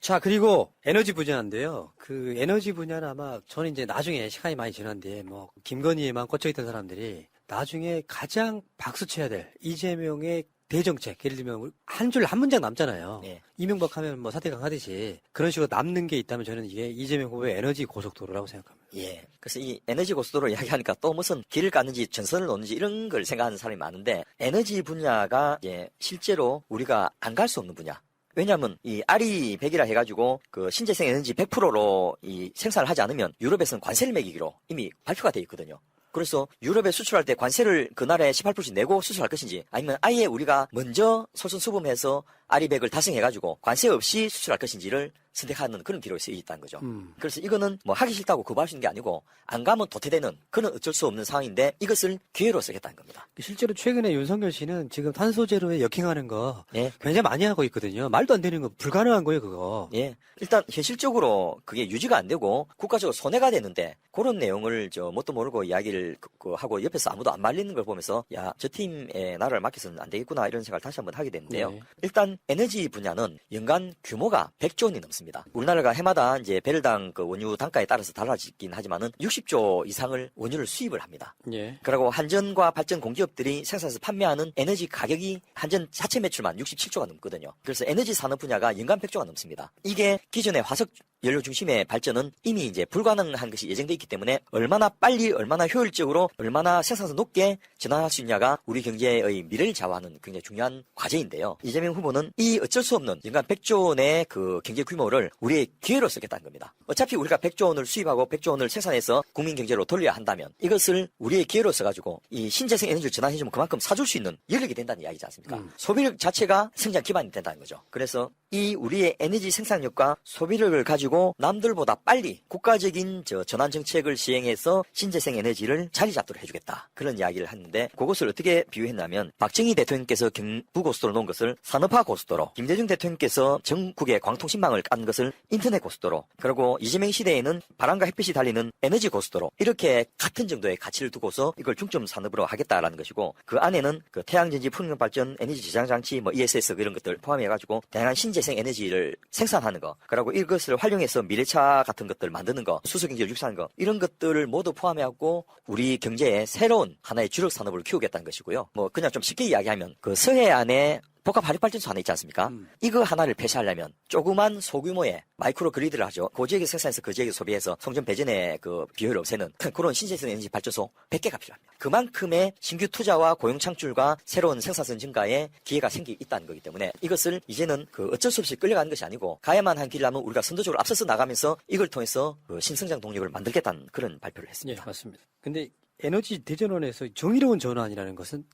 자, 그리고 에너지 분야인데요. 그 에너지 분야는 아마 저는 이제 나중에 시간이 많이 지났는데 뭐 김건희에만 꽂혀있던 사람들이 나중에 가장 박수 쳐야 될 이재명의 대정책, 예를 들면 한 문장 남잖아요. 네. 이명박 하면 뭐 사태강 하듯이 그런 식으로 남는 게 있다면 저는 이게 이재명 후보의 에너지 고속도로라고 생각합니다. 예. 그래서 이 에너지 고속도로 이야기하니까 또 무슨 길을 깎는지 전선을 놓는지 이런 걸 생각하는 사람이 많은데 에너지 분야가 실제로 우리가 안 갈 수 없는 분야. 왜냐하면 이 아리 100이라 해가지고 그 신재생 에너지 100%로 이 생산을 하지 않으면 유럽에서는 관세를 매기기로 이미 발표가 돼 있거든요. 그래서 유럽에 수출할 때 관세를 그 나라에 18%씩 내고 수출할 것인지 아니면 아예 우리가 먼저 솔선수범해서 아리100을 달성해가지고 관세 없이 수출할 것인지를 선택하는 그런 기록이 쓰여 있다는 거죠. 그래서 이거는 뭐 하기 싫다고 거부할 수 있는 게 아니고 안 가면 도태되는 그런 어쩔 수 없는 상황인데 이것을 기회로 쓰겠다는 겁니다. 실제로 최근에 윤석열 씨는 지금 탄소제로에 역행하는 거 예. 굉장히 많이 하고 있거든요. 말도 안 되는 거 불가능한 거예요, 그거. 예. 일단 현실적으로 그게 유지가 안 되고 국가적으로 손해가 되는데 그런 내용을 뭣도 모르고 이야기를 하고 옆에서 아무도 안 말리는 걸 보면서 야, 저 팀에 나라를 맡겨서는 안 되겠구나 이런 생각을 다시 한번 하게 되는데요. 네. 일단 에너지 분야는 연간 규모가 100조 원이 넘습니다. 우리나라가 해마다 이제 배럴당 그 원유 단가에 따라서 달라지긴 하지만은 60조 이상을 원유를 수입을 합니다. 예. 그리고 한전과 발전 공기업들이 생산해서 판매하는 에너지 가격이 한전 자체 매출만 67조가 넘거든요. 그래서 에너지 산업 분야가 연간 100조가 넘습니다. 이게 기존의 화석 연료 중심의 발전은 이미 이제 불가능한 것이 예정돼 있기 때문에 얼마나 빨리 얼마나 효율적으로 얼마나 생산성 높게 전환할 수 있냐가 우리 경제의 미래를 좌우하는 굉장히 중요한 과제인데요. 이재명 후보는 이 어쩔 수 없는 연간 100조 원의 그 경제 규모를 우리의 기회로 쓰겠다는 겁니다. 어차피 우리가 100조 원을 수입하고 100조 원을 생산해서 국민 경제로 돌려야 한다면 이것을 우리의 기회로 써가지고 이 신재생 에너지를 전환해주면 그만큼 사줄 수 있는 여력이 된다는 이야기지 않습니까? 소비력 자체가 성장 기반이 된다는 거죠. 그래서 이 우리의 에너지 생산력과 소비력을 가지고 남들보다 빨리 국가적인 전환 정책을 시행해서 신재생 에너지를 자리 잡도록 해주겠다. 그런 이야기를 했는데 그것을 어떻게 비유했냐면 박정희 대통령께서 경부고속도로 놓은 것을 산업화 고속도로, 김대중 대통령께서 전국의 광통신망을 깐 것을 인터넷 고속도로, 그리고 이재명 시대에는 바람과 햇빛이 달리는 에너지 고속도로 이렇게 같은 정도의 가치를 두고서 이걸 중점 산업으로 하겠다라는 것이고 그 안에는 그 태양전지 풍력발전, 에너지 저장 장치, 뭐 ESS 이런 것들 포함해가지고 다양한 신재생 에너지를 생산하는 거, 그리고 이것을 활용해서 미래차 같은 것들 만드는 거, 수소경제를 육성하는 거 이런 것들을 모두 포함해갖고 우리 경제에 새로운 하나의 주력 산업을 키우겠다는 것이고요. 뭐 그냥 좀 쉽게 이야기하면 그 서해안에 복합 화력발전소 하나 있지 않습니까? 이거 하나를 폐쇄하려면 조그만 소규모의 마이크로 그리드를 하죠. 그 지역에 생산해서 그 지역에 소비해서 송전 배전의 그 비효율을 없애는 그런 신재생 에너지 발전소 100개가 필요합니다. 그만큼의 신규 투자와 고용 창출과 새로운 생산성 증가에 기회가 생기 있다는 거기 때문에 이것을 이제는 그 어쩔 수 없이 끌려가는 것이 아니고 가야만 한 길이라면 우리가 선도적으로 앞서서 나가면서 이걸 통해서 그 신성장 동력을 만들겠다는 그런 발표를 했습니다. 예, 맞습니다. 근데 에너지 대전원에서 정의로운 전환이라는 것은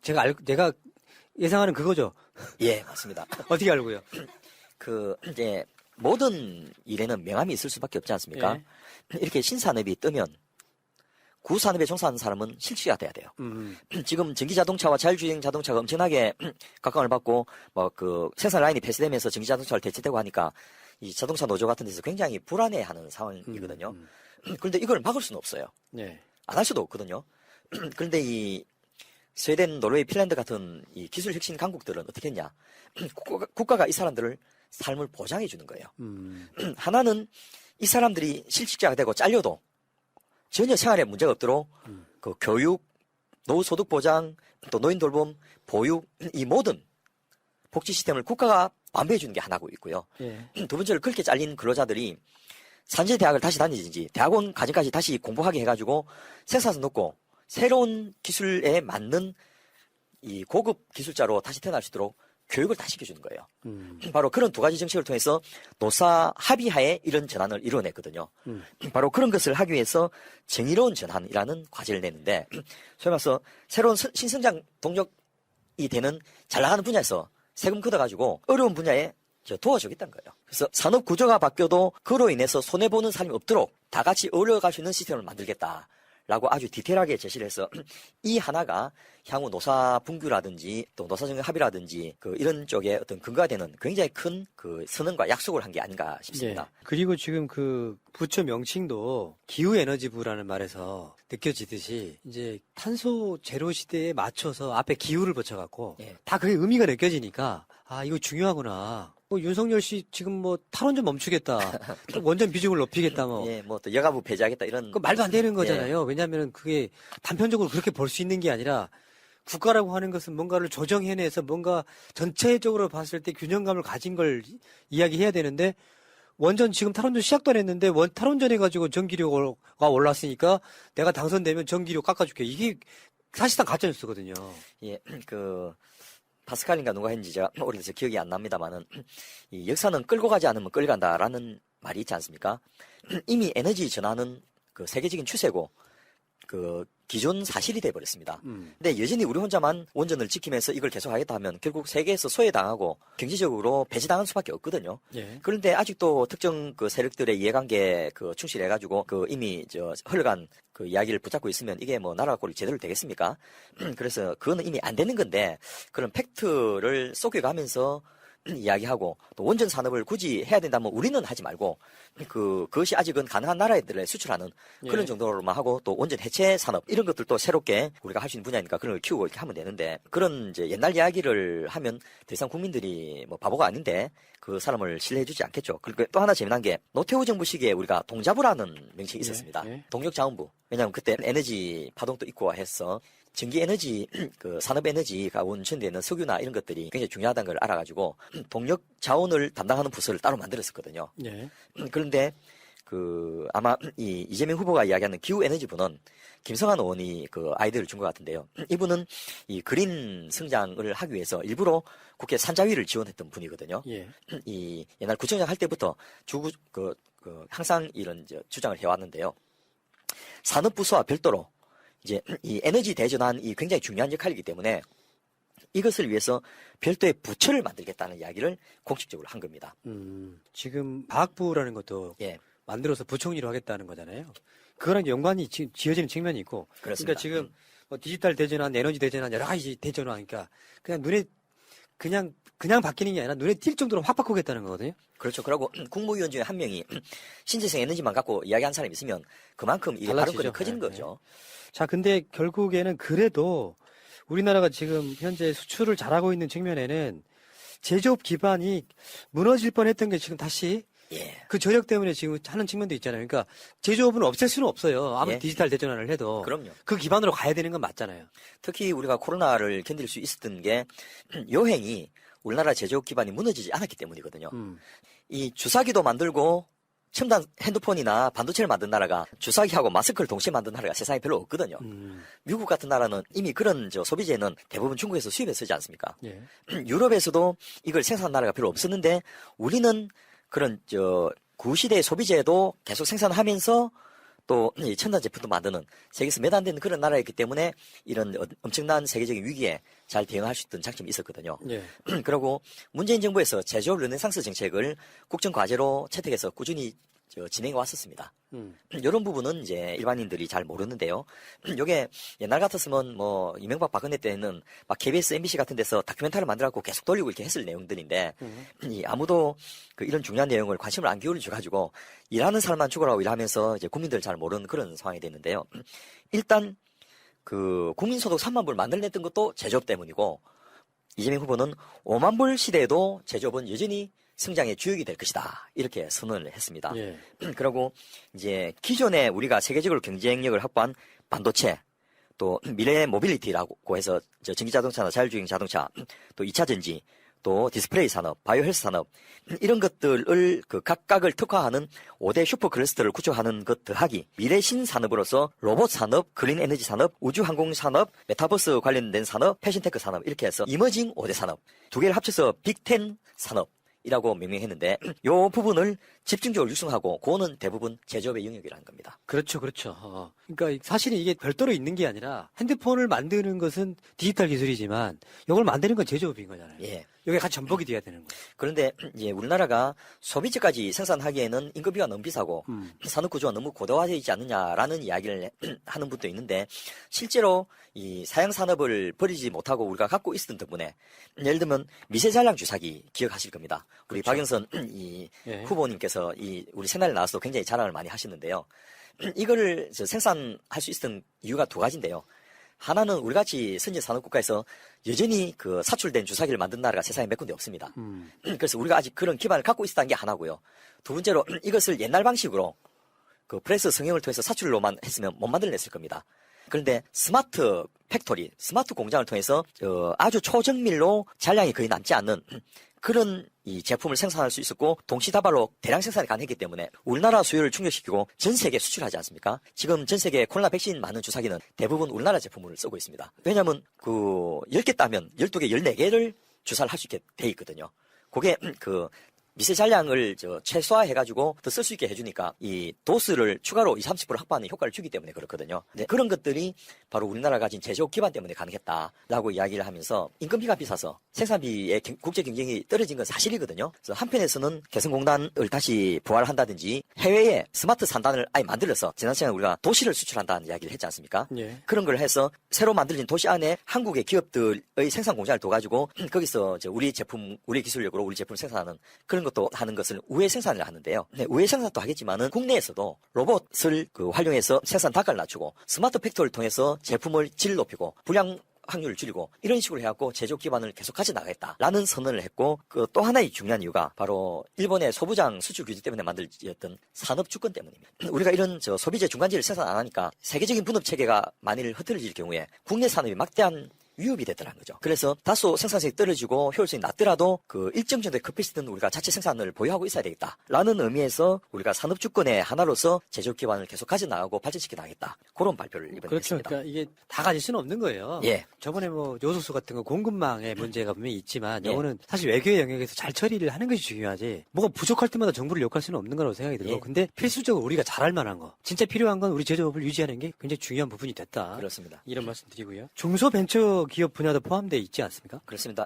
제가 예상하는 그거죠. 예, 맞습니다. 어떻게 알고요? 이제 모든 일에는 명함이 있을 수밖에 없지 않습니까? 예. 이렇게 신산업이 뜨면 구산업에 종사하는 사람은 실시가 돼야 돼요. 지금 전기자동차와 자율주행 자동차가 엄청나게 각광을 받고 뭐 그 생산 라인이 폐쇄되면서 전기자동차를 대체되고 하니까 이 자동차 노조 같은 데서 굉장히 불안해하는 상황이거든요. 그런데 이걸 막을 수는 없어요. 네. 안 할 수도 없거든요. 그런데 이 스웨덴, 노르웨이, 핀란드 같은 이 기술 혁신 강국들은 어떻게 했냐? 국가가 이 사람들을 삶을 보장해 주는 거예요. 하나는 이 사람들이 실직자가 되고 잘려도 전혀 생활에 문제가 없도록 그 교육, 노후소득 보장, 또 노인 돌봄, 보육 이 모든 복지 시스템을 국가가 완비해 주는 게 하나고 있고요. 예. 두 번째로 그렇게 잘린 근로자들이 산재 대학을 다시 다니든지 대학원 과정까지 다시 공부하게 해가지고 생산성 높고 새로운 기술에 맞는 이 고급 기술자로 다시 태어날 수 있도록 교육을 다 시켜주는 거예요. 바로 그런 두 가지 정책을 통해서 노사 합의하에 이런 전환을 이루어냈거든요. 바로 그런 것을 하기 위해서 정의로운 전환이라는 과제를 내는데 소위 말해서 새로운 신성장 동력이 되는 잘 나가는 분야에서 세금 걷어가지고 어려운 분야에 도와주겠다는 거예요. 그래서 산업 구조가 바뀌어도 그로 인해서 손해보는 사람이 없도록 다 같이 어울려갈 수 있는 시스템을 만들겠다. 라고 아주 디테일하게 제시를 해서 이 하나가 향후 노사 분규라든지 또 노사정 합의라든지 그 이런 쪽에 어떤 근거가 되는 굉장히 큰 그 선언과 약속을 한 게 아닌가 싶습니다. 예. 그리고 지금 그 부처 명칭도 기후에너지부라는 말에서 느껴지듯이 이제 탄소 제로 시대에 맞춰서 앞에 기후를 붙여갖고 다 그게 의미가 느껴지니까 아 이거 중요하구나. 뭐 윤석열 씨 지금 뭐 탈원전 멈추겠다, 또 원전 비중을 높이겠다, 뭐. 예, 뭐 또 여가부 폐지하겠다 이런. 그 말도 안 되는 거잖아요. 왜냐하면 그게 단편적으로 그렇게 볼 수 있는 게 아니라 국가라고 하는 것은 뭔가를 조정해내서 뭔가 전체적으로 봤을 때 균형감을 가진 걸 이야기해야 되는데 원전 지금 탈원전 시작도 안 했는데 탈원전 해가지고 전기료가 올랐으니까 내가 당선되면 전기료 깎아줄게. 이게 사실상 가짜뉴스거든요. 예, 파스칼인가 누가 했는지 제가 오래돼서 기억이 안 납니다만은 이 역사는 끌고 가지 않으면 끌려간다라는 말이 있지 않습니까? 이미 에너지 전환은 그 세계적인 추세고 그 기존 사실이 돼버렸습니다. 근데 여전히 우리 혼자만 원전을 지키면서 이걸 계속하겠다 하면 결국 세계에서 소외당하고 경제적으로 배제당할 수밖에 없거든요. 예. 그런데 아직도 특정 그 세력들의 이해관계에 충실해가지고 이미 흘러간 그 이야기를 붙잡고 있으면 이게 뭐 나라 꼴이 제대로 되겠습니까? 그래서 그거는 이미 안 되는 건데 그런 팩트를 속여가면서 이야기하고 또 원전 산업을 굳이 해야 된다면 우리는 하지 말고 그것이 아직은 가능한 나라들에 수출하는 그런 예. 정도로만 하고 또 원전 해체 산업 이런 것들도 새롭게 우리가 할 수 있는 분야니까 그런 걸 키우고 이렇게 하면 되는데 그런 이제 옛날 이야기를 하면 더 이상 국민들이 뭐 바보가 아닌데 그 사람을 신뢰해주지 않겠죠. 그리고 또 하나 재미난 게 노태우 정부 시기에 우리가 동자부라는 명칭이 있었습니다. 동력자원부. 왜냐하면 그때 에너지 파동도 있고 해서 전기 에너지, 산업 에너지가 원천되는 석유나 이런 것들이 굉장히 중요하다는 걸 알아가지고 동력 자원을 담당하는 부서를 따로 만들었었거든요. 예. 그런데 아마 이재명 후보가 이야기하는 기후에너지부는 김성한 의원이 아이디어를 준 것 같은데요. 이분은 이 그린 성장을 하기 위해서 일부러 국회 산자위를 지원했던 분이거든요. 예. 이 옛날 구청장 할 때부터 항상 이런 주장을 해왔는데요. 산업부서와 별도로 이제 이 에너지 대전환이 굉장히 중요한 역할이기 때문에 이것을 위해서 별도의 부처를 만들겠다는 이야기를 공식적으로 한 겁니다. 지금 과학부라는 것도 만들어서 부총리로 하겠다는 거잖아요. 그거랑 연관이 지어지는 측면이 있고. 그렇습니다. 그러니까 지금 뭐 디지털 대전환, 에너지 대전환 여러 가지 대전환, 그러니까 그냥 눈에 그냥 바뀌는 게 아니라 눈에 띌 정도로 확 바꾸겠다는 거거든요. 그렇죠. 그리고 국무위원 중에 한 명이 신재생 에너지만 갖고 이야기한 사람이 있으면 그만큼 이게 발언권이 커지는 거죠. 자, 근데 결국에는 그래도 우리나라가 지금 현재 수출을 잘하고 있는 측면에는 제조업 기반이 무너질 뻔했던 게 지금 다시 그 저력 때문에 지금 하는 측면도 있잖아요. 그러니까 제조업은 없앨 수는 없어요. 아무리 디지털 대전환을 해도. 그럼요. 그 기반으로 가야 되는 건 맞잖아요. 특히 우리가 코로나를 견딜 수 있었던 게 여행이 우리나라 제조업 기반이 무너지지 않았기 때문이거든요. 이 주사기도 만들고 첨단 핸드폰이나 반도체를 만든 나라가 주사기하고 마스크를 동시에 만든 나라가 세상에 별로 없거든요. 미국 같은 나라는 이미 그런 소비재는 대부분 중국에서 수입해서 쓰지 않습니까? 예. 유럽에서도 이걸 생산한 나라가 별로 없었는데 우리는 그런 구시대의 소비재도 계속 생산하면서 또 첨단 제품도 만드는 세계에서 몇 안 되는 그런 나라였기 때문에 이런 엄청난 세계적인 위기에 잘 대응할 수 있던 장점이 있었거든요. 예. 그리고 문재인 정부에서 제조업 르네상스 정책을 국정과제로 채택해서 꾸준히 진행해 왔었습니다. 이런 부분은 이제 일반인들이 잘 모르는데요. 요게 옛날 같았으면 뭐 이명박 박근혜 때는 막 KBS, MBC 같은 데서 다큐멘터리를 만들어갖고 계속 돌리고 이렇게 했을 내용들인데 아무도 이런 중요한 내용을 관심을 안 기울여줘가지고 일하는 사람만 죽으라고 일하면서 이제 국민들 잘 모르는 그런 상황이 됐는데요. 일단 국민소득 3만 불 만들어냈던 것도 제조업 때문이고 이재명 후보는 5만 불 시대에도 제조업은 여전히 성장의 주역이 될 것이다. 이렇게 선언을 했습니다. 예. 그리고 이제 기존에 우리가 세계적으로 경쟁력을 확보한 반도체, 또 미래 모빌리티라고 해서 전기자동차나 자율주행 자동차, 또 2차 전지, 또 디스플레이 산업, 바이오 헬스 산업 이런 것들을 각각을 특화하는 5대 슈퍼 클러스터를 구축하는 것 더하기 미래 신산업으로서 로봇 산업, 그린 에너지 산업, 우주 항공 산업, 메타버스 관련된 산업, 패션테크 산업 이렇게 해서 이머징 5대 산업 두 개를 합쳐서 빅10 산업 이라고 명명했는데 요 부분을 집중적으로 육성하고 그거는 대부분 제조업의 영역이라는 겁니다. 그렇죠. 그러니까 사실은 이게 별도로 있는 게 아니라 핸드폰을 만드는 것은 디지털 기술이지만 이걸 만드는 건 제조업인 거잖아요. 예. 여기 같이 전복이 돼야 되는 거예요. 그런데 이제 우리나라가 소비재까지 생산하기에는 인건비가 너무 비싸고 산업 구조가 너무 고도화되어 있지 않느냐라는 이야기를 하는 분도 있는데 실제로 이 사양 산업을 버리지 못하고 우리가 갖고 있었던 덕분에 예를 들면 미세잔량 주사기 기억하실 겁니다. 우리 그렇죠. 박영선 이 예. 후보님께서 이 우리 새날에 나와서도 굉장히 자랑을 많이 하시는데요. 이거를 생산할 수 있었던 이유가 두 가지인데요. 하나는 우리같이 선진 산업 국가에서 여전히 그 사출된 주사기를 만든 나라가 세상에 몇 군데 없습니다. 그래서 우리가 아직 그런 기반을 갖고 있었다는 게 하나고요. 두 번째로 이것을 옛날 방식으로 그 프레스 성형을 통해서 사출로만 했으면 못 만들어냈을 겁니다. 그런데 스마트 팩토리, 스마트 공장을 통해서 아주 초정밀로 잔량이 거의 남지 않는 그런 이 제품을 생산할 수 있었고 동시다발로 대량 생산이 가능했기 때문에 우리나라 수요를 충족시키고 전 세계에 수출하지 않습니까? 지금 전 세계 코로나 백신 맞는 주사기는 대부분 우리나라 제품을 쓰고 있습니다. 왜냐하면 그 10개 따면 12개, 14개를 주사를 할 수 있게 돼 있거든요. 그게 그 미세 잔량을 최소화해가지고 더 쓸 수 있게 해주니까 이 도수를 추가로 20, 30% 확보하는 효과를 주기 때문에 그렇거든요. 네, 그런 것들이 바로 우리나라가 가진 제조업 기반 때문에 가능했다라고 이야기를 하면서 인건비가 비싸서 생산비의 국제 경쟁이 떨어진 건 사실이거든요. 그래서 한편에서는 개성공단을 다시 부활한다든지 해외에 스마트 산단을 아예 만들어서 지난 시간에 우리가 도시를 수출한다는 이야기를 했지 않습니까? 예. 그런 걸 해서 새로 만들어진 도시 안에 한국의 기업들의 생산 공장을 둬가지고 거기서 우리 제품, 우리 기술력으로 우리 제품을 생산하는 그런 것도 하는 것을 우회 생산을 하는데요. 네, 우회 생산도 하겠지만은 국내에서도 로봇을 활용해서 생산 단가를 낮추고 스마트 팩토리를 통해서 제품을 질 높이고 불량 확률을 줄이고 이런 식으로 해갖고 제조 기반을 계속 가져나가겠다라는 선언을 했고 그 또 하나의 중요한 이유가 바로 일본의 소부장 수출 규제 때문에 만들어졌던 산업 주권 때문입니다. 우리가 이런 소비재 중간재를 생산 안 하니까 세계적인 분업 체계가 만일 흐트러질 경우에 국내 산업이 막대한 위협이 되더라는 거죠. 그래서 다소 생산성이 떨어지고 효율성이 낮더라도 그 일정 정도의 커피시티는 우리가 자체 생산을 보유하고 있어야 되겠다라는 의미에서 우리가 산업 주권의 하나로서 제조업 기반을 계속 가져나가고 발전시켜 나가겠다. 그런 발표를 이번에 그렇죠. 했습니다. 그러니까 이게 다 가질 수는 없는 거예요. 예. 저번에 뭐 요소수 같은 거 공급망의 문제가 분명히 있지만 예. 이거는 사실 외교의 영역에서 잘 처리를 하는 것이 중요하지. 뭐가 부족할 때마다 정부를 욕할 수는 없는 거라고 생각이 들고. 예. 근데 필수적으로 우리가 잘할 만한 거, 진짜 필요한 건 우리 제조업을 유지하는 게 굉장히 중요한 부분이 됐다. 그렇습니다. 이런 말씀 드리고요. 중소벤처기업 분야도 포함되어 있지 않습니까? 그렇습니다.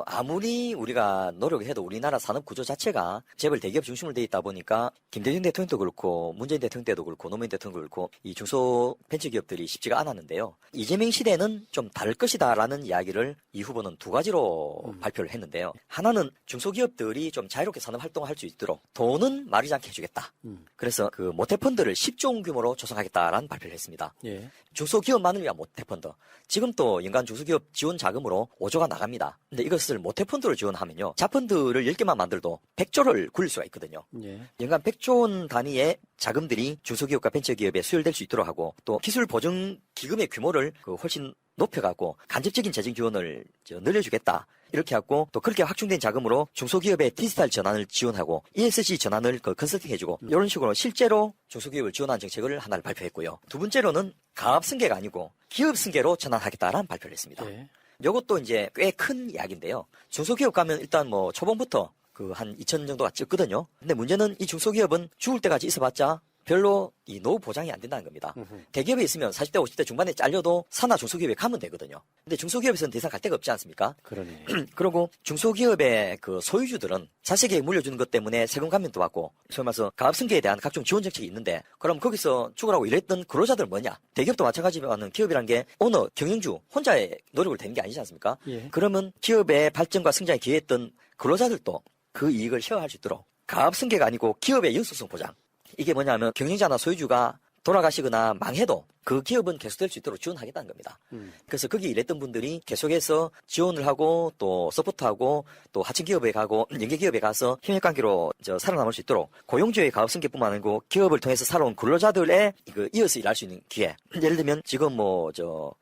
아무리 우리가 노력해도 우리나라 산업 구조 자체가 재벌 대기업 중심으로 돼 있다 보니까 김대중 대통령도 그렇고 문재인 대통령 때도 그렇고 노무현 대통령도 그렇고 이 중소벤처기업들이 쉽지가 않았는데요. 이재명 시대는 좀 다를 것이다라는 이야기를 이 후보는 두 가지로 발표를 했는데요. 하나는 중소기업들이 좀 자유롭게 산업 활동을 할 수 있도록 돈은 마르지 않게 해주겠다. 그래서 그 모태펀드를 10조 원 규모로 조성하겠다라는 발표를 했습니다. 예. 중소기업만을 위한 모태펀드. 지금 또 연간 중소기업 지원 자금으로 5조가 나갑니다. 근데 이것을 모태펀드로 지원하면요. 자펀드를 10개만 만들어도 100조를 굴릴 수가 있거든요. 예. 연간 100조 원 단위의 자금들이 중소기업과 벤처기업에 수혈될 수 있도록 하고 또 기술 보증 기금의 규모를 훨씬 높여가고 간접적인 재정 지원을 늘려주겠다. 이렇게 하고 또 그렇게 확충된 자금으로 중소기업의 디지털 전환을 지원하고 ESG 전환을 컨설팅 해주고 이런 식으로 실제로 중소기업을 지원하는 정책을 하나를 발표했고요. 두 번째로는 가압 승계가 아니고 기업 승계로 전환하겠다라는 발표를 했습니다. 예. 이것도 이제 꽤 큰 이야기인데요. 중소기업 가면 일단 초봉부터 한 2천 정도가 적거든요. 근데 문제는 이 중소기업은 죽을 때까지 있어봤자 별로 이 노후 보장이 안 된다는 겁니다. 대기업에 있으면 40대, 50대 중반에 잘려도 산하 중소기업에 가면 되거든요. 근데 중소기업에서는 더 이상 갈 데가 없지 않습니까? 그러네. 그리고 중소기업의 그 소유주들은 자식에게 물려주는 것 때문에 세금 감면도 받고 소위 말해서 가압승계에 대한 각종 지원 정책이 있는데 그럼 거기서 죽으라고 일했던 근로자들 뭐냐? 대기업도 마찬가지지만 기업이란 게 오너, 경영주 혼자의 노력을 되는 게 아니지 않습니까? 예. 그러면 기업의 발전과 성장에 기여했던 근로자들도 그 이익을 쉐어할 수 있도록 가압승계가 아니고 기업의 영속성 보장. 이게 뭐냐면 경영자나 소유주가 돌아가시거나 망해도 그 기업은 계속될 수 있도록 지원하겠다는 겁니다. 그래서 거기 일했던 분들이 계속해서 지원을 하고 또 서포트하고 또 하청기업에 가고 연계기업에 가서 협력관계로 살아남을 수 있도록 고용주의 가업승계뿐만 아니고 기업을 통해서 살아온 근로자들의 이어서 일할 수 있는 기회. 예를 들면 지금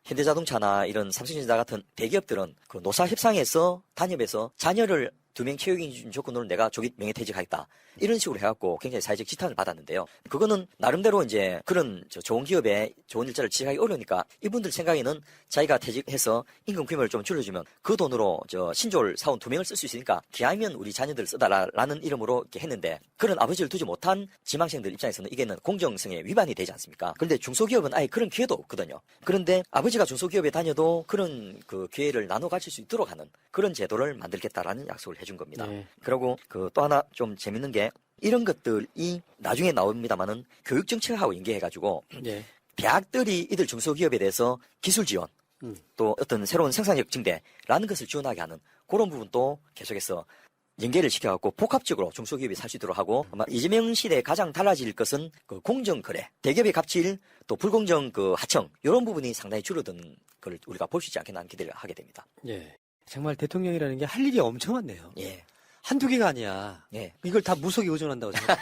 현대자동차나 이런 삼성전자 같은 대기업들은 그 노사 협상에서 단협에서 자녀를 2명 채용인 기준 조건으로 내가 조기 명예퇴직하겠다. 이런 식으로 해갖고 굉장히 사회적 지탄을 받았는데요. 그거는 나름대로 이제 그런 좋은 기업에 좋은 일자리를 취직하기 어려우니까 이분들 생각에는 자기가 퇴직해서 임금 규모를 좀 줄여주면 그 돈으로 신졸 사원 2명을 쓸 수 있으니까 기하면 우리 자녀들 쓰다라는 이름으로 이렇게 했는데 그런 아버지를 두지 못한 지망생들 입장에서는 이게는 공정성에 위반이 되지 않습니까? 그런데 중소기업은 아예 그런 기회도 없거든요. 그런데 아버지가 중소기업에 다녀도 그런 그 기회를 나눠 가질 수 있도록 하는 그런 제도를 만들겠다라는 약속을 해준 겁니다. 그리고 또 하나 좀 재밌는 게 이런 것들이 나중에 나옵니다만은 교육 정책하고 연계해가지고 대학들이 이들 중소기업에 대해서 기술 지원 또 어떤 새로운 생산력 증대라는 것을 지원하게 하는 그런 부분도 계속해서 연계를 시켜갖고 복합적으로 중소기업이 살 수 있도록 하고 아마 이재명 시대에 가장 달라질 것은 그 공정거래, 대기업의 갑질, 또 불공정 그 하청 이런 부분이 상당히 줄어든 걸 우리가 볼 수 있지 않겠나 하는 기대를 하게 됩니다. 예. 정말 대통령이라는 게 할 일이 엄청 많네요. 예. 한두 개가 아니야. 예. 이걸 다 무속에 의존한다고 생각.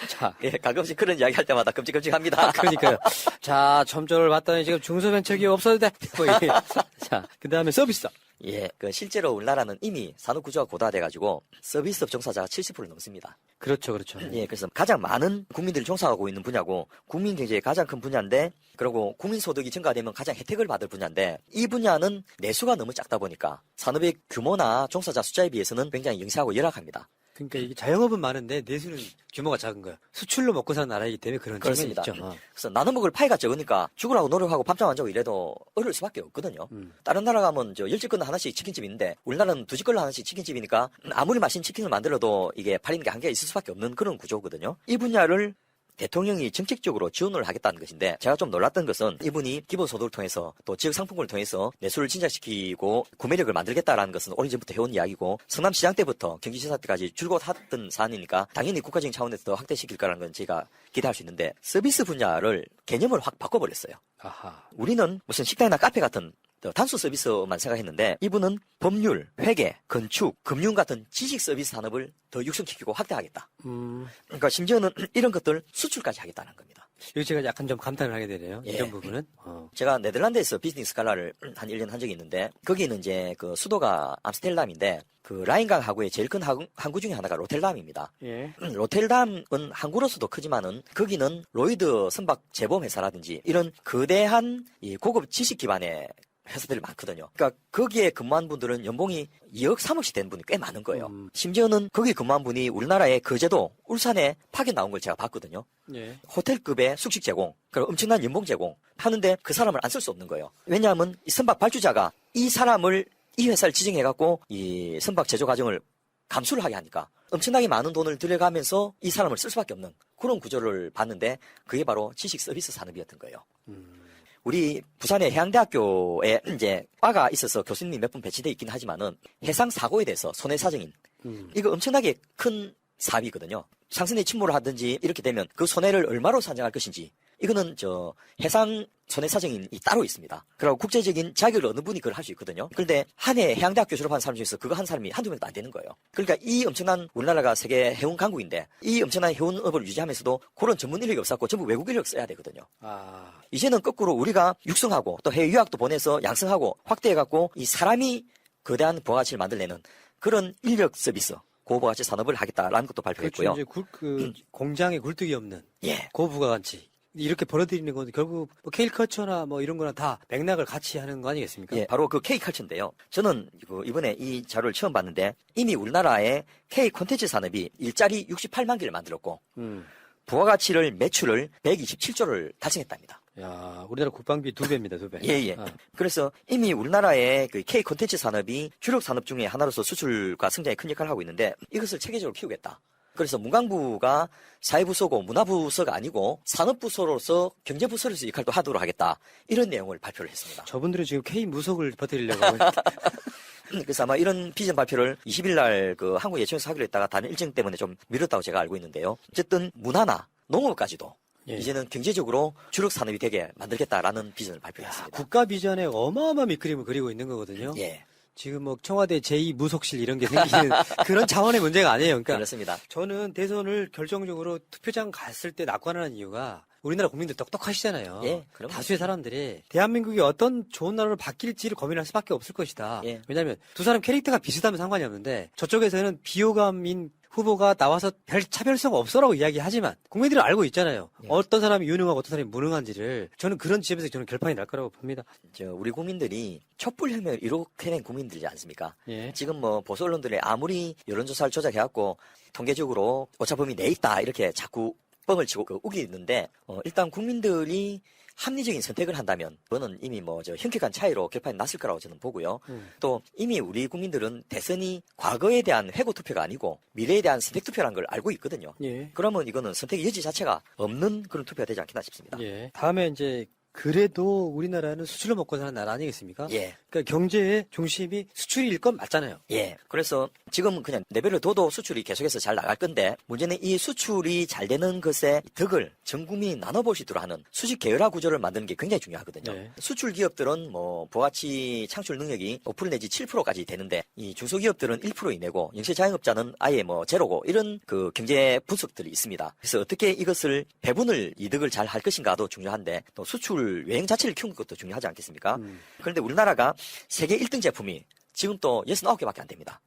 자, 예, 가끔씩 그런 이야기 할 때마다 끔찍끔찍합니다. 그러니까요. 자, 점점을 봤더니 지금 중소벤처기업 없어도 돼. 뭐 이게. 자, 그 다음에 서비스. 예, 실제로 우리나라는 이미 산업 구조가 고도화돼가지고 서비스업 종사자가 70% 넘습니다. 그렇죠, 그렇죠. 예, 그래서 가장 많은 국민들이 종사하고 있는 분야고 국민 경제의 가장 큰 분야인데 그리고 국민 소득이 증가되면 가장 혜택을 받을 분야인데 이 분야는 내수가 너무 작다 보니까 산업의 규모나 종사자 숫자에 비해서는 굉장히 영세하고 열악합니다. 그러니까 이게 자영업은 많은데 내수는 규모가 작은 거야. 수출로 먹고 사는 나라이기 때문에 그런 측면이 그렇습니다. 있죠. 그래서 나눠 먹을 파이가 적으니까 죽으라고 노력하고 밥잠 안 자고 이래도 어려울 수밖에 없거든요. 다른 나라 가면 10집 하나씩 치킨집이 있는데 우리나라는 2집 하나씩 치킨집이니까 아무리 맛있는 치킨을 만들어도 이게 팔리는 게 한계가 있을 수밖에 없는 그런 구조거든요. 이 분야를 대통령이 정책적으로 지원을 하겠다는 것인데 제가 좀 놀랐던 것은 이분이 기본소득을 통해서 또 지역상품권을 통해서 내수를 진작시키고 구매력을 만들겠다라는 것은 오래전부터 해온 이야기고 성남시장 때부터 경기지사 때까지 줄곧 하던 사안이니까 당연히 국가적인 차원에서 더 확대시킬 거라는 건 제가 기대할 수 있는데 서비스 분야를 개념을 확 바꿔버렸어요. 아하. 우리는 무슨 식당이나 카페 같은 단수 서비스만 생각했는데 이분은 법률, 회계, 건축, 금융 같은 지식 서비스 산업을 더 육성시키고 확대하겠다. 그러니까 심지어는 이런 것들 수출까지 하겠다는 겁니다. 이거 제가 약간 좀 감탄을 하게 되네요. 예. 이런 부분은. 제가 네덜란드에서 비즈니스 갈라를 한 1년 한 적이 있는데 거기는 이제 그 수도가 암스테르담인데 그 라인강 하구의 제일 큰 항구 중에 하나가 로텔담입니다. 예. 로텔담은 항구로서도 크지만은 거기는 로이드 선박 재범 회사라든지 이런 거대한 이 고급 지식 기반의 회사들이 많거든요. 그러니까 거기에 근무한 분들은 연봉이 2억, 3억씩 되는 분이 꽤 많은 거예요. 심지어는 거기 근무한 분이 우리나라의 거제도, 울산에 파견 나온 걸 제가 봤거든요. 예. 호텔급의 숙식 제공, 그리고 엄청난 연봉 제공 하는데 그 사람을 안 쓸 수 없는 거예요. 왜냐하면 이 선박 발주자가 이 사람을 이 회사를 지정해갖고 이 선박 제조 과정을 감수를 하게 하니까 엄청나게 많은 돈을 들여가면서 이 사람을 쓸 수밖에 없는 그런 구조를 봤는데 그게 바로 지식 서비스 산업이었던 거예요. 우리 부산의 해양대학교에 이제 과가 있어서 교수님이 몇 분 배치돼 있긴 하지만은 해상 사고에 대해서 손해사정인 이거 엄청나게 큰 사업이거든요. 상선의 침몰을 하든지 이렇게 되면 그 손해를 얼마로 산정할 것인지 이거는 해상 손해사정인이 따로 있습니다. 그리고 국제적인 자격을 어느 분이 그걸 할 수 있거든요. 그런데 한 해 해양대학교 졸업한 사람 중에서 그거 한 사람이 한두 명도 안 되는 거예요. 그러니까 이 엄청난 우리나라가 세계 해운 강국인데 이 엄청난 해운업을 유지하면서도 그런 전문 인력이 없었고 전부 외국 인력 써야 되거든요. 이제는 거꾸로 우리가 육성하고 또 해외 유학도 보내서 양성하고 확대해갖고 이 사람이 거대한 부가가치를 만들내는 그런 인력 서비스 고부가치 산업을 하겠다라는 것도 발표했고요. 그렇죠. 이제 공장에 굴뚝이 없는 예. 고부가가치. 이렇게 벌어들이는 건 결국 뭐 K컬처나 뭐 이런 거랑 다 맥락을 같이 하는 거 아니겠습니까? 예, 바로 그 K컬처인데요. 저는 이번에 이 자료를 처음 봤는데 이미 우리나라의 K 콘텐츠 산업이 일자리 68만 개를 만들었고 부가가치를 매출을 127조를 달성했답니다. 야, 우리나라 국방비 2배입니다, 2배. 예. 그래서 이미 우리나라의 그 K 콘텐츠 산업이 주력 산업 중에 하나로서 수출과 성장에 큰 역할을 하고 있는데 이것을 체계적으로 키우겠다. 그래서 문광부가 사회부서고 문화부서가 아니고 산업부서로서 경제부서로서 역할도 하도록 하겠다. 이런 내용을 발표를 했습니다. 저분들은 지금 K 무속을 버티려고 하고 있는데. 그래서 아마 이런 비전 발표를 20일 날 그 한국예천에서 하기로 했다가 다른 일정 때문에 좀 미뤘다고 제가 알고 있는데요. 어쨌든 문화나 농업까지도 이제는 경제적으로 주력 산업이 되게 만들겠다라는 비전을 발표했습니다. 국가 비전에 어마어마한 밑그림을 그리고 있는 거거든요. 예. 지금 뭐 청와대 제2무속실 이런 게 생기는 그런 차원의 문제가 아니에요. 그러니까 그렇습니다. 저는 대선을 결정적으로 투표장 갔을 때 낙관하는 이유가 우리나라 국민들 똑똑하시잖아요. 예, 그럼요. 다수의 사람들이 대한민국이 어떤 좋은 나라로 바뀔지를 고민할 수밖에 없을 것이다. 예. 왜냐하면 두 사람 캐릭터가 비슷하면 상관이 없는데 저쪽에서는 비호감인 후보가 나와서 별 차별성 없어라고 이야기하지만 국민들은 알고 있잖아요. 예. 어떤 사람이 유능하고 어떤 사람이 무능한지를. 저는 그런 지점에서 저는 결판이 날 거라고 봅니다. 우리 국민들이 촛불혁명을 이룩해낸 국민들이지 않습니까? 예. 지금 뭐 보수 언론들이 아무리 여론조사를 조작해갖고 통계적으로 오차범위 내 있다 이렇게 자꾸 뻥을 치고 우기는데 일단 국민들이 합리적인 선택을 한다면 그거는 이미 현격한 차이로 결판이 났을 거라고 저는 보고요. 또 이미 우리 국민들은 대선이 과거에 대한 회고 투표가 아니고 미래에 대한 선택 투표라는 걸 알고 있거든요. 예. 그러면 이거는 선택의 여지 자체가 없는 그런 투표가 되지 않겠나 싶습니다. 예. 다음에 이제 그래도 우리나라는 수출로 먹고 사는 나라 아니겠습니까? 예. 그러니까 경제의 중심이 수출일 건 맞잖아요. 예. 그래서 지금 그냥 레벨을 둬도 수출이 계속해서 잘 나갈 건데 문제는 이 수출이 잘 되는 것의 덕을 전 국민이 나눠볼 수 있도록 하는 수직 계열화 구조를 만드는 게 굉장히 중요하거든요. 네. 수출 기업들은 부가치 창출 능력이 5% 내지 7%까지 되는데 이 중소기업들은 1% 이내고 영세 자영업자는 아예 제로고 이런 그 경제 분석들이 있습니다. 그래서 어떻게 이것을 배분을 이득을 잘 할 것인가도 중요한데 또 수출 외형 자체를 키우는 것도 중요하지 않겠습니까? 그런데 우리나라가 세계 1등 제품이 지금 또 69개밖에 안 됩니다.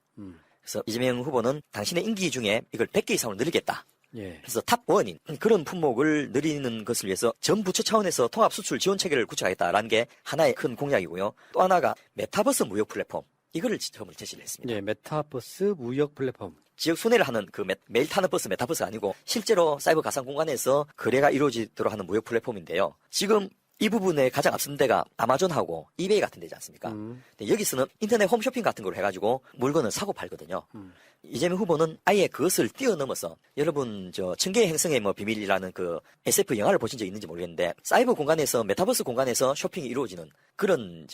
그래서 이재명 후보는 당신의 임기 중에 이걸 100개 이상으로 늘리겠다. 예. 그래서 탑1인 그런 품목을 늘리는 것을 위해서 전 부처 차원에서 통합 수출 지원 체계를 구축하겠다라는 게 하나의 큰 공약이고요. 또 하나가 메타버스 무역 플랫폼 이거를 처음으로 제시를 했습니다. 예, 메타버스 무역 플랫폼. 지역 순회를 하는 그 매일 타는 버스 메타버스가 아니고 실제로 사이버 가상 공간에서 거래가 이루어지도록 하는 무역 플랫폼인데요. 지금 이 부분에 가장 앞선 데가 아마존하고 이베이 같은 데지 않습니까? 근데 여기서는 인터넷 홈쇼핑 같은 걸 해가지고 물건을 사고 팔거든요. 이재명 후보는 아예 그것을 뛰어넘어서 여러분 청계의 행성의 비밀이라는 그 SF 영화를 보신 적 있는지 모르겠는데 사이버 공간에서 메타버스 공간에서 쇼핑이 이루어지는 그런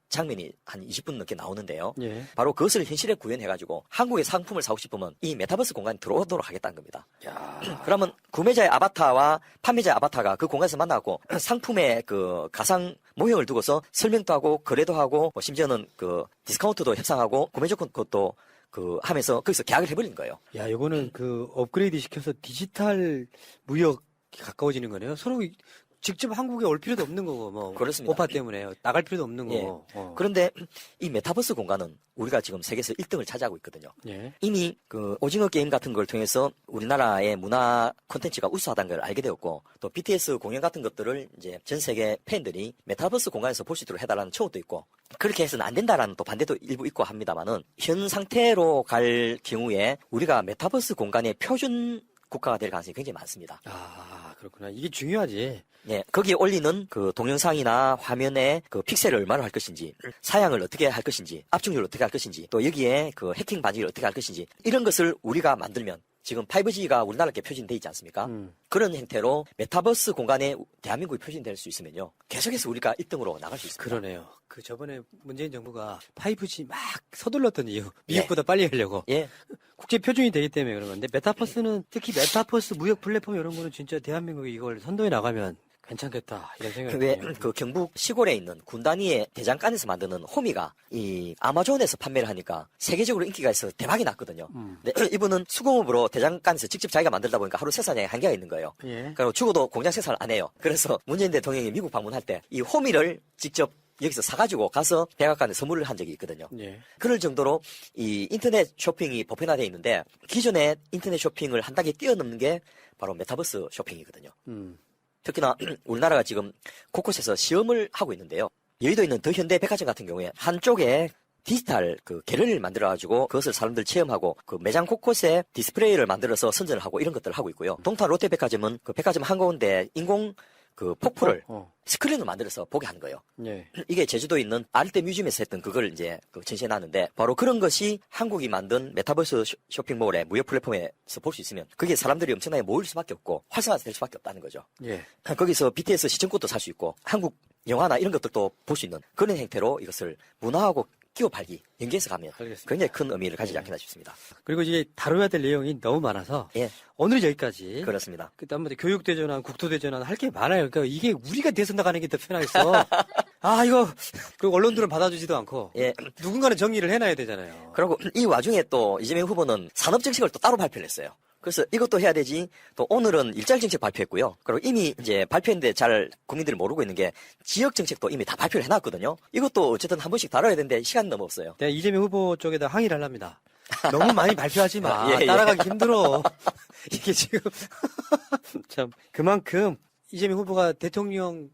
장면이 한 20분 넘게 나오는데요. 예. 바로 그것을 현실에 구현해가지고 한국의 상품을 사고 싶으면 이 메타버스 공간에 들어오도록 하겠다는 겁니다. 그러면 구매자의 아바타와 판매자의 아바타가 그 공간에서 만나고 상품의 그 가상 모형을 두고서 설명도 하고 거래도 하고 심지어는 그 디스카운트도 협상하고 구매 조건 것도 하면서 거기서 계약을 해버리는 거예요. 야, 이거는 업그레이드 시켜서 디지털 무역이 가까워지는 거네요. 서로 직접 한국에 올 필요도 없는 거고, 그렇습니다. 오파 때문에 나갈 필요도 없는 예. 거고. 그런데 이 메타버스 공간은 우리가 지금 세계에서 1등을 차지하고 있거든요. 예. 이미 그 오징어 게임 같은 걸 통해서 우리나라의 문화 콘텐츠가 우수하다는 걸 알게 되었고, 또 BTS 공연 같은 것들을 이제 전 세계 팬들이 메타버스 공간에서 볼 수 있도록 해달라는 청구도 있고, 그렇게 해서는 안 된다라는 또 반대도 일부 있고 합니다만은, 현 상태로 갈 경우에 우리가 메타버스 공간의 표준 국가가 될 가능성이 굉장히 많습니다. 아, 그렇구나. 이게 중요하지. 네, 거기에 올리는 그 동영상이나 화면에 그 픽셀을 얼마나 할 것인지, 사양을 어떻게 할 것인지, 압축률을 어떻게 할 것인지, 또 여기에 그 해킹 반지를 어떻게 할 것인지, 이런 것을 우리가 만들면 지금 5G가 우리나라께 표준돼 있지 않습니까? 그런 형태로 메타버스 공간에 대한민국이 표준될 수 있으면요, 계속해서 우리가 1등으로 나갈 수 있습니다. 그러네요. 저번에 문재인 정부가 5G 막 서둘렀던 이유, 미국보다 빨리 하려고. 예. 국제 표준이 되기 때문에 그런 건데, 메타버스는 특히 메타버스 무역 플랫폼 이런 거는 진짜 대한민국이 이걸 선도해 나가면 괜찮겠다 이런 생각이 왜 드네요. 그 경북 시골에 있는 군 단위의 대장간에서 만드는 호미가 이 아마존에서 판매를 하니까 세계적으로 인기가 있어서 대박이 났거든요. 근데 이분은 수공업으로 대장간에서 직접 자기가 만들다 보니까 하루 생산량에 한계가 있는 거예요. 예. 그리고 죽어도 공장 생산을 안 해요. 그래서 문재인 대통령이 미국 방문할 때 이 호미를 직접 여기서 사가지고 가서 백악관에 선물을 한 적이 있거든요. 예. 그럴 정도로 이 인터넷 쇼핑이 보편화되어 있는데, 기존의 인터넷 쇼핑을 한 단계 뛰어넘는 게 바로 메타버스 쇼핑이거든요. 특히나 우리나라가 지금 곳곳에서 시험을 하고 있는데요. 여의도에 있는 더 현대 백화점 같은 경우에 한쪽에 디지털 그 갤러리를 만들어가지고 그것을 사람들 체험하고 그 매장 곳곳에 디스플레이를 만들어서 선전을 하고 이런 것들을 하고 있고요. 동탄 롯데백화점은 그 백화점 한가운데 인공 그 폭포를 스크린으로 만들어서 보게 하는 거예요. 예. 이게 제주도에 있는 아르테 뮤지엄에서 했던 그걸 이제 전시해 놨는데, 바로 그런 것이 한국이 만든 메타버스 쇼핑몰의 무역 플랫폼에서 볼 수 있으면 그게 사람들이 엄청나게 모일 수밖에 없고 활성화될 수밖에 없다는 거죠. 예. 거기서 BTS 시청권도 살 수 있고 한국 영화나 이런 것들도 볼 수 있는 그런 형태로 이것을 문화하고 끼워 팔기, 연계해서 가면 굉장히 큰 의미를 가지지 않겠나 싶습니다. 그리고 이제 다뤄야 될 내용이 너무 많아서 예. 오늘 여기까지. 그렇습니다. 그다음에 교육대전환, 국토대전환 할 게 많아요. 그러니까 이게 우리가 대선 나가는 게 더 편하겠어. 아, 이거 그리고 언론들은 받아주지도 않고. 예. 누군가는 정리를 해놔야 되잖아요. 그리고 이 와중에 또 이재명 후보는 산업정책을 또 따로 발표를 했어요. 그래서 이것도 해야 되지. 또 오늘은 일자리 정책 발표했고요. 그리고 이미 이제 발표했는데 잘 국민들이 모르고 있는 게 지역 정책도 이미 다 발표를 해놨거든요. 이것도 어쨌든 한 번씩 다뤄야 되는데 시간이 너무 없어요. 네, 이재명 후보 쪽에다 항의를 하랍니다. 너무 많이 발표하지 마. 예, 예. 따라가기 힘들어. 이게 지금 참 그만큼 이재명 후보가 대통령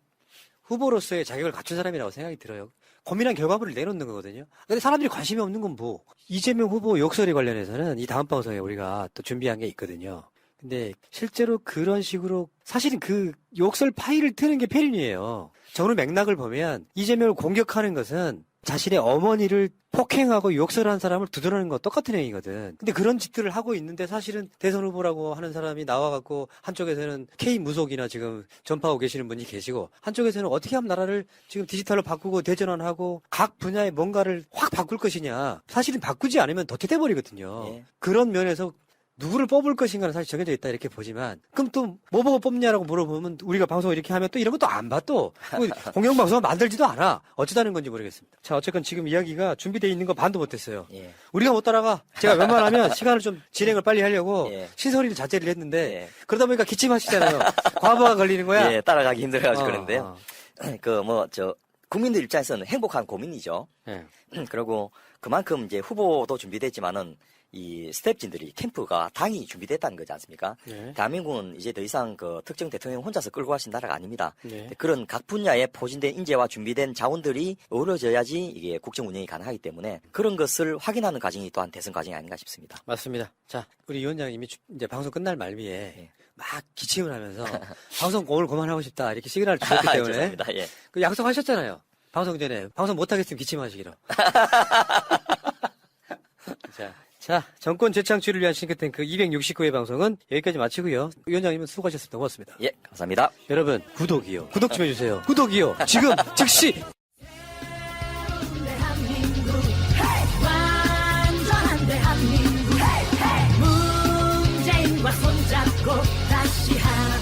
후보로서의 자격을 갖춘 사람이라고 생각이 들어요. 고민한 결과물을 내놓는 거거든요. 근데 사람들이 관심이 없는 건 뭐? 이재명 후보 욕설에 관련해서는 이 다음 방송에 우리가 또 준비한 게 있거든요. 근데 실제로 그런 식으로 사실은 그 욕설 파일을 트는 게 페륜이에요. 정의 맥락을 보면 이재명을 공격하는 것은 자신의 어머니를 폭행하고 욕설한 사람을 두드러내는 거 똑같은 행위거든. 근데 그런 짓들을 하고 있는데 사실은 대선 후보라고 하는 사람이 나와갖고 한쪽에서는 K 무속이나 지금 전파하고 계시는 분이 계시고 한쪽에서는 어떻게 하면 나라를 지금 디지털로 바꾸고 대전환하고 각 분야의 뭔가를 확 바꿀 것이냐. 사실은 바꾸지 않으면 도태돼버리거든요. 예. 그런 면에서 누구를 뽑을 것인가는 사실 정해져 있다 이렇게 보지만 그럼 또 뭐 보고 뽑냐라고 물어보면 우리가 방송을 이렇게 하면 또 이런 거 또 안 봐 또 공영방송을 만들지도 않아. 어쩌다는 건지 모르겠습니다. 자 어쨌건 지금 이야기가 준비되어 있는 거 반도 못했어요. 예. 우리가 못 따라가. 제가 웬만하면 시간을 좀 진행을 빨리 하려고 예. 신설이를 자제를 했는데 예. 그러다 보니까 기침하시잖아요. 과부하가 걸리는 거야. 예, 따라가기 힘들어가지고 그런데요. 국민들 입장에서는 행복한 고민이죠. 예. 그리고 그만큼 이제 후보도 준비됐지만은 이 스태프진들이 캠프가 당이 준비됐다는 거지 않습니까? 네. 대한민국은 이제 더 이상 그 특정 대통령 혼자서 끌고 가신 나라가 아닙니다. 네. 그런 각 분야에 포진된 인재와 준비된 자원들이 어우러져야지 이게 국정 운영이 가능하기 때문에 그런 것을 확인하는 과정이 또한 대선 과정이 아닌가 싶습니다. 맞습니다. 자, 우리 위원장님이 이제 방송 끝날 말미에 예. 막 기침을 하면서 방송 오늘 그만하고 싶다 이렇게 시그널을 주셨기 때문에 죄송합니다. 예. 그 약속하셨잖아요. 방송 전에 방송 못하겠으면 기침하시기로. 자, 정권 재창출을 위한 싱크탱크 269회 방송은 여기까지 마치고요. 위원장님은 수고하셨습니다. 고맙습니다. 예, 감사합니다. 여러분 구독이요. 구독 좀 해주세요. 구독이요. 지금 즉시. 완전한 대한민국 문재인과 손잡고 다시 하나